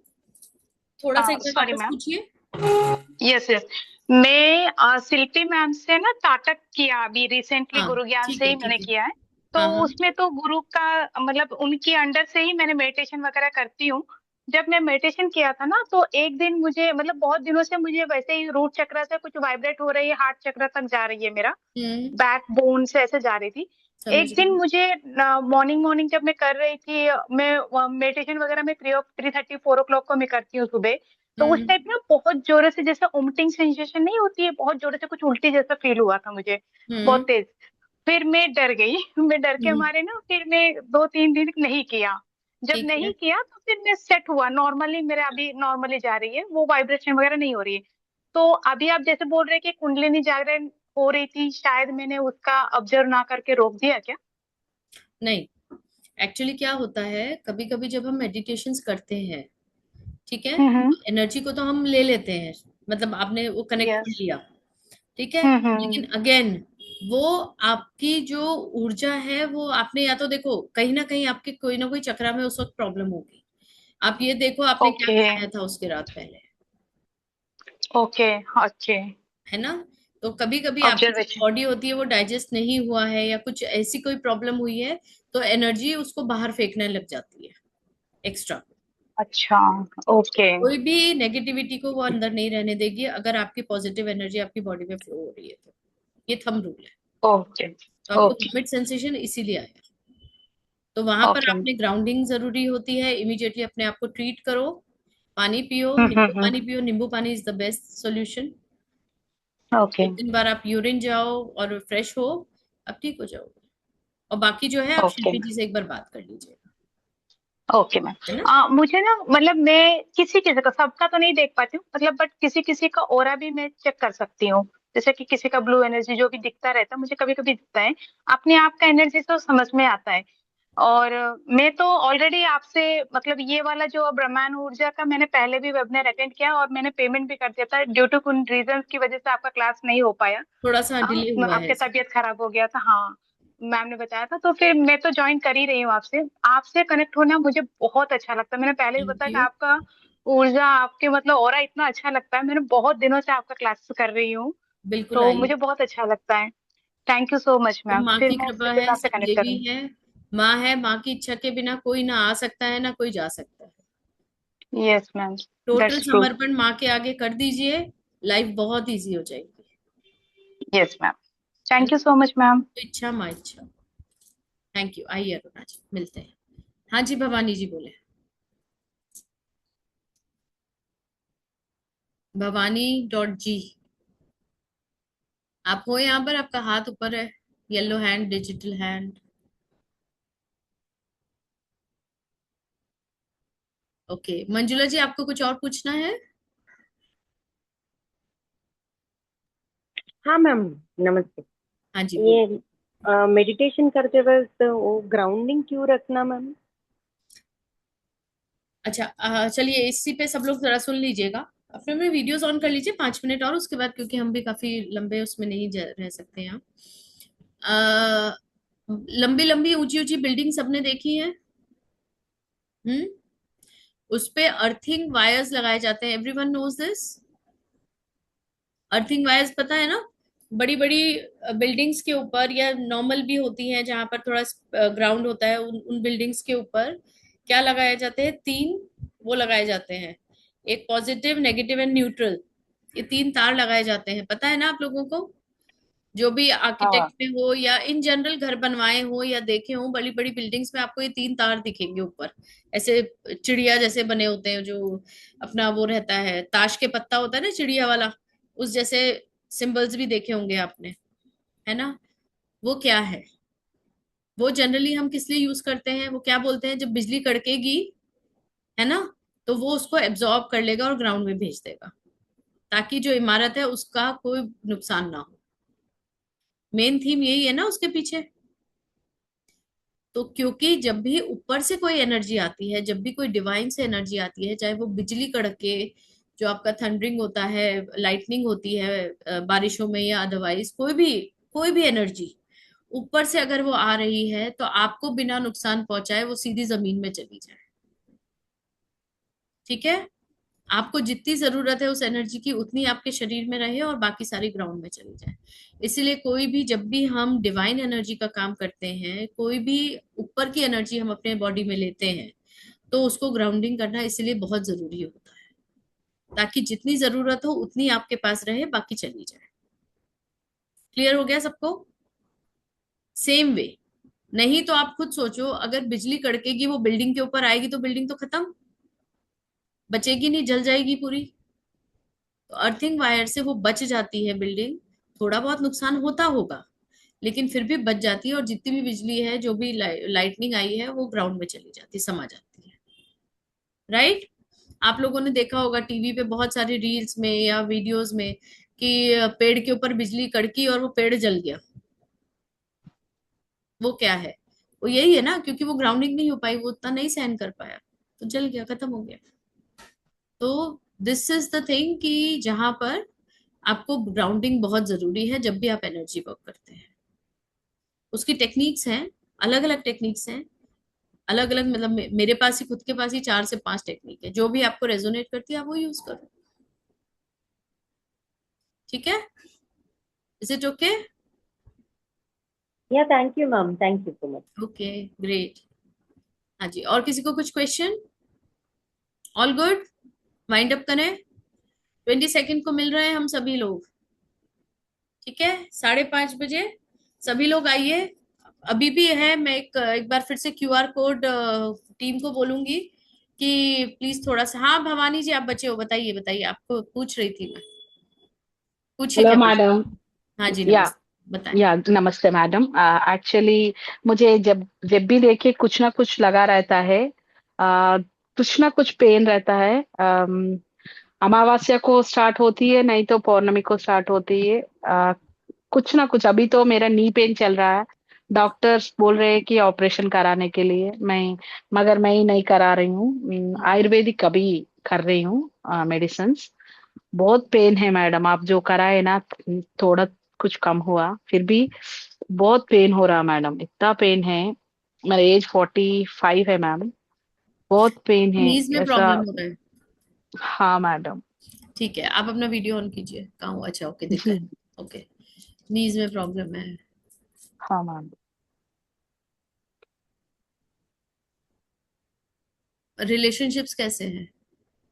A: थोड़ा सा एक बार
M: सॉरी
A: वापस
M: मैम।
A: पूछिए।
M: Yes yes. मैं शिल्पी मैम से ना ताटक किया अभी रिसेंटली,
A: हाँ
M: गुरु ज्ञान
A: ठीक
M: से
A: है,
M: ही मैंने
A: ठीक है।
M: किया है। तो
A: हाँ हाँ।
M: उसमें तो गुरु का मतलब उनकी अंडर से ही मैंने मेडिटेशन वगैरह करती हूँ। जब मैं मेडिटेशन किया था ना, तो एक दिन मुझे मतलब बहुत दिनों से मुझे वैसे ही रूट चक्र से कुछ वाइब्रेट हो रही है, हार्ट चक्र तक जा रही है मेरा, बैक बोन से ऐसे जा रही थी।
A: समझ
M: एक दिन
A: गई।
M: मुझे मॉर्निंग मॉर्निंग जब मैं कर रही थी, मैं मेडिटेशन वगैरह में 3:30 4 o'clock को मैं करती हूँ सुबह। तो उस टाइप ना बहुत जोरों से जैसे उमटिंग सेंसेशन नहीं होती है, बहुत जोरों से कुछ उल्टी जैसा फील हुआ था मुझे, बहुत
A: हम्म
M: तेज। फिर मैं डर गई मैं डर के
A: हम्म
M: मारे ना, फिर मैं 2 3 दिन नहीं किया। जब
A: ठीक है।
M: नहीं किया तो फिर मैं सेट हुआ, नॉर्मली मेरा अभी नॉर्मली जा रही है, वो वाइब्रेशन वगैरह नहीं हो रही है। तो अभी आप जैसे बोल रहे हैं कि कुंडलिनी जागरण हो रही थी, शायद मैंने उसका ऑब्जर्व ना करके रोक दिया क्या?
A: नहीं, एक्चुअली क्या होता है, कभी कभी जब हम मेडिटेशंस करते हैं, ठीक है,
M: हम्म।
A: एनर्जी को तो हम ले लेते हैं, मतलब आपने वो कनेक्ट कर
M: यस।
A: लिया, ठीक है, लेकिन
M: हम्म।
A: अगेन वो आपकी जो ऊर्जा है, वो आपने या तो देखो कहीं ना कहीं आपके कोई ना कोई चक्रा में उस वक्त प्रॉब्लम होगी। आप ये देखो आपने क्या
M: ओके।
A: खाया था उसके रात पहले,
M: ओके। ओके।
A: है ना। तो कभी कभी आपकी जो
M: ऑब्जर्वेशन।
A: बॉडी होती है वो डाइजेस्ट नहीं हुआ है या कुछ ऐसी कोई प्रॉब्लम हुई है, तो एनर्जी उसको बाहर फेंकने लग जाती है एक्स्ट्रा।
M: अच्छा। ओके।
A: कोई भी नेगेटिविटी को वो अंदर नहीं रहने देगी, अगर आपकी पॉजिटिव एनर्जी आपकी बॉडी में फ्लो हो रही है तो। ये थंब रूल है।
M: ओके।
A: तो आपको
M: ओके।
A: वॉमिट सेंसेशन इसीलिए आया, तो वहां पर
M: ओके।
A: आपने ग्राउंडिंग जरूरी होती है, इमीडिएटली अपने आप को ट्रीट करो, पानी पियो, नींबू
M: हम्म।
A: पानी पियो, नींबू पानी is the best solution.
M: Okay.
A: 2 3 बार आप यूरिन जाओ और फ्रेश हो, अब ठीक हो जाओगे। और बाकी जो है आप
M: ओके।
A: शिल्पी जी से एक बार बात कर लीजिए,
M: ओके मैम।
A: है ना।
M: मुझे ना मतलब मैं किसी किसी का, सबका तो नहीं देख पाती हूँ मतलब, बट किसी किसी का ऑरा भी मैं चेक कर सकती हूँ। जैसे कि किसी का ब्लू एनर्जी जो भी दिखता रहता है, मुझे कभी कभी दिखता है। अपने आप का एनर्जी तो समझ में आता है। और मैं तो ऑलरेडी आपसे मतलब ये वाला जो ब्रह्मांड ऊर्जा का मैंने पहले भी वेबिनार अटेंड किया, और मैंने पेमेंट भी कर दिया था, ड्यू टू कुछ रीजन की वजह से आपका क्लास नहीं हो पाया।
A: थोड़ा सा डिले हुआ है
M: आपकी
A: इसमें।
M: तबीयत खराब हो गया था, हाँ। मैम ने बताया था, तो फिर मैं तो ज्वाइन कर ही रही हूँ आपसे। आपसे कनेक्ट होना मुझे बहुत अच्छा लगता है। मैंने पहले भी
A: थैंक
M: बताया कि
A: यू।
M: आपका ऊर्जा, आपके मतलब ऑरा इतना अच्छा लगता है। मैंने बहुत दिनों से आपका क्लास कर रही हूँ,
A: बिल्कुल
M: तो
A: आइए।
M: मुझे बहुत अच्छा लगता है। थैंक यू सो मच
A: तो
M: मैम।
A: माँ
M: फिर
A: की
M: मैं
A: कृपा
M: उससे
A: है,
M: आपसे
A: सब
M: कनेक्ट
A: देवी
M: करूंगी।
A: है, माँ है, माँ की इच्छा के बिना कोई ना आ सकता है ना कोई जा सकता है।
M: Yes ma'am.
A: Total
M: that's true.
A: समर्पण माँ के आगे कर दीजिए, लाइफ बहुत इजी हो जाएगी,
M: यस मैम।
A: है
M: थैंक
A: ना।
M: You so much ma'am.
A: तो इच्छा माँ इच्छा। थैंक यू, आइए अरुणा जी, मिलते हैं। हाँ जी, भवानी जी बोले। भवानी.जी, आप हो यहाँ पर, आपका हाथ ऊपर है, yellow hand, digital hand. Okay, Manjula ji आपको कुछ और पूछना है।
L: हाँ मैम, नमस्ते।
A: हाँ जी बोलिए।
L: ये मेडिटेशन करते वक्त वो ग्राउंडिंग क्यों रखना मैम?
A: अच्छा, चलिए इसी पे सब लोग जरा सुन लीजिएगा। अपने अपने वीडियोस ऑन कर लीजिए 5 मिनट और, उसके बाद क्योंकि हम भी काफी लंबे उसमें नहीं रह सकते हैं। लंबी लंबी ऊंची ऊंची बिल्डिंग सबने देखी है। हम्म। उस पे अर्थिंग वायर्स लगाए जाते हैं, everyone knows this. Earthing wires पता है ना, बड़ी बड़ी बिल्डिंग्स के ऊपर, या नॉर्मल भी होती हैं जहां पर थोड़ा ग्राउंड होता है, उन बिल्डिंग्स के ऊपर क्या लगाए जाते हैं, 3 वो लगाए जाते हैं, एक पॉजिटिव, नेगेटिव एंड न्यूट्रल। ये 3 तार लगाए जाते हैं, पता है ना आप लोगों को। जो भी
L: हाँ।
A: आर्किटेक्ट में हो या इन जनरल घर बनवाए हो या देखे हो, बड़ी बड़ी बिल्डिंग्स में आपको ये 3 तार दिखेंगे ऊपर, ऐसे चिड़िया जैसे बने होते हैं, जो अपना वो रहता है, ताश के पत्ता होता है ना चिड़िया वाला, उस जैसे सिंबल्स भी देखे होंगे आपने, है ना। वो क्या है, वो जनरली हम किस लिए यूज करते हैं, वो क्या बोलते हैं, जब बिजली कड़केगी, है ना, तो वो उसको एब्जॉर्ब कर लेगा और ग्राउंड में भेज देगा, ताकि जो इमारत है उसका कोई नुकसान ना हो। मेन थीम यही है ना उसके पीछे। तो क्योंकि जब भी ऊपर से कोई एनर्जी आती है, जब भी कोई डिवाइन से एनर्जी आती है, चाहे वो बिजली कड़के, जो आपका थंडरिंग होता है, लाइटनिंग होती है बारिशों में, या अदरवाइज कोई भी एनर्जी ऊपर से अगर वो आ रही है, तो आपको बिना नुकसान पहुंचाए वो सीधी जमीन में चली जाए, ठीक है। आपको जितनी जरूरत है उस एनर्जी की, उतनी आपके शरीर में रहे और बाकी सारी ग्राउंड में चली जाए। इसीलिए कोई भी, जब भी हम डिवाइन एनर्जी का काम करते हैं, कोई भी ऊपर की एनर्जी हम अपने बॉडी में लेते हैं, तो उसको ग्राउंडिंग करना इसलिए बहुत जरूरी होता है, ताकि जितनी जरूरत हो उतनी आपके पास रहे, बाकी चली जाए। क्लियर हो गया सबको? Same way. नहीं तो आप खुद सोचो, अगर बिजली कड़केगी वो बिल्डिंग के ऊपर आएगी तो बिल्डिंग तो खत्म, बचेगी नहीं, जल जाएगी पूरी। तो अर्थिंग वायर से वो बच जाती है बिल्डिंग, थोड़ा बहुत नुकसान होता होगा लेकिन फिर भी बच जाती है, और जितनी भी बिजली है, जो भी लाइटनिंग आई है, वो ग्राउंड में चली जाती, समा जाती है। राइट? आप लोगों ने देखा होगा टीवी पे बहुत सारी रील्स में या वीडियोस में कि पेड़ के ऊपर बिजली कड़की और वो पेड़ जल गया। वो क्या है? वो यही है ना, क्योंकि वो ग्राउंडिंग नहीं हो पाई, वो उतना नहीं सहन कर पाया, तो जल गया, खत्म हो गया। तो दिस इज द थिंग कि जहां पर आपको ग्राउंडिंग बहुत जरूरी है जब भी आप एनर्जी वर्क करते हैं। उसकी टेक्निक्स हैं, अलग अलग टेक्निक्स हैं, अलग अलग, मतलब मेरे पास ही, खुद के पास ही 4 से 5 टेक्निक है, जो भी आपको रेजोनेट करती है आप वो यूज करो। ठीक है? Is it okay?
L: या thank you ma'am, thank you so much.
A: Okay, great. हाँ जी, और किसी को कुछ question? All good? Wind up करें? 22 को मिल रहे हैं हम सभी लोग, ठीक है? 5:30 बजे सभी लोग आइए। अभी भी है, मैं एक बार फिर से क्यूआर कोड टीम को बोलूंगी कि प्लीज थोड़ा सा। हाँ भवानी जी, आप बचे हो, बताइए बताइए, आपको पूछ रही थी मैं, पूछिए
N: हेलो
A: क्या पूछ।
N: मैडम।
A: हाँ जी,
N: या
A: नमस्ते, बताएं।
N: या नमस्ते मैडम। एक्चुअली मुझे जब जब भी देखिए कुछ ना कुछ लगा रहता है, कुछ ना कुछ पेन रहता है। अमावस्या को स्टार्ट होती है, नहीं तो पौर्णमी को स्टार्ट होती है। कुछ ना कुछ, अभी तो मेरा नी पेन चल रहा है। डॉक्टर्स बोल रहे हैं कि ऑपरेशन कराने के लिए, मगर मैं ही नहीं करा रही हूँ। आयुर्वेदिक अभी कर रही हूँ मेडिसिन। बहुत पेन है मैडम, आप जो कराए ना, थोड़ा कुछ कम हुआ, फिर भी बहुत पेन हो रहा मैडम, इतना पेन है। मेरा एज 45 है मैम, बहुत पेन है
A: नीज में
N: ऐसा।
A: प्रॉब्लम हो रहा है?
N: हाँ मैडम।
A: ठीक है, आप अपना वीडियो ऑन कीजिए। कहाँ हुआ? अच्छा, ओके, दिख रहा
N: जी।
A: है। ओके, नीज में प्रॉब्लम है।
N: हाँ मैम।
A: रिलेशनशिप्स कैसे हैं?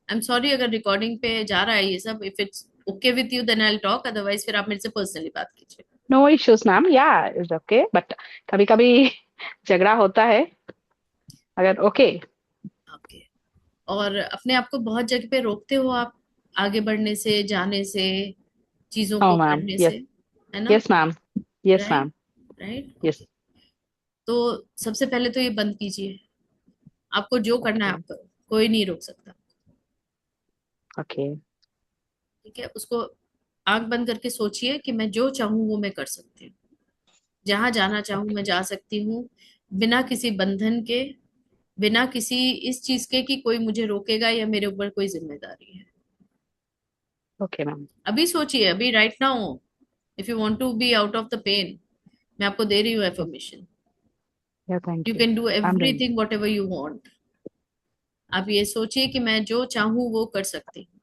A: आई एम सॉरी अगर रिकॉर्डिंग पे जा रहा है ये सब। If it's okay with you then I will talk, otherwise फिर आप मेरे से पर्सनली बात कीजिए।
N: No issues ma'am, yeah is okay, but कभी कभी झगड़ा होता है, अगर ओके।
A: ओके। और अपने आप को बहुत जगह पे रोकते हो आप, आगे बढ़ने से, जाने से, चीजों
N: हाँ
A: को
N: मैम,
A: करने से,
N: यस।
A: है ना?
N: Yes ma'am. Yes
A: right?
N: Ma'am.
A: Right,
N: yes.
A: Okay. तो सबसे पहले तो ये बंद कीजिए। आपको जो करना है
N: ओके।
A: आप करो, कोई नहीं रोक सकता।
N: ओके।
A: ठीक है? उसको आंख बंद करके सोचिए कि मैं जो चाहूँ वो मैं कर सकती हूँ, जहां जाना चाहूँ मैं जा सकती हूँ, बिना किसी बंधन के, बिना किसी इस चीज के कि कोई मुझे रोकेगा या मेरे ऊपर कोई जिम्मेदारी है।
N: Okay ma'am.
A: अभी सोचिए, अभी right now, if you want to be out of the pain, मैं आपको दे रही हूँ affirmation.
N: Yeah
A: you
N: thank you.
A: Can do
N: I am doing.
A: Everything whatever you want. आप ये सोचिए कि मैं जो चाहूँ वो कर सकती हूँ,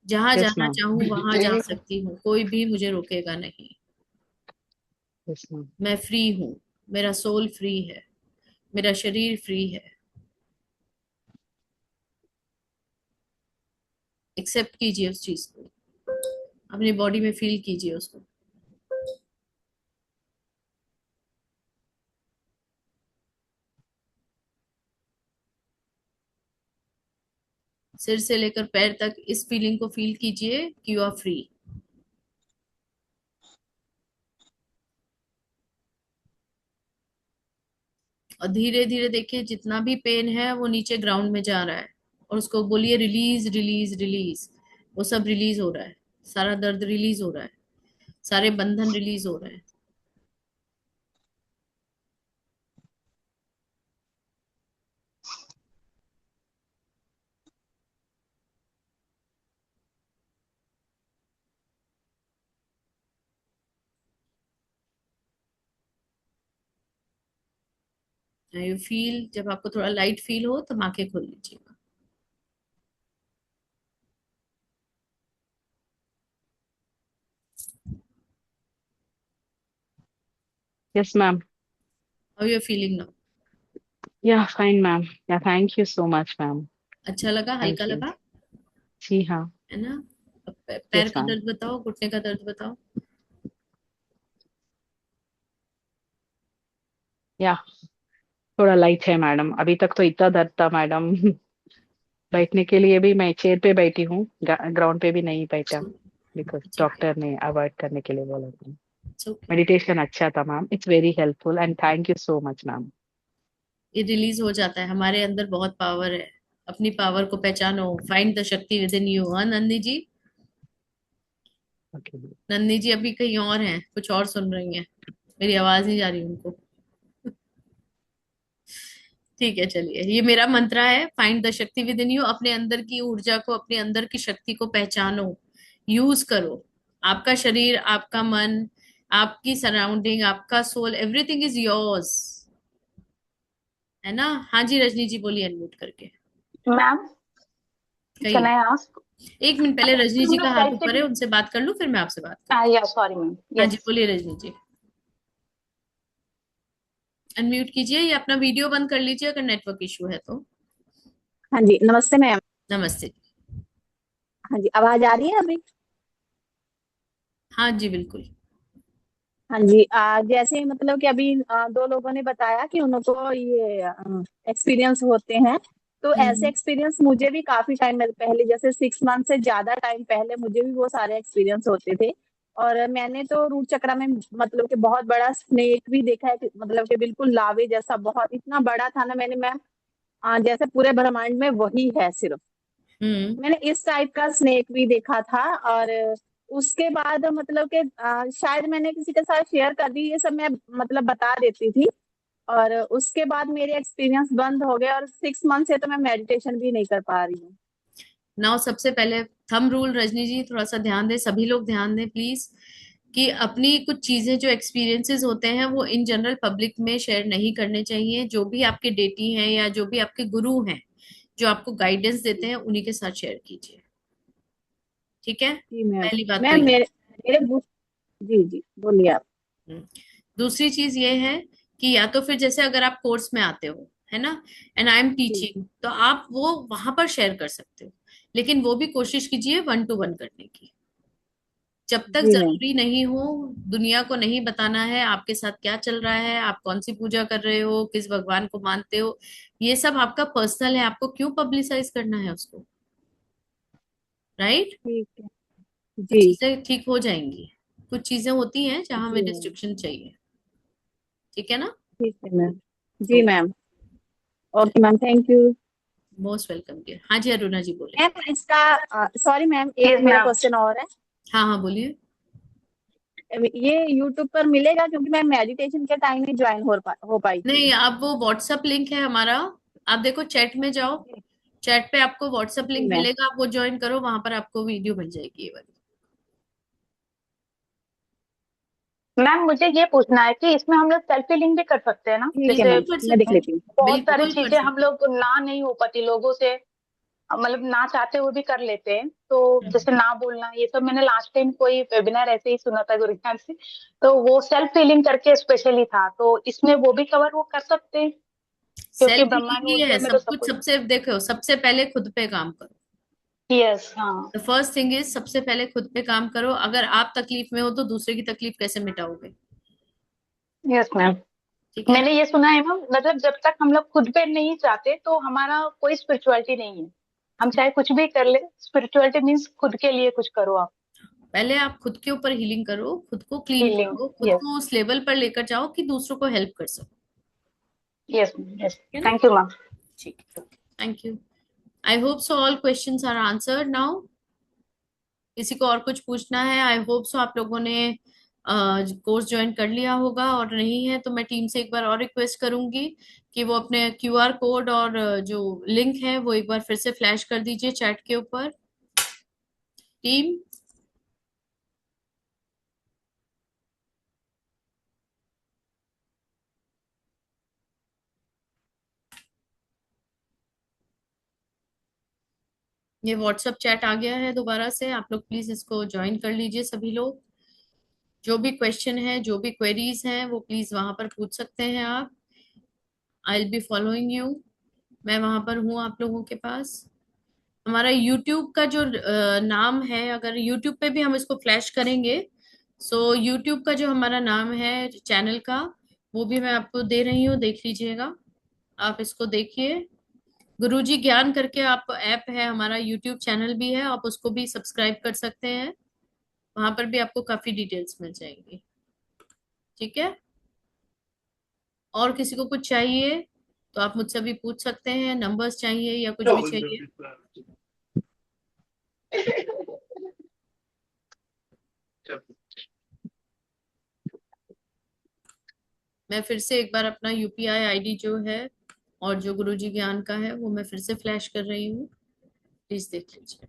A: जहां
N: यस
A: जाना
N: मैम।
A: चाहूँ वहां जा सकती हूँ, कोई भी मुझे रोकेगा नहीं।
N: Yes ma'am.
A: मैं फ्री हूँ, मेरा सोल फ्री है, मेरा शरीर फ्री है। एक्सेप्ट कीजिए उस चीज को, अपनी बॉडी में फील कीजिए उसको। सिर से लेकर पैर तक इस फीलिंग को फील कीजिए कि यू आर फ्री। और धीरे धीरे देखिए जितना भी पेन है वो नीचे ग्राउंड में जा रहा है, और उसको बोलिए रिलीज रिलीज रिलीज। वो सब रिलीज हो रहा है, सारा दर्द रिलीज हो रहा है, सारे बंधन रिलीज हो रहे हैं। यू फील, जब आपको थोड़ा लाइट फील हो तो आंखें खोल लीजिएगा।
N: Yes ma'am.
A: How you feeling now?
N: या फाइन मैम, या thank you so much ma'am.
A: अच्छा लगा, हल्का
N: थैंक यू।
A: लगा,
N: जी हाँ।
A: है ना? अब पैर
N: यस
A: का
N: मैम।
A: दर्द बताओ, घुटने का दर्द बताओ।
N: या थोड़ा लाइट है मैडम, अभी तक तो इतना दर्द था मैडम। बैठने के लिए भी मैं चेयर पे बैठी हूँ, ग्राउंड पे भी नहीं बैठा, बिकॉज
A: इट्स ओके,
N: डॉक्टर ने अवॉइड करने के लिए बोला था।
A: It's okay.
N: मेडिटेशन अच्छा था ma'am, it's very helpful and thank you so much ma'am.
A: ये रिलीज हो जाता है, हमारे अंदर बहुत पावर है। अपनी पावर को पहचानो, फाइंड द शक्ति विद इन यू। हाँ नंदी जी?
N: ओके।
A: नंदी जी अभी कहीं और हैं, कुछ और सुन रही हैं, मेरी आवाज नहीं जा रही उनको। ठीक है, चलिए, ये मेरा मंत्र है, फाइंड द शक्ति विद इन यू। अपने अंदर की ऊर्जा को, अपने अंदर की शक्ति को पहचानो, यूज करो। आपका शरीर, आपका मन, आपकी सराउंडिंग, आपका सोल, एवरीथिंग इज योर्स, है ना? हाँ जी रजनी जी बोलिए, अनम्यूट करके
M: मैम कैन
A: कहिए।
M: I ask?
A: एक मिनट पहले रजनी
M: हम
A: जी
M: लोग
A: का हाथ
M: सेल्फ
A: ऊपर है,
M: फीलिंग,
A: उनसे बात कर लूं, फिर मैं आपसे बात करती
M: या सॉरी मैम,
A: हूँ। हाँ जी
M: यस।
A: बोलिए रजनी जी, अनम्यूट कीजिए या अपना वीडियो बंद कर लीजिए अगर नेटवर्क इशू है तो।
O: हाँ जी, नमस्ते मैम।
A: नमस्ते।
O: हाँ जी, आवाज आ रही है अभी?
A: हाँ जी बिल्कुल।
O: हाँ जी, जैसे मतलब कि अभी दो लोगों ने बताया कि उनको ये एक्सपीरियंस होते हैं, तो ऐसे
A: हम्म।
O: एक्सपीरियंस मुझे भी काफी टाइम पहले, जैसे 6 मंथ से ज्यादा टाइम पहले मुझे भी वो सारे एक्सपीरियंस होते थे। और मैंने तो रूट चक्रा में मतलब कि बहुत बड़ा स्नेक भी देखा है, मतलब कि बिल्कुल लावे जैसा, बहुत इतना बड़ा था ना, मैंने मैम जैसे पूरे ब्रह्मांड में वही है सिर्फ।
A: हम्म।
O: मैंने इस टाइप का स्नेक भी देखा था। और उसके बाद मतलब कि शायद मैंने किसी के साथ शेयर कर दी, ये सब मैं मतलब बता देती थी। और उसके बाद मेरे एक्सपीरियंस बंद हो गए, और 6 मंथ से तो मैं मेडिटेशन भी नहीं कर पा रही हूँ।
A: नाउ सबसे पहले थंब रूल, रजनी जी थोड़ा सा ध्यान दें, सभी लोग ध्यान दें प्लीज, कि अपनी कुछ चीजें जो एक्सपीरियंसेस होते हैं वो इन जनरल पब्लिक में शेयर नहीं करने चाहिए। जो भी आपके डेटी हैं या जो भी आपके गुरु हैं जो आपको गाइडेंस देते हैं, उन्हीं के साथ शेयर कीजिए, ठीक है?
O: जी मैम।
A: पहली बात तो
O: मैम
A: ये।
O: मेरे मेरे जी जी, बोलिए आप।
A: हम्म। दूसरी चीज ये है कि या तो फिर जैसे अगर आप कोर्स में आते हो, है ना, एंड आई एम
O: जी
A: टीचिंग, तो आप वो वहां पर शेयर कर सकते हो, लेकिन वो भी कोशिश कीजिए 1 to 1 करने की। जब तक
O: जी मैम।
A: जरूरी नहीं हो, दुनिया को नहीं बताना है आपके साथ क्या चल रहा है, आप कौन सी पूजा कर रहे हो, किस भगवान को मानते हो, ये सब आपका पर्सनल है, आपको क्यों पब्लिसाइज करना है उसको, राइट?
O: ठीक है।
A: तो
O: जी।
A: चीजें ठीक हो जाएंगी। कुछ चीजें होती हैं जहां हमें
O: जी मैम।
A: रिस्ट्रिक्शन चाहिए, ठीक है ना?
O: ठीक है मैम। जी
A: तो
O: ma'am. Okay ma'am, thank you.
A: Most welcome dear. हाँ जी अरुणा जी बोले।
O: मैम इसका सॉरी मैम, एक
M: यस
O: मेरा
M: मैम।
O: क्वेश्चन और है।
A: हाँ हाँ बोलिए।
O: ये यूट्यूब पर मिलेगा? क्योंकि मैं मेडिटेशन के टाइम ही ज्वाइन हो पाई थी।
A: नहीं, आप वो व्हाट्सएप लिंक है हमारा, आप देखो चैट में जाओ, चैट पे आपको व्हाट्सएप
O: जी
A: लिंक
O: मैम।
A: मिलेगा, आप वो ज्वाइन करो, वहां पर आपको वीडियो मिल जाएगी ये वाली।
M: मैम मुझे ये पूछना है कि इसमें हम लोग सेल्फी लिंक भी कर सकते हैं ना?
O: ठीक है
M: जैसे
O: मैम,
A: बिल्कुल कर
O: मैं देख
A: सकते हैं,
O: लेती हूँ।
M: बहुत सारी
A: बिल्कुल कर
M: चीजें हम
A: सकते
M: लोग ना नहीं हो पाती लोगों से, मतलब ना चाहते हुए भी कर लेते हैं, तो
A: हैं।
M: जैसे ना बोलना, ये सब मैंने लास्ट टाइम कोई वेबिनार ऐसे ही सुना था गुरु ज्ञान से, तो वो सेल्फ फीलिंग करके स्पेशली था, तो इसमें वो भी कवर वो कर सकते हैं, क्योंकि
A: सेल्फ
M: ब्रह्मांड
A: हीलिंग ही है
M: ऊर्जा में तो
A: सब
M: सब
A: कुछ।
M: कुछ।
A: सबसे देखो, सबसे पहले खुद पे काम करो।
M: यस हाँ।
A: द फर्स्ट थिंग इज, सबसे पहले खुद पे काम करो। अगर आप तकलीफ में हो तो दूसरे की तकलीफ कैसे मिटाओगे?
M: Yes ma'am.
A: ठीक है ना?
M: मैंने ये सुना है मैम, मतलब जब तक हम लोग खुद पे नहीं चाहते तो हमारा कोई स्पिरिचुअलिटी नहीं है, हम चाहे कुछ भी कर ले, स्पिरिचुअलिटी मीन्स खुद के लिए कुछ करो आप।
A: पहले आप खुद के ऊपर हीलिंग करो, खुद को क्लीन
M: हीलिंग।
A: करो, खुद
M: यस।
A: को उस लेवल पर लेकर जाओ कि दूसरों को हेल्प कर सको,
M: यस यस।
A: ठीक है ना?
M: Thank you ma'am.
A: ठीक है, thank you. I hope so all questions are answered now. किसी को और कुछ पूछना है? आई होप सो आप लोगों ने कोर्स ज्वाइन कर लिया होगा, और नहीं है तो मैं टीम से एक बार और रिक्वेस्ट करूंगी कि वो अपने क्यूआर कोड और जो लिंक है वो एक बार फिर से फ्लैश कर दीजिए चैट के ऊपर, टीम। ये व्हाट्सएप चैट आ गया है दोबारा से, आप लोग प्लीज इसको ज्वाइन कर लीजिए सभी लोग। जो भी क्वेश्चन है, जो भी क्वेरीज हैं, वो प्लीज वहां पर पूछ सकते हैं आप। I will be following you. मैं वहां पर हूँ आप लोगों के पास। हमारा यूट्यूब का जो नाम है, अगर यूट्यूब पे भी हम इसको फ्लैश करेंगे, सो यूट्यूब का जो हमारा नाम है चैनल का, वो भी मैं आपको दे रही हूँ, देख लीजिएगा। आप इसको देखिए, गुरुजी ज्ञान करके आप ऐप है हमारा, यूट्यूब चैनल भी है, आप उसको भी सब्सक्राइब कर सकते हैं। वहां पर भी आपको काफी डिटेल्स मिल जाएंगी। ठीक है, और किसी को कुछ चाहिए तो आप मुझसे भी पूछ सकते हैं, नंबर्स चाहिए या कुछ भी चाहिए। मैं फिर से एक बार अपना यूपीआई आईडी जो है और जो गुरुजी ज्ञान का है वो मैं फिर से फ्लैश कर रही हूँ, प्लीज देख लीजिए।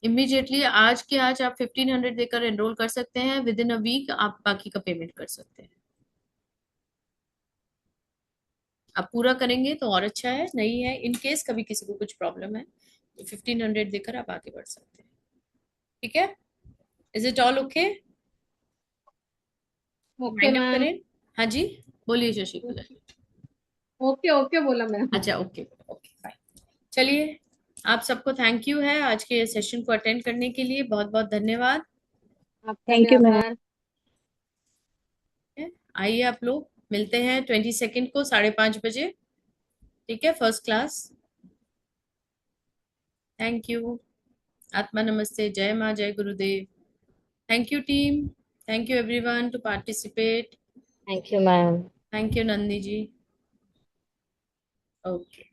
A: इमीडिएटली आज के आज आप 1500 देकर एनरोल कर सकते हैं, विद इन अ वीक आप बाकी का पेमेंट कर सकते हैं। आप पूरा करेंगे तो और अच्छा है, नहीं है इन केस कभी किसी को कुछ प्रॉब्लम है तो 1500 देकर आप आगे बढ़ सकते हैं। ठीक है, is it all okay?
C: Okay
A: mind up
C: ma'am.
A: करें। हाँ जी, बोलिए शशिकला।
C: ओके ओके बोला मैम।
A: अच्छा, ओके ओके फाइन। चलिए, आप सबको थैंक यू है आज के सेशन को अटेंड करने के लिए, बहुत बहुत धन्यवाद।
C: आपका भी
O: थैंक यू मैम।
C: आभार।
A: आइए आप लोग मिलते हैं 22 को 5:30 बजे। ठीक है, फर्स्ट क्लास। Thank you. आत्मा नमस्ते, जय माँ, जय गुरुदेव। Thank you team, thank you everyone to participate.
H: Thank you ma'am.
A: Thank you Nandi ji. Okay.